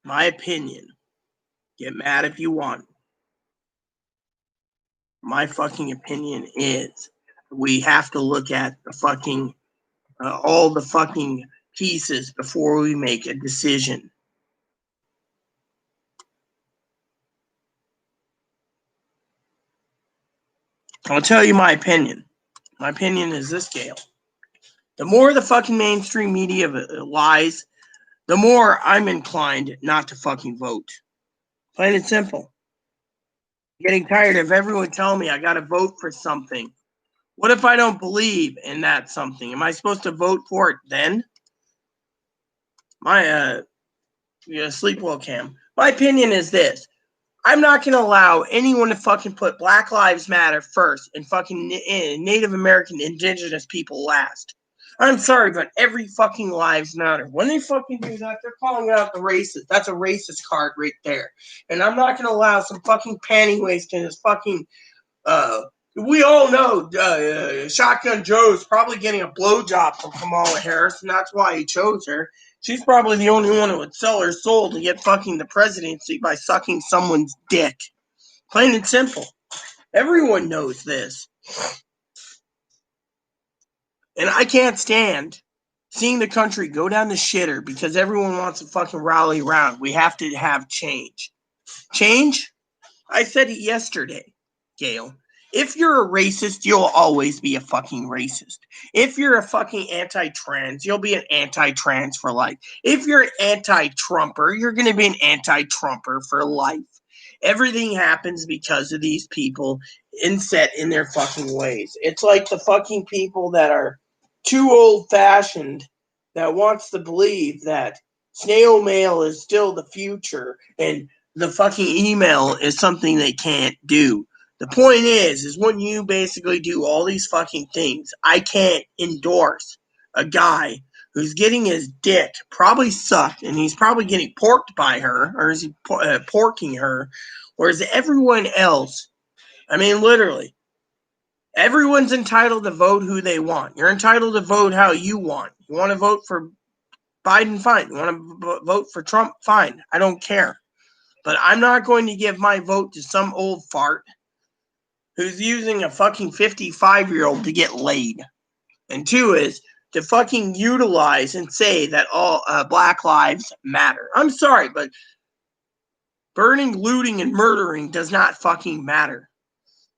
my opinion. Get mad if you want. My fucking opinion is we have to look at the fucking all the fucking pieces before we make a decision. I'll tell you my opinion. My opinion is this, Gail. The more the fucking mainstream media lies, the more I'm inclined not to fucking vote. Plain and simple. I'm getting tired of everyone telling me I gotta vote for something. What if I don't believe in that something? Am I supposed to vote for it then? My sleep well cam. My opinion is this. I'm not going to allow anyone to fucking put Black Lives Matter first and fucking Native American indigenous people last. I'm sorry, but every fucking lives matter. When they fucking do that, they're calling out the racist. That's a racist card right there. And I'm not going to allow some fucking panty waste in this fucking, we all know Shotgun Joe's probably getting a blowjob from Kamala Harris, and that's why he chose her. She's probably the only one who would sell her soul to get fucking the presidency by sucking someone's dick. Plain and simple. Everyone knows this. And I can't stand seeing the country go down the shitter because everyone wants to fucking rally around. We have to have change. Change? I said it yesterday, Gail. If you're a racist, you'll always be a fucking racist. If you're a fucking anti-trans, you'll be an anti-trans for life. If you're an anti-Trumper, you're going to be an anti-Trumper for life. Everything happens because of these people inset in their fucking ways. It's like the fucking people that are too old-fashioned that wants to believe that snail mail is still the future and the fucking email is something they can't do. The point is when you basically do all these fucking things, I can't endorse a guy who's getting his dick probably sucked and he's probably getting porked by her, or is he porking her, whereas everyone else, I mean, literally, everyone's entitled to vote who they want. You're entitled to vote how you want. You want to vote for Biden, fine. You want to vote for Trump, fine. I don't care. But I'm not going to give my vote to some old fart who's using a fucking 55-year-old to get laid. And two is to fucking utilize and say that all Black lives matter. I'm sorry, but burning, looting, and murdering does not fucking matter.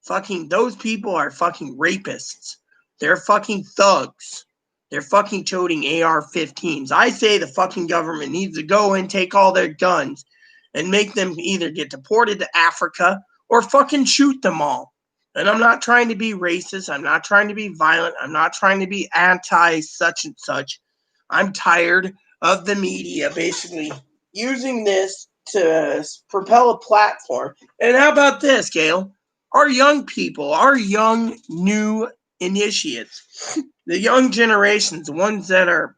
Fucking those people are fucking rapists. They're fucking thugs. They're fucking toting AR-15s. I say the fucking government needs to go and take all their guns and make them either get deported to Africa or fucking shoot them all. And I'm not trying to be racist. I'm not trying to be violent. I'm not trying to be anti such and such. I'm tired of the media basically using this to propel a platform. And how about this, Gail? Our young people, our young, new initiates, the young generations, the ones that are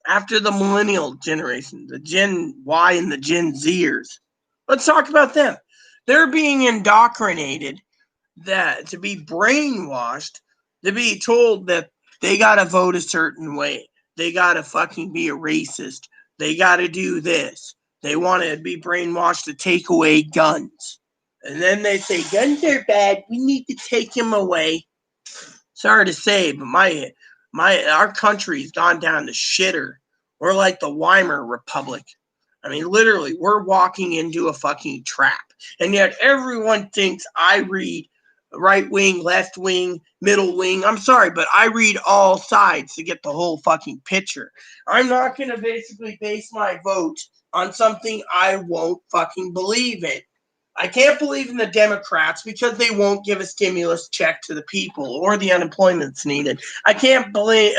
after the millennial generation, the Gen Y and the Gen Zers. Let's talk about them. They're being indoctrinated, that to be brainwashed, to be told that they gotta vote a certain way. They gotta fucking be a racist. They gotta do this. They want to be brainwashed to take away guns. And then they say guns are bad. We need to take them away. Sorry to say, but our country's gone down the shitter. We're like the Weimar Republic. I mean, literally, we're walking into a fucking trap. And yet everyone thinks I read right wing, left wing, middle wing. I'm sorry, but I read all sides to get the whole fucking picture. I'm not going to basically base my vote on something I won't fucking believe in. I can't believe in the Democrats because they won't give a stimulus check to the people or the unemployment's needed. I can't believe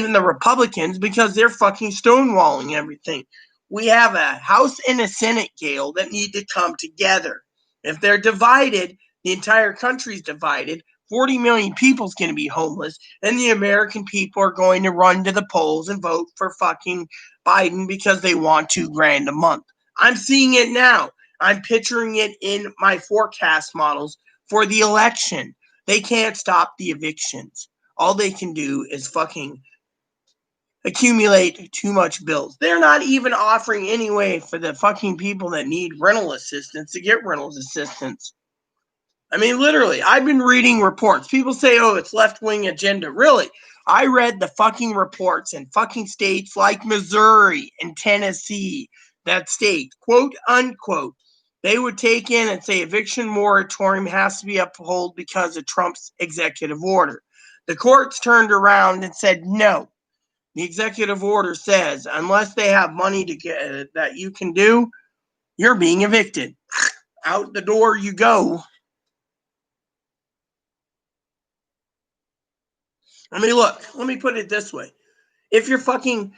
in the Republicans because they're fucking stonewalling everything. We have a House and a Senate, Gail, that need to come together. If they're divided, the entire country's divided. 40 million people's going to be homeless, and the American people are going to run to the polls and vote for fucking Biden because they want $2,000 a month. I'm seeing it now. I'm picturing it in my forecast models for the election. They can't stop the evictions. All they can do is fucking accumulate too much bills. They're not even offering any way for the fucking people that need rental assistance to get rental assistance. I mean, literally, I've been reading reports. People say, oh, it's left-wing agenda. Really? I read the fucking reports in fucking states like Missouri and Tennessee that state, quote unquote, they would take in and say eviction moratorium has to be upheld because of Trump's executive order. The courts turned around and said, no. The executive order says unless they have money to get that you can do, you're being evicted. Out the door you go. I mean, look, let me put it this way. If you're fucking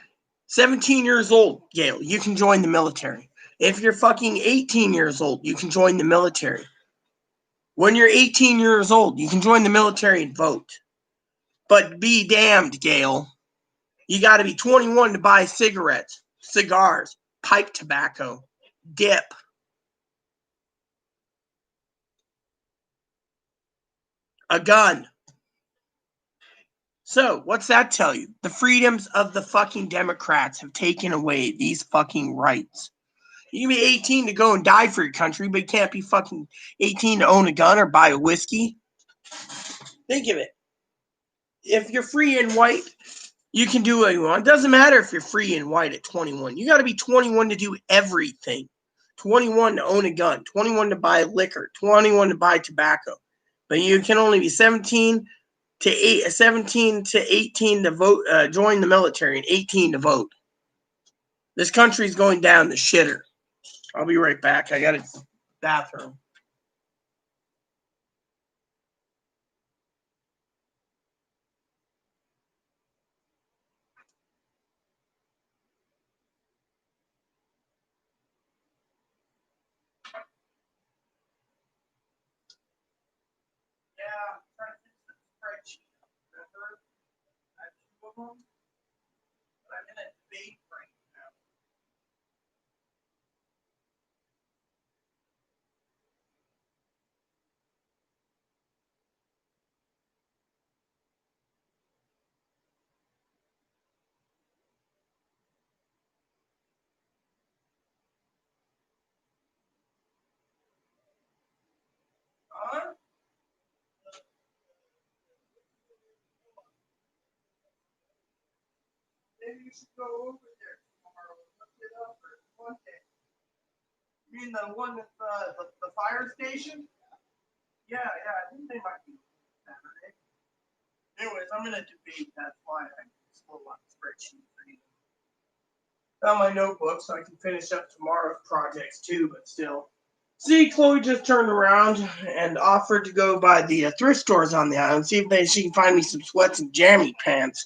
17 years old, Gail, you can join the military. If you're fucking 18 years old, you can join the military. When you're 18 years old, you can join the military and vote. But be damned, Gail. You got to be 21 to buy cigarettes, cigars, pipe tobacco, dip. A gun. So, what's that tell you? The freedoms of the fucking Democrats have taken away these fucking rights. You can be 18 to go and die for your country, but you can't be fucking 18 to own a gun or buy a whiskey. Think of it. If you're free and white, you can do what you want. It doesn't matter if you're free and white at 21. You got to be 21 to do everything. 21 to own a gun, 21 to buy liquor, 21 to buy tobacco. But you can only be 17 to 18 to vote, join the military, and 18 to vote. This country's going down the shitter. I'll be right back. I got a bathroom. Yeah, I'm trying to fix the spreadsheet. Remember? I have two of them, but I'm in a debate right now. Huh? Maybe you should go over there tomorrow and look it up or one day. You mean the one at the fire station? Yeah, I think they might be Saturday. Anyways, I'm in a debate. That's why I'm slow on the spreadsheet for you. Found my notebook so I can finish up tomorrow's projects too, but still. See, Chloe just turned around and offered to go by the thrift stores on the island, see if she can find me some sweats and jammy pants,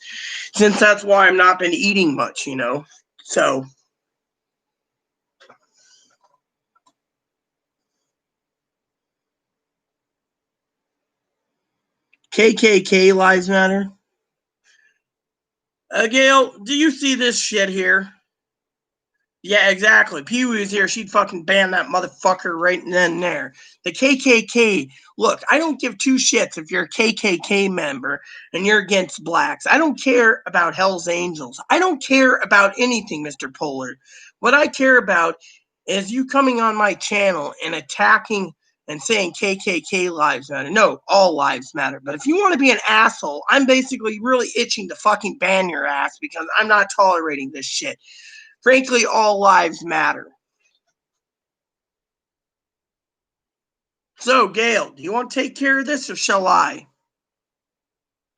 since that's why I've not been eating much, you know. So, KKK lives matter. Gail, do you see this shit here? Yeah, exactly. Pee Wee was here, she'd fucking ban that motherfucker right then and there. The KKK, look, I don't give two shits if you're a KKK member and you're against blacks. I don't care about Hell's Angels. I don't care about anything, Mr. Pollard. What I care about is you coming on my channel and attacking and saying KKK lives matter. No, all lives matter. But if you want to be an asshole, I'm basically really itching to fucking ban your ass because I'm not tolerating this shit. Frankly, all lives matter. So, Gail, do you want to take care of this or shall I?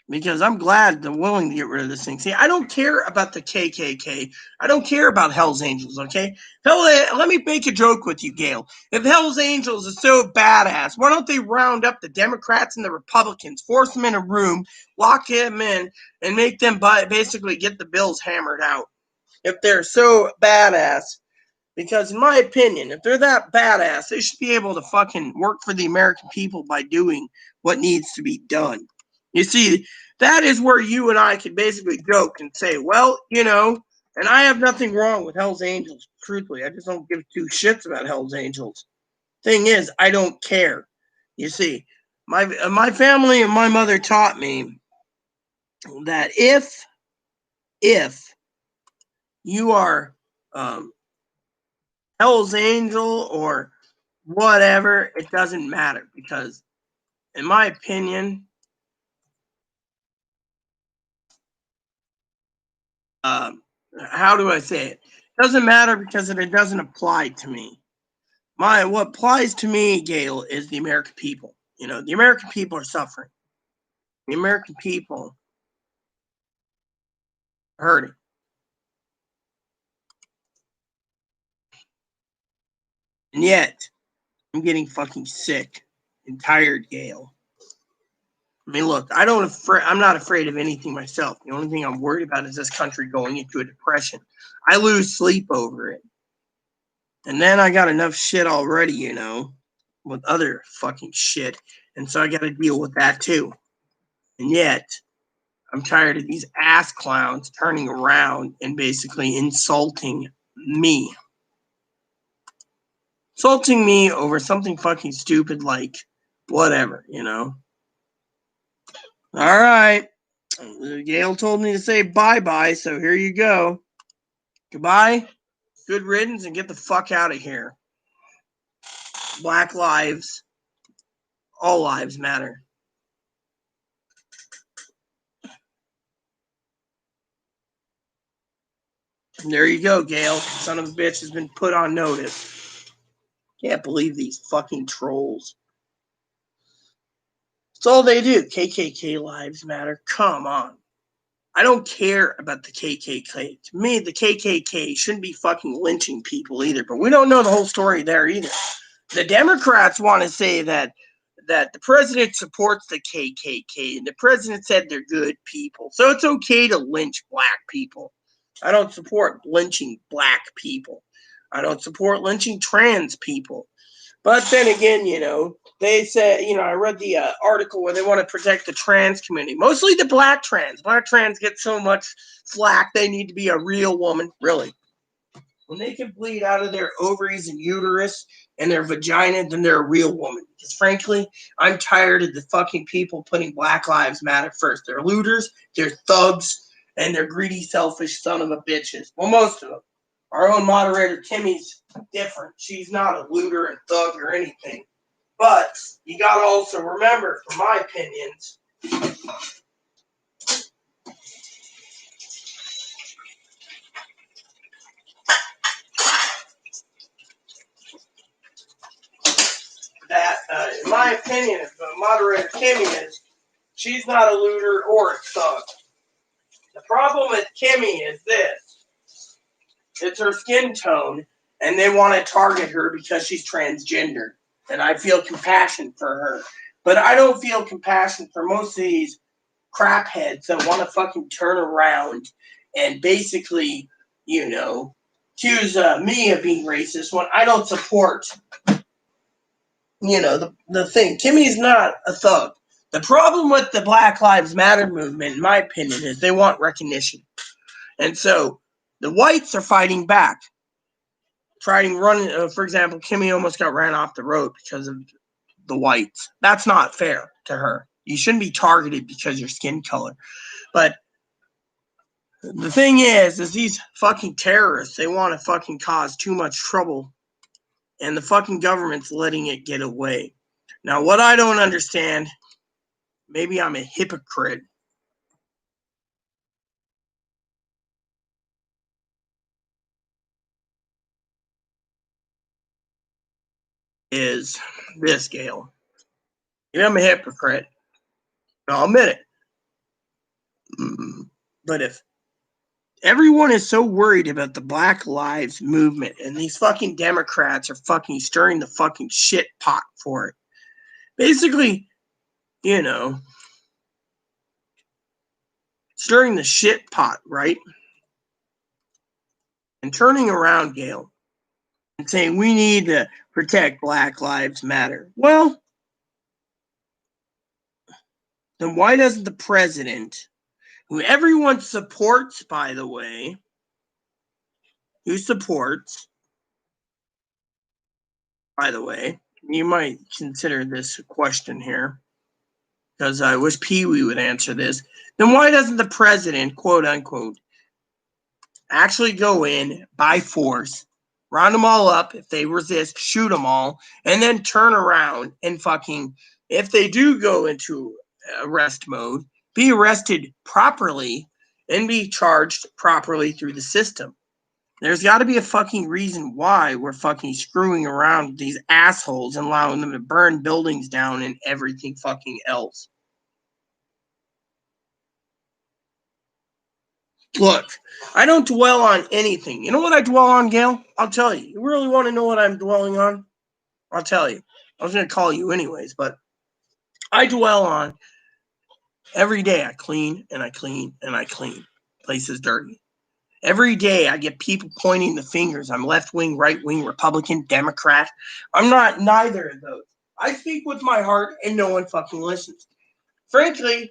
Because I'm glad and willing to get rid of this thing. See, I don't care about the KKK. I don't care about Hell's Angels, okay? Let me make a joke with you, Gail. If Hell's Angels is so badass, why don't they round up the Democrats and the Republicans, force them in a room, lock them in, and make them basically get the bills hammered out? If they're so badass. Because in my opinion, if they're that badass, they should be able to fucking work for the American people by doing what needs to be done. You see, that is where you and I could basically joke and say, well, you know, and I have nothing wrong with Hell's Angels, truthfully. I just don't give two shits about Hell's Angels. Thing is, I don't care. You see, my family and my mother taught me that if you are Hell's Angel or whatever, it doesn't matter because, in my opinion, how do I say it? It doesn't matter because it doesn't apply to me. What applies to me, Gail, is the American people. You know, the American people are suffering. The American people are hurting. And yet, I'm getting fucking sick and tired, Gail. I mean, look, I'm not afraid of anything myself. The only thing I'm worried about is this country going into a depression. I lose sleep over it. And then I got enough shit already, you know, with other fucking shit. And so I got to deal with that too. And yet, I'm tired of these ass clowns turning around and basically insulting me. Insulting me over something fucking stupid like whatever, you know. All right. Gail told me to say bye-bye, so here you go. Goodbye. Good riddance and get the fuck out of here. Black lives, all lives matter. And there you go, Gail. Son of a bitch has been put on notice. Can't believe these fucking trolls. That's all they do. KKK lives matter. Come on. I don't care about the KKK. To me, the KKK shouldn't be fucking lynching people either, but we don't know the whole story there either. The Democrats want to say that the president supports the KKK, and the president said they're good people. So it's okay to lynch black people. I don't support lynching black people. I don't support lynching trans people. But then again, you know, they said, you know, I read the article where they want to protect the trans community, mostly the black trans. Black trans get so much flack, they need to be a real woman, really. When they can bleed out of their ovaries and uterus and their vagina, then they're a real woman. Because frankly, I'm tired of the fucking people putting Black Lives Matter first. They're looters, they're thugs, and they're greedy, selfish son of a bitches. Well, most of them. Our own moderator, Kimmy's different. She's not a looter and thug or anything. But you got to also remember, from my opinions, that, in my opinion, if moderator Kimmy is, she's not a looter or a thug. The problem with Kimmy is this. It's her skin tone, and they want to target her because she's transgender. And I feel compassion for her. But I don't feel compassion for most of these crapheads that want to fucking turn around and basically, you know, accuse me of being racist when I don't support, you know, the thing. Kimmy's not a thug. The problem with the Black Lives Matter movement, in my opinion, is they want recognition. And so the whites are fighting back. Trying running, for example, Kimmy almost got ran off the road because of the whites. That's not fair to her. You shouldn't be targeted because of your skin color. But the thing is these fucking terrorists, they want to fucking cause too much trouble. And the fucking government's letting it get away. Now, what I don't understand, maybe I'm a hypocrite, is this, Gail. Maybe I'm a hypocrite. I'll admit it. But if everyone is so worried about the Black Lives movement and these fucking Democrats are fucking stirring the fucking shit pot for it, basically, stirring the shit pot, right? And turning around, Gail, and saying we need to protect Black Lives Matter. Well, then why doesn't the president, who everyone supports, by the way, you might consider this a question here, because I wish Pee Wee would answer this. Then why doesn't the president, quote unquote, actually go in by force, round them all up, if they resist, shoot them all, and then turn around and fucking, if they do go into arrest mode, be arrested properly and be charged properly through the system? There's got to be a fucking reason why we're fucking screwing around with these assholes and allowing them to burn buildings down and everything fucking else. Look, I don't dwell on anything. You know what I dwell on, Gail? I'll tell you. You really want to know what I'm dwelling on? I'll tell you. I was going to call you anyways, but I dwell on every day I clean and I clean and I clean. Place is dirty. Every day I get people pointing the fingers. I'm left wing, right wing, Republican, Democrat. I'm not neither of those. I speak with my heart and no one fucking listens. Frankly,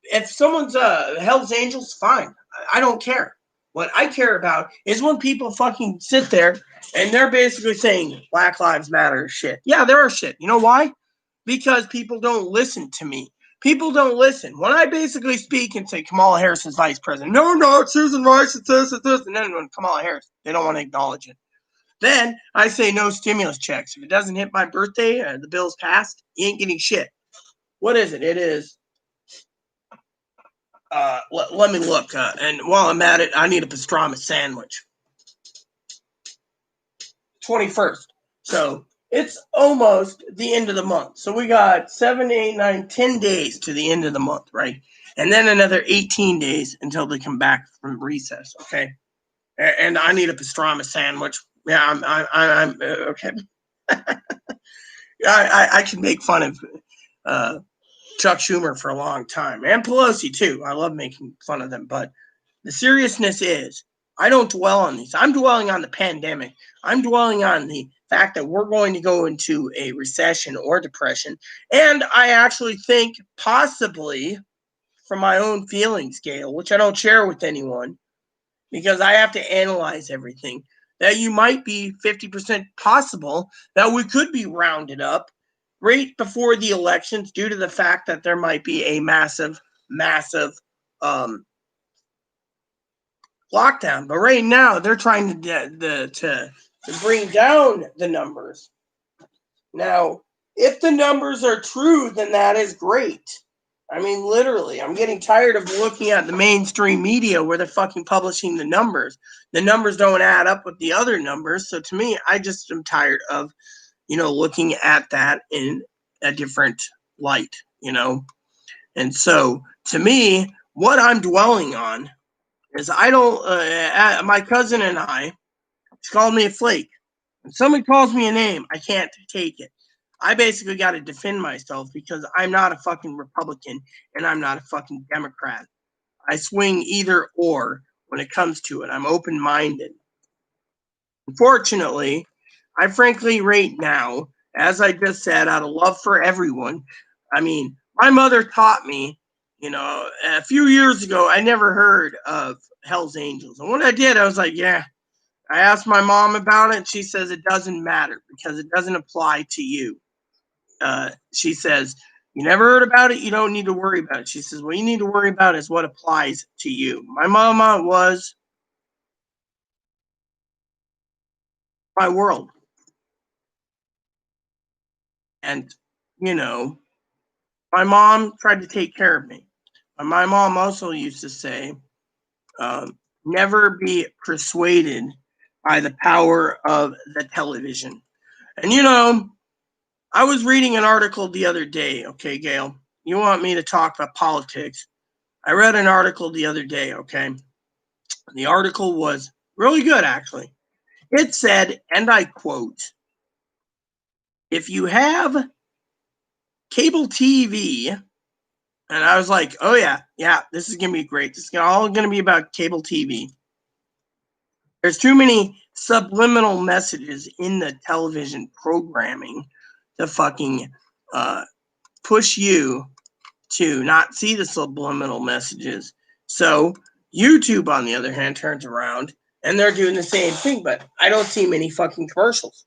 if someone's Hell's Angels, fine. I don't care. What I care about is when people fucking sit there and they're basically saying Black Lives Matter shit. Yeah, there are shit. You know why? Because people don't listen to me. People don't listen. When I basically speak and say Kamala Harris is vice president, no, it's Susan Rice, it's this, and then when Kamala Harris, they don't want to acknowledge it. Then I say no stimulus checks. If it doesn't hit my birthday, the bill's passed, you ain't getting shit. What is it? It is let me look. And while I'm at it, I need a pastrami sandwich. 21st. So it's almost the end of the month. So we got 7, 8, 9, 10 days to the end of the month, right? And then another 18 days until they come back from recess, okay? And I need a pastrami sandwich. Yeah, I'm okay. I can make fun of Chuck Schumer for a long time, and Pelosi too. I love making fun of them, but the seriousness is, I don't dwell on these. I'm dwelling on the pandemic. I'm dwelling on the fact that we're going to go into a recession or depression, and I actually think possibly, from my own feeling scale, which I don't share with anyone, because I have to analyze everything, that you might be 50% possible that we could be rounded up right before the elections due to the fact that there might be a massive lockdown. But right now, they're trying to bring down the numbers. Now, if the numbers are true, then that is great. I mean, literally, I'm getting tired of looking at the mainstream media where they're fucking publishing the numbers. The numbers don't add up with the other numbers. So to me, I just am tired of, looking at that in a different light, And so to me, what I'm dwelling on is I don't, my cousin and I, she called me a flake. When somebody calls me a name, I can't take it. I basically got to defend myself because I'm not a fucking Republican and I'm not a fucking Democrat. I swing either or when it comes to it. I'm open-minded. Unfortunately, I frankly right now, as I just said, out of love for everyone, I mean, My mother taught me, a few years ago, I never heard of Hell's Angels. And when I did, I was like, yeah. I asked my mom about it. She says it doesn't matter because it doesn't apply to you. She says, you never heard about it. You don't need to worry about it. She says, what you need to worry about is what applies to you. My mama was my world. And, you know, my mom tried to take care of me. And my mom also used to say, never be persuaded by the power of the television. And, I was reading an article the other day. Okay, Gail, you want me to talk about politics? I read an article the other day. Okay. The article was really good, actually. It said, and I quote, if you have cable TV, and I was like, oh, yeah, this is going to be great. This is all going to be about cable TV. There's too many subliminal messages in the television programming to fucking push you to not see the subliminal messages. So YouTube, on the other hand, turns around and they're doing the same thing, but I don't see many fucking commercials.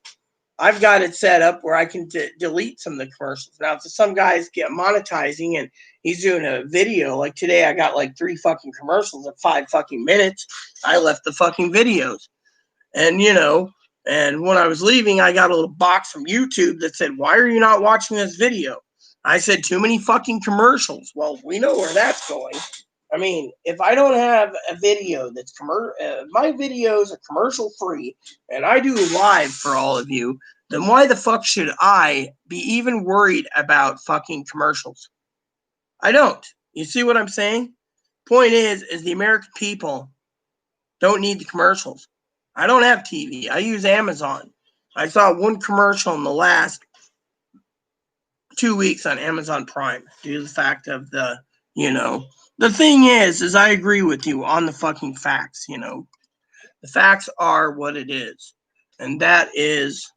I've got it set up where I can delete some of the commercials. Now, if some guys get monetizing and he's doing a video, like today I got like 3 fucking commercials at 5 fucking minutes, I left the fucking videos. And, and when I was leaving, I got a little box from YouTube that said, why are you not watching this video? I said, too many fucking commercials. Well, we know where that's going. I mean, if I don't have a video that's my videos are commercial free and I do live for all of you, then why the fuck should I be even worried about fucking commercials? I don't. You see what I'm saying? Point is the American people don't need the commercials. I don't have TV. I use Amazon. I saw one commercial in the last 2 weeks on Amazon Prime due to the fact of the thing is I agree with you on the fucking facts. The facts are what it is, and that is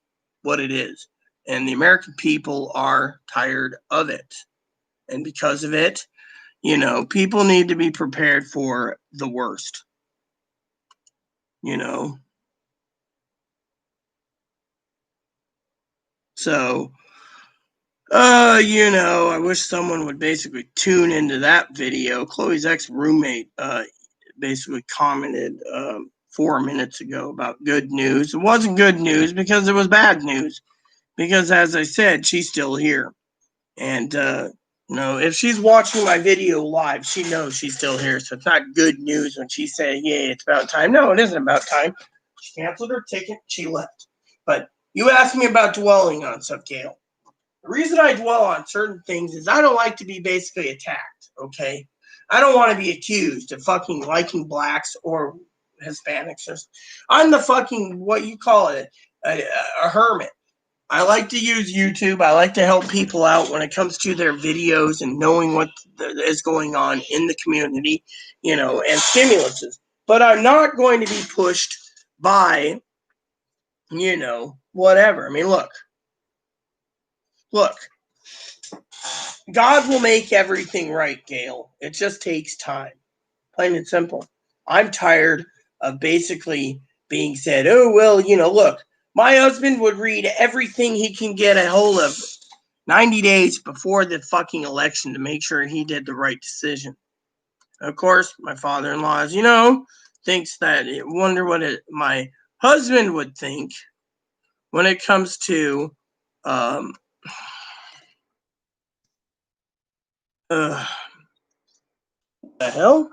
what it is. And the American people are tired of it. And because of it, people need to be prepared for the worst. So, I wish someone would basically tune into that video. Chloe's ex-roommate basically commented 4 minutes ago about good news. It wasn't good news because it was bad news. Because as I said, she's still here. And, if she's watching my video live, she knows she's still here. So it's not good news when she said, yeah, it's about time. No, it isn't about time. She canceled her ticket. She left. But you asked me about dwelling on stuff, Gail. The reason I dwell on certain things is I don't like to be basically attacked, okay? I don't want to be accused of fucking liking blacks or Hispanics. I'm the fucking, what you call it, a hermit. I like to use YouTube. I like to help people out when it comes to their videos and knowing what is going on in the community, and stimuluses. But I'm not going to be pushed by, whatever. I mean, look, God will make everything right, Gail. It just takes time. Plain and simple. I'm tired of basically being said, oh, well, look, my husband would read everything he can get a hold of 90 days before the fucking election to make sure he did the right decision. Of course, my father-in-law, as you know, thinks that, wonder what my husband would think when it comes to the hell?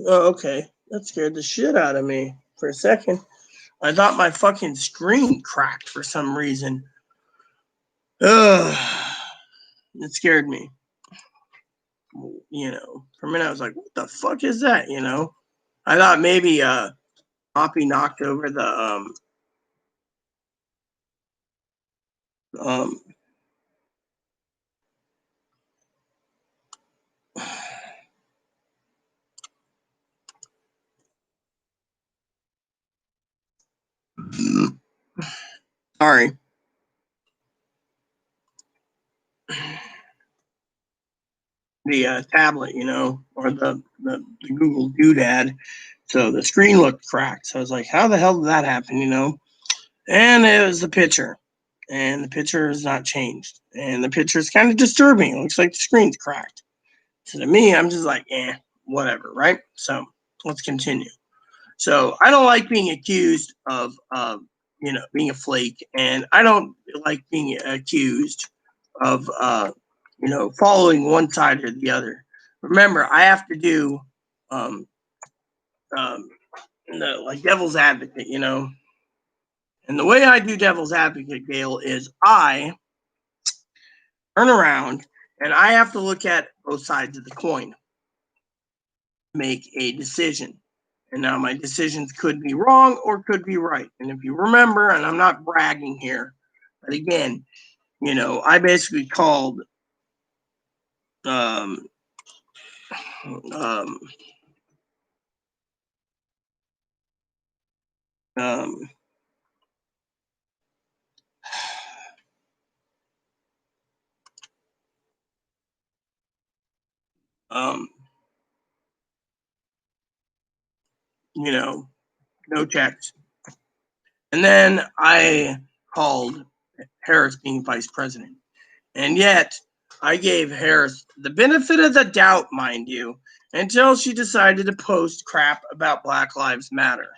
Oh, okay. That scared the shit out of me for a second. I thought my fucking screen cracked for some reason. Ugh. It scared me. For a minute I was like, what the fuck is that? I thought maybe Poppy knocked over the um Sorry. The tablet, or the Google Doodad. So the screen looked cracked. So I was like, how the hell did that happen, And it was the picture. And the picture has not changed. And the picture is kind of disturbing. It looks like the screen's cracked. So to me, I'm just like, whatever, right? So let's continue. So I don't like being accused of, being a flake. And I don't like being accused of, following one side or the other. Remember, I have to do um, um, like devil's advocate, And the way I do devil's advocate, Gail, is I turn around and I have to look at both sides of the coin, make a decision. And now my decisions could be wrong or could be right. And if you remember, and I'm not bragging here, but again, I basically called um, um, um, um, no checks. And then I called Harris being vice president. And yet, I gave Harris the benefit of the doubt, mind you, until she decided to post crap about Black Lives Matter.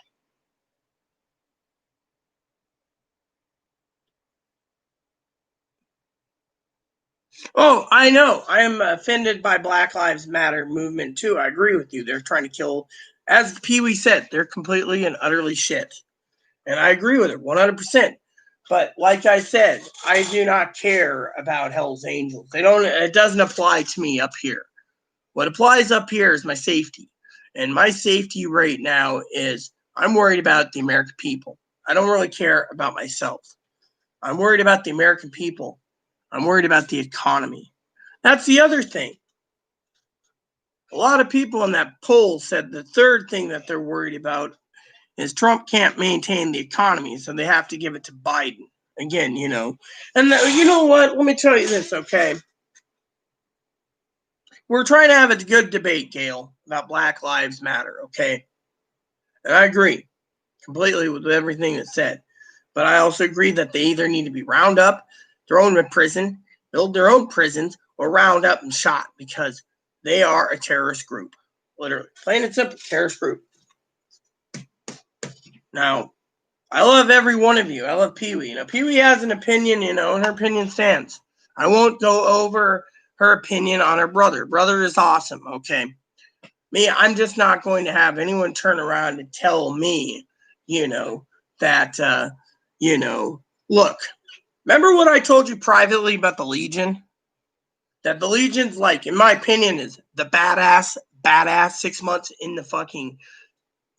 Oh, I know. I am offended by Black Lives Matter movement too. I agree with you. They're trying to kill, as Pee Wee said, they're completely and utterly shit. And I agree with it 100%. But like I said, I do not care about Hell's Angels. It doesn't apply to me up here. What applies up here is my safety. And my safety right now is I'm worried about the American people. I don't really care about myself. I'm worried about the American people. I'm worried about the economy. That's the other thing. A lot of people in that poll said the third thing that they're worried about is Trump can't maintain the economy, so they have to give it to Biden. Again, And you know what? Let me tell you this, okay? We're trying to have a good debate, Gail, about Black Lives Matter, okay? And I agree completely with everything that's said. But I also agree that they either need to be round up, thrown in prison, build their own prisons, or round up and shot because they are a terrorist group. Literally. Plain and simple, terrorist group. Now, I love every one of you. I love Pee Wee. Pee Wee has an opinion, and her opinion stands. I won't go over her opinion on her brother. Brother is awesome, okay? Me, I'm just not going to have anyone turn around and tell me, that, look, remember what I told you privately about the Legion? That the Legion's like, in my opinion, is the badass 6 months in the fucking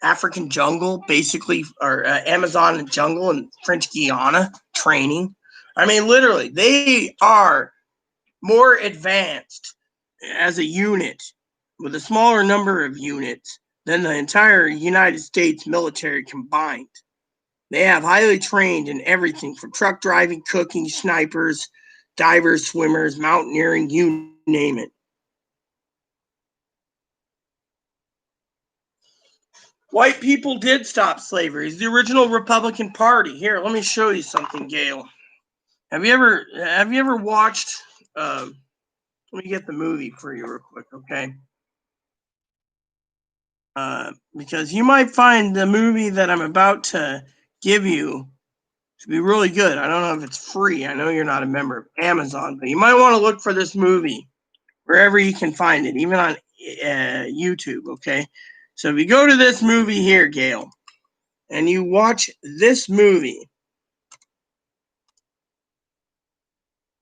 African jungle, basically, or Amazon jungle in French Guiana training. I mean, literally, they are more advanced as a unit with a smaller number of units than the entire United States military combined. They have highly trained in everything from truck driving, cooking, snipers, divers, swimmers, mountaineering, you name it. White people did stop slavery. It's the original Republican Party. Here, let me show you something, Gail. Have you ever watched? Let me get the movie for you real quick, okay? Because you might find the movie that I'm about to give you to be really good. I don't know if it's free. I know you're not a member of Amazon, but you might want to look for this movie wherever you can find it, even on YouTube, okay? So if you go to this movie here, Gail, and you watch this movie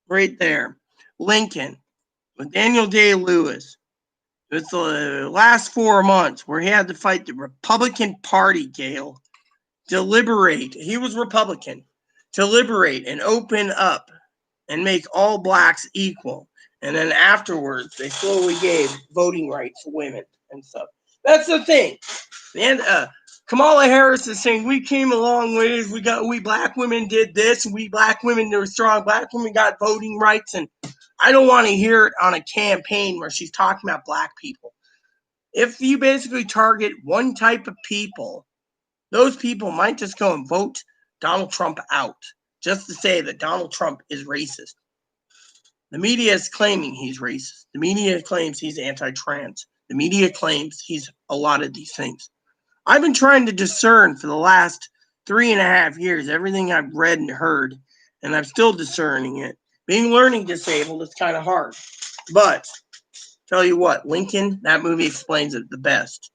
right there, Lincoln, with Daniel Day-Lewis, it's the last 4 months where he had to fight the Republican Party, Gail, deliberate. He was Republican. To liberate and open up and make all blacks equal. And then afterwards, they slowly gave voting rights to women and stuff. That's the thing. And Kamala Harris is saying we came a long ways. We black women did this. We black women, there were strong black women got voting rights, and I don't want to hear it on a campaign where she's talking about black people. If you basically target one type of people, those people might just go and vote Donald Trump out just to say that Donald Trump is racist. The media is claiming he's racist. The media claims he's anti-trans. The media claims he's a lot of these things. I've been trying to discern for the last 3.5 years everything I've read and heard, and I'm still discerning it. Being learning disabled is kind of hard. But tell you what, Lincoln, that movie explains it the best.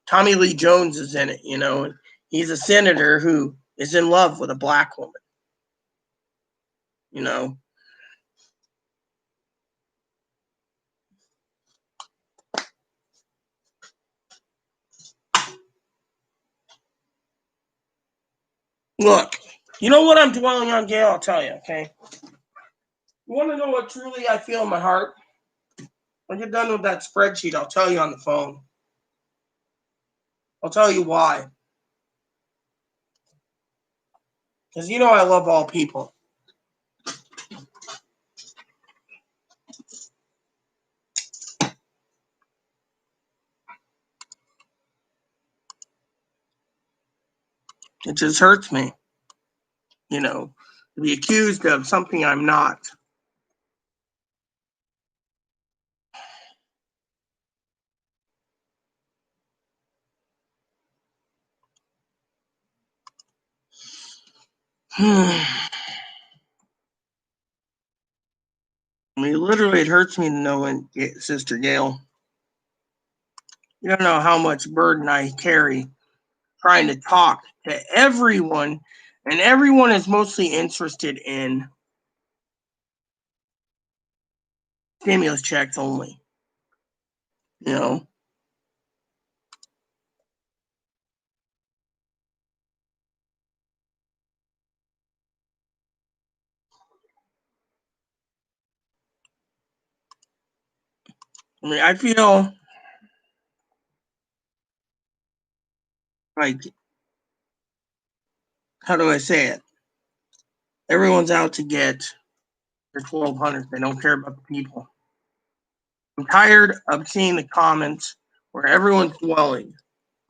Tommy Lee Jones is in it, you know. He's a senator who is in love with a black woman, you know. Look, you know what I'm dwelling on, Gail? I'll tell you, okay? You want to know what truly I feel in my heart? When I get done with that spreadsheet, I'll tell you on the phone. I'll tell you why. Because you know I love all people. It just hurts me, you know, to be accused of something I'm not. I mean, literally, it hurts me to know, when, Sister Gail, you don't know how much burden I carry trying to talk to everyone, and everyone is mostly interested in stimulus checks only, you know. I mean, I feel like, how do I say it? Everyone's out to get their 1,200. They don't care about the people. I'm tired of seeing the comments where everyone's dwelling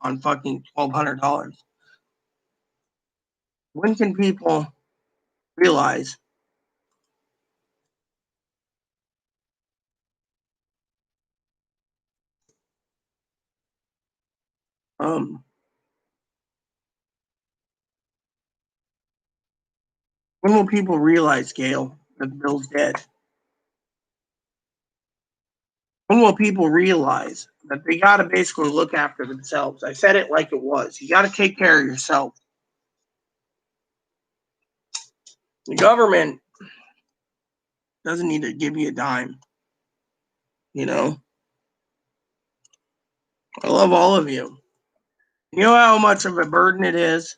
on fucking $1,200. When can people realize um, when will people realize, Gail, that the bill's dead? When will people realize that they got to basically look after themselves? I said it like it was. You got to take care of yourself. The government doesn't need to give you a dime. You know, I love all of you. You know how much of a burden it is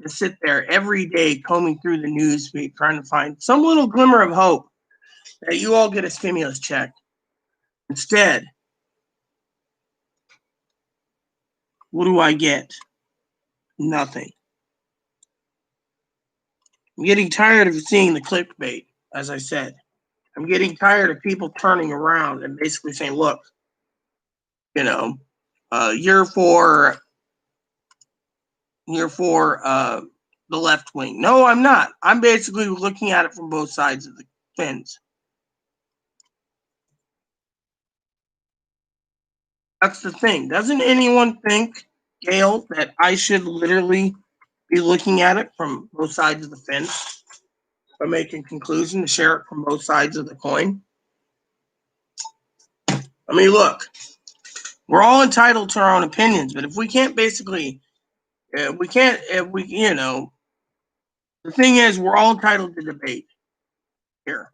to sit there every day combing through the news feed trying to find some little glimmer of hope that you all get a stimulus check. Instead, what do I get? Nothing. I'm getting tired of seeing the clickbait, as I said. I'm getting tired of people turning around and basically saying, look, you know, you're for the left wing. No, I'm not. I'm basically looking at it from both sides of the fence. That's the thing. Doesn't anyone think, Gail, that I should literally be looking at it from both sides of the fence or make a conclusion to share it from both sides of the coin? I mean, look, we're all entitled to our own opinions, but if we can't basically, we can't, if we, you know, the thing is, we're all entitled to debate here.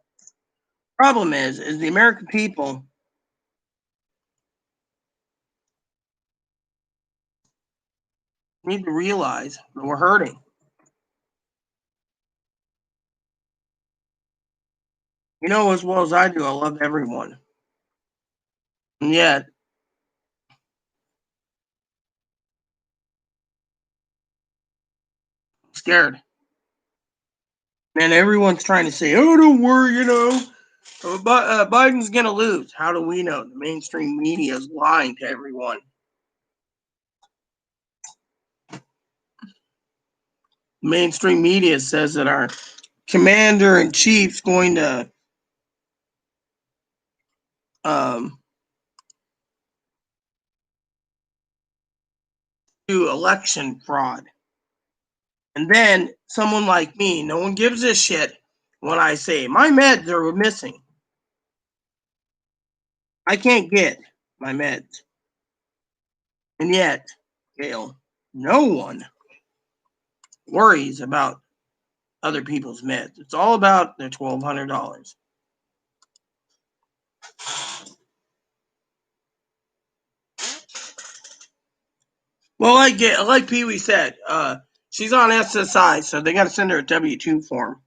Problem is the American people need to realize that we're hurting. You know as well as I do, I love everyone. And yet, scared. And everyone's trying to say, oh, don't worry, Biden's going to lose. How do we know? The mainstream media is lying to everyone. The mainstream media says that our commander-in-chief's going to do election fraud. And then someone like me, no one gives a shit when I say my meds are missing. I can't get my meds. And yet, Gail, no one worries about other people's meds. It's all about their $1,200. Well, like Pee Wee said, she's on SSI, so they got to send her a W-2 form.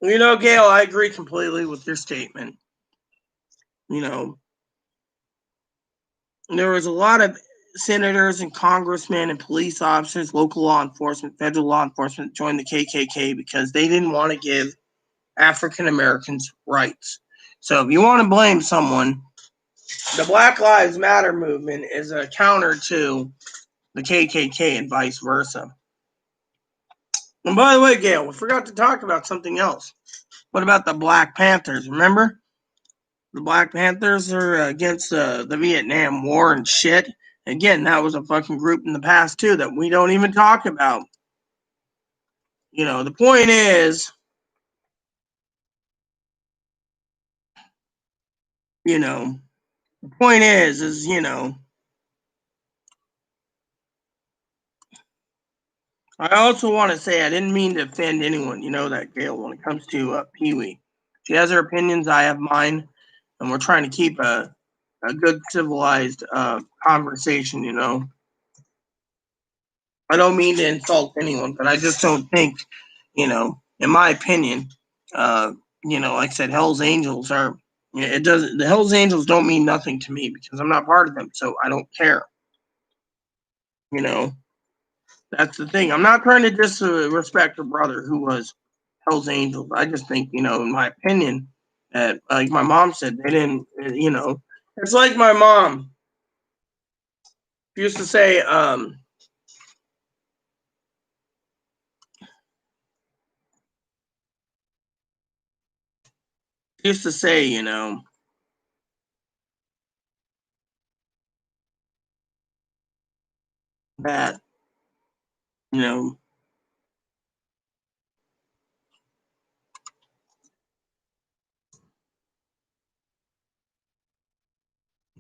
Gail, I agree completely with your statement. There was a lot of senators and congressmen and police officers, local law enforcement, federal law enforcement joined the KKK because they didn't want to give African Americans rights. So if you want to blame someone, the Black Lives Matter movement is a counter to the KKK and vice versa. And by the way, Gail, we forgot to talk about something else. What about the Black Panthers? Remember? The Black Panthers are against the Vietnam War and shit. Again, that was a fucking group in the past too that we don't even talk about. The point is, the point is, I also want to say I didn't mean to offend anyone, that Gail, when it comes to Pee Wee. She has her opinions, I have mine, and we're trying to keep a good civilized conversation, I don't mean to insult anyone, but I just don't think, in my opinion, like I said, Hell's Angels are, the Hell's Angels don't mean nothing to me because I'm not part of them, so I don't care. That's the thing. I'm not trying to disrespect a brother who was Hell's Angels. I just think, in my opinion, that like my mom said, they didn't, it's like my mom used to say, that, you know,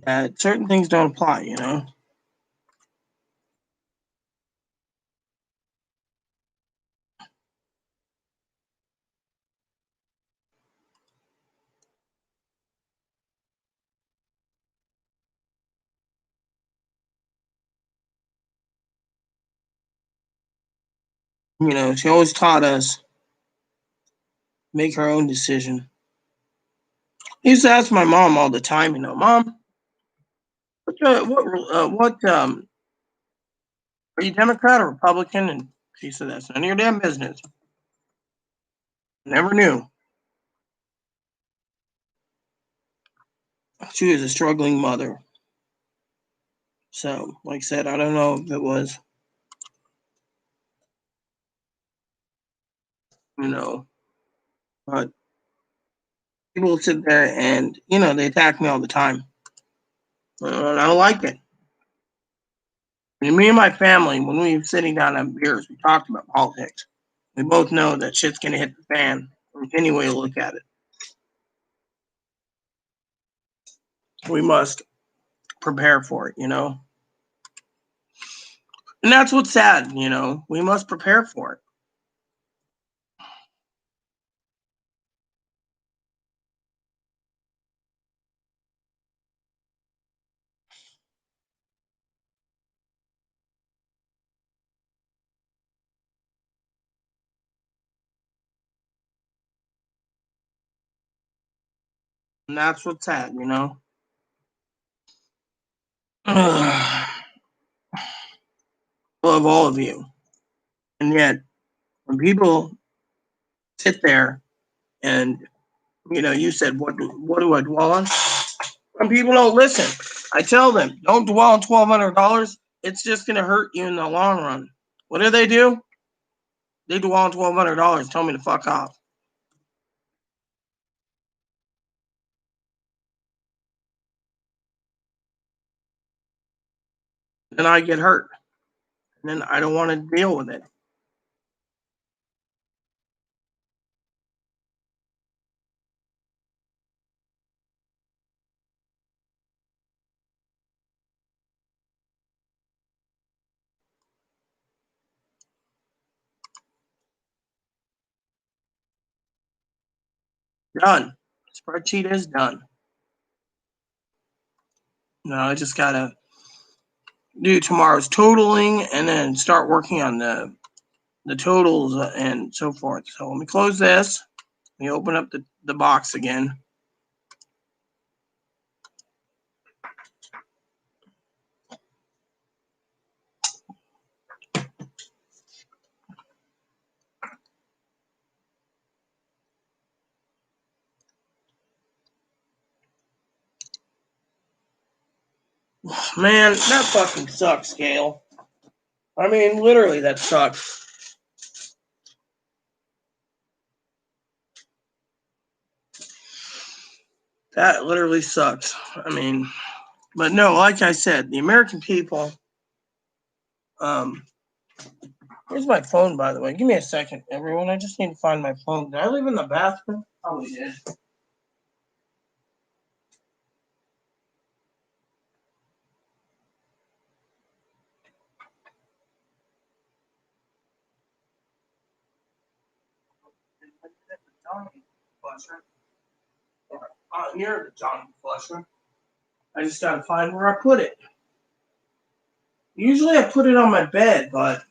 that certain things don't apply. She always taught us make our own decision. I used to ask my mom all the time, Mom, what are you Democrat or Republican? And she said, that's none of your damn business. Never knew. She was a struggling mother. So, like I said, I don't know if it was, but people sit there and, they attack me all the time. I don't like it. And me and my family, when we were sitting down on beers, we talked about politics. We both know that shit's going to hit the fan from any way you look at it. We must prepare for it, And that's what's sad, we must prepare for it. And that's what's sad. Love all of you. And yet, when people sit there and, you said, what do I dwell on? When people don't listen, I tell them, don't dwell on $1,200. It's just going to hurt you in the long run. What do? They dwell on $1,200. Tell me to fuck off. Then I get hurt. And then I don't want to deal with it. Done. Spreadsheet is done. Now I just gotta do tomorrow's totaling and then start working on the totals and so forth. So let me close this. Let me open up the box again. Man, that fucking sucks, Gail. I mean, literally, that sucks. That literally sucks. I mean, but no, like I said, the American people. Where's my phone, by the way? Give me a second, everyone. I just need to find my phone. Did I leave it in the bathroom? Probably did. Near the Johnny Flusher. I just gotta find where I put it. Usually I put it on my bed, but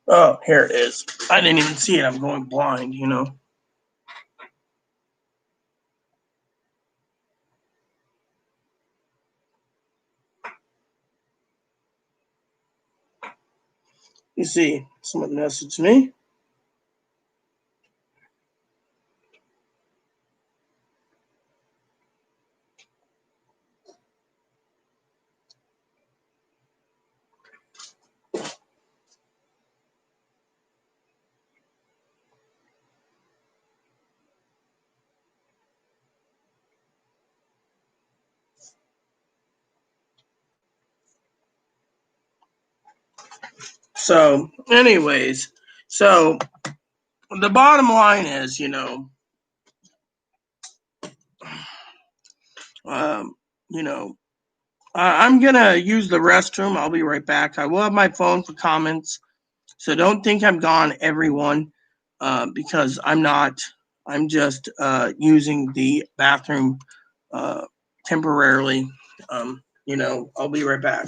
oh, here it is. I didn't even see it. I'm going blind, You see, someone messaged me. So, anyways, so the bottom line is, um, you know, I'm gonna use the restroom. I'll be right back. I will have my phone for comments, so don't think I'm gone, everyone, because I'm not. I'm just using the bathroom temporarily. I'll be right back.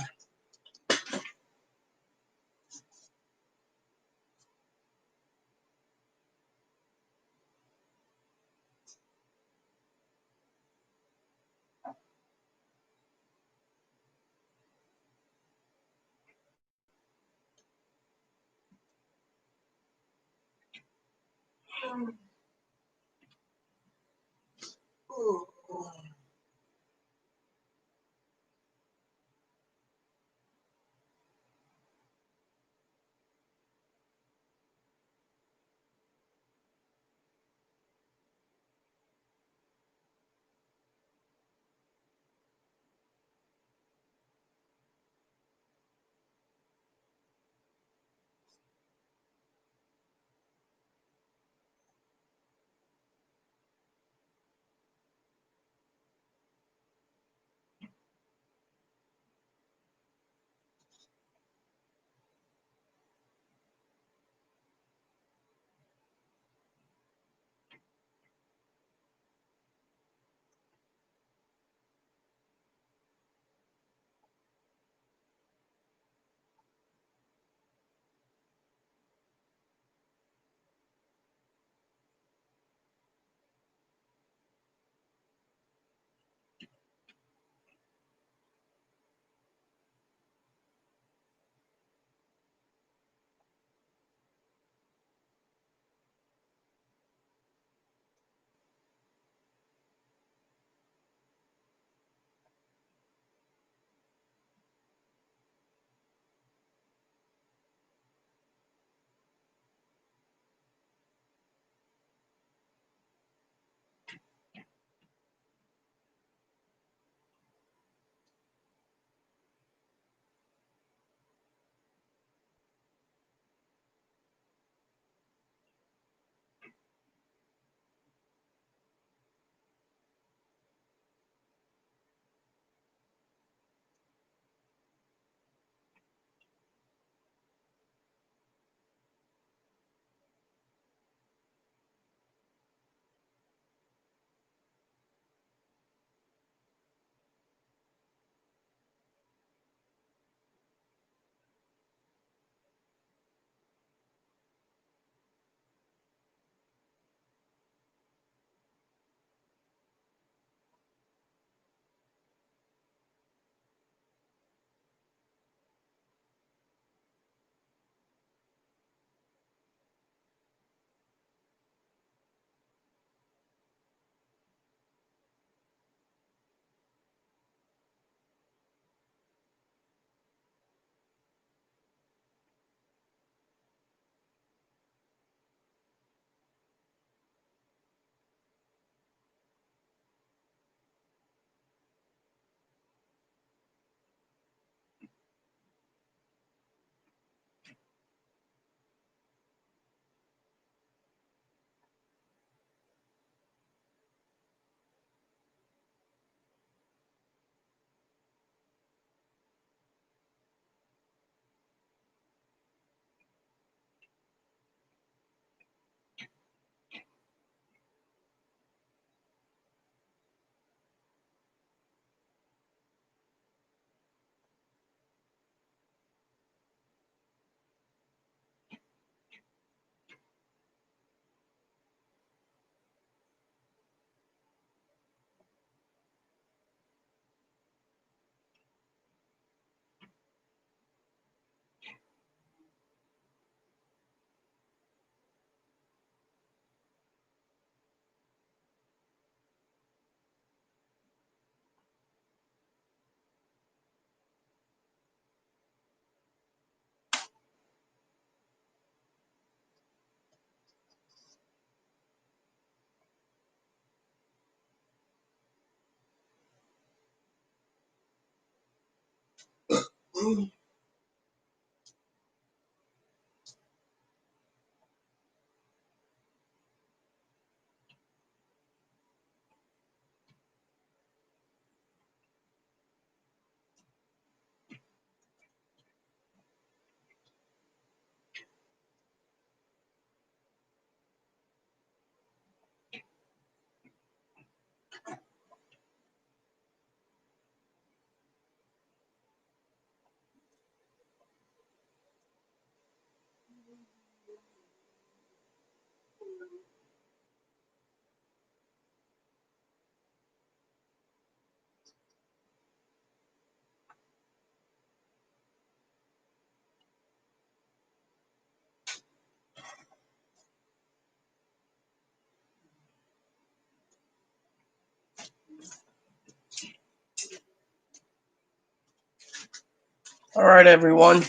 All right, everyone.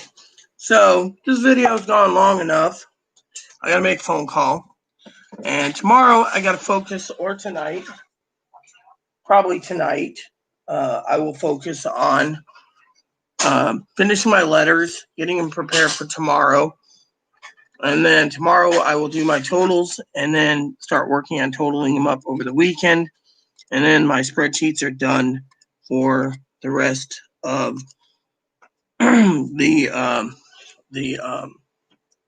So this video's gone long enough. I gotta make a phone call. And tomorrow I gotta focus, or tonight, probably tonight, I will focus on finishing my letters, getting them prepared for tomorrow. And then tomorrow I will do my totals and then start working on totaling them up over the weekend. And then my spreadsheets are done for the rest of the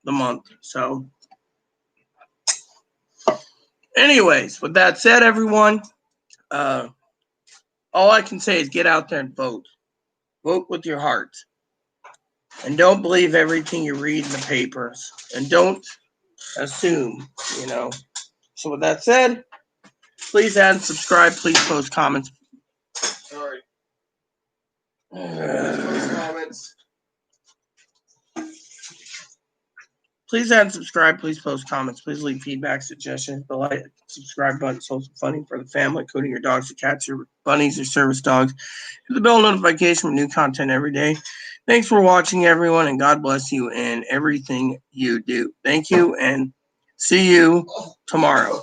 month. So anyways, with that said, everyone, all I can say is get out there and vote. Vote with your heart. And don't believe everything you read in the papers. And don't assume, So with that said, please add and subscribe. Please post comments. Sorry. Post comments. Please add and subscribe. Please post comments. Please leave feedback, suggestions. The like, subscribe button, social funding for the family, including your dogs, your cats, your bunnies, your service dogs. Hit the bell notification for new content every day. Thanks for watching, everyone, and God bless you in everything you do. Thank you, and see you tomorrow.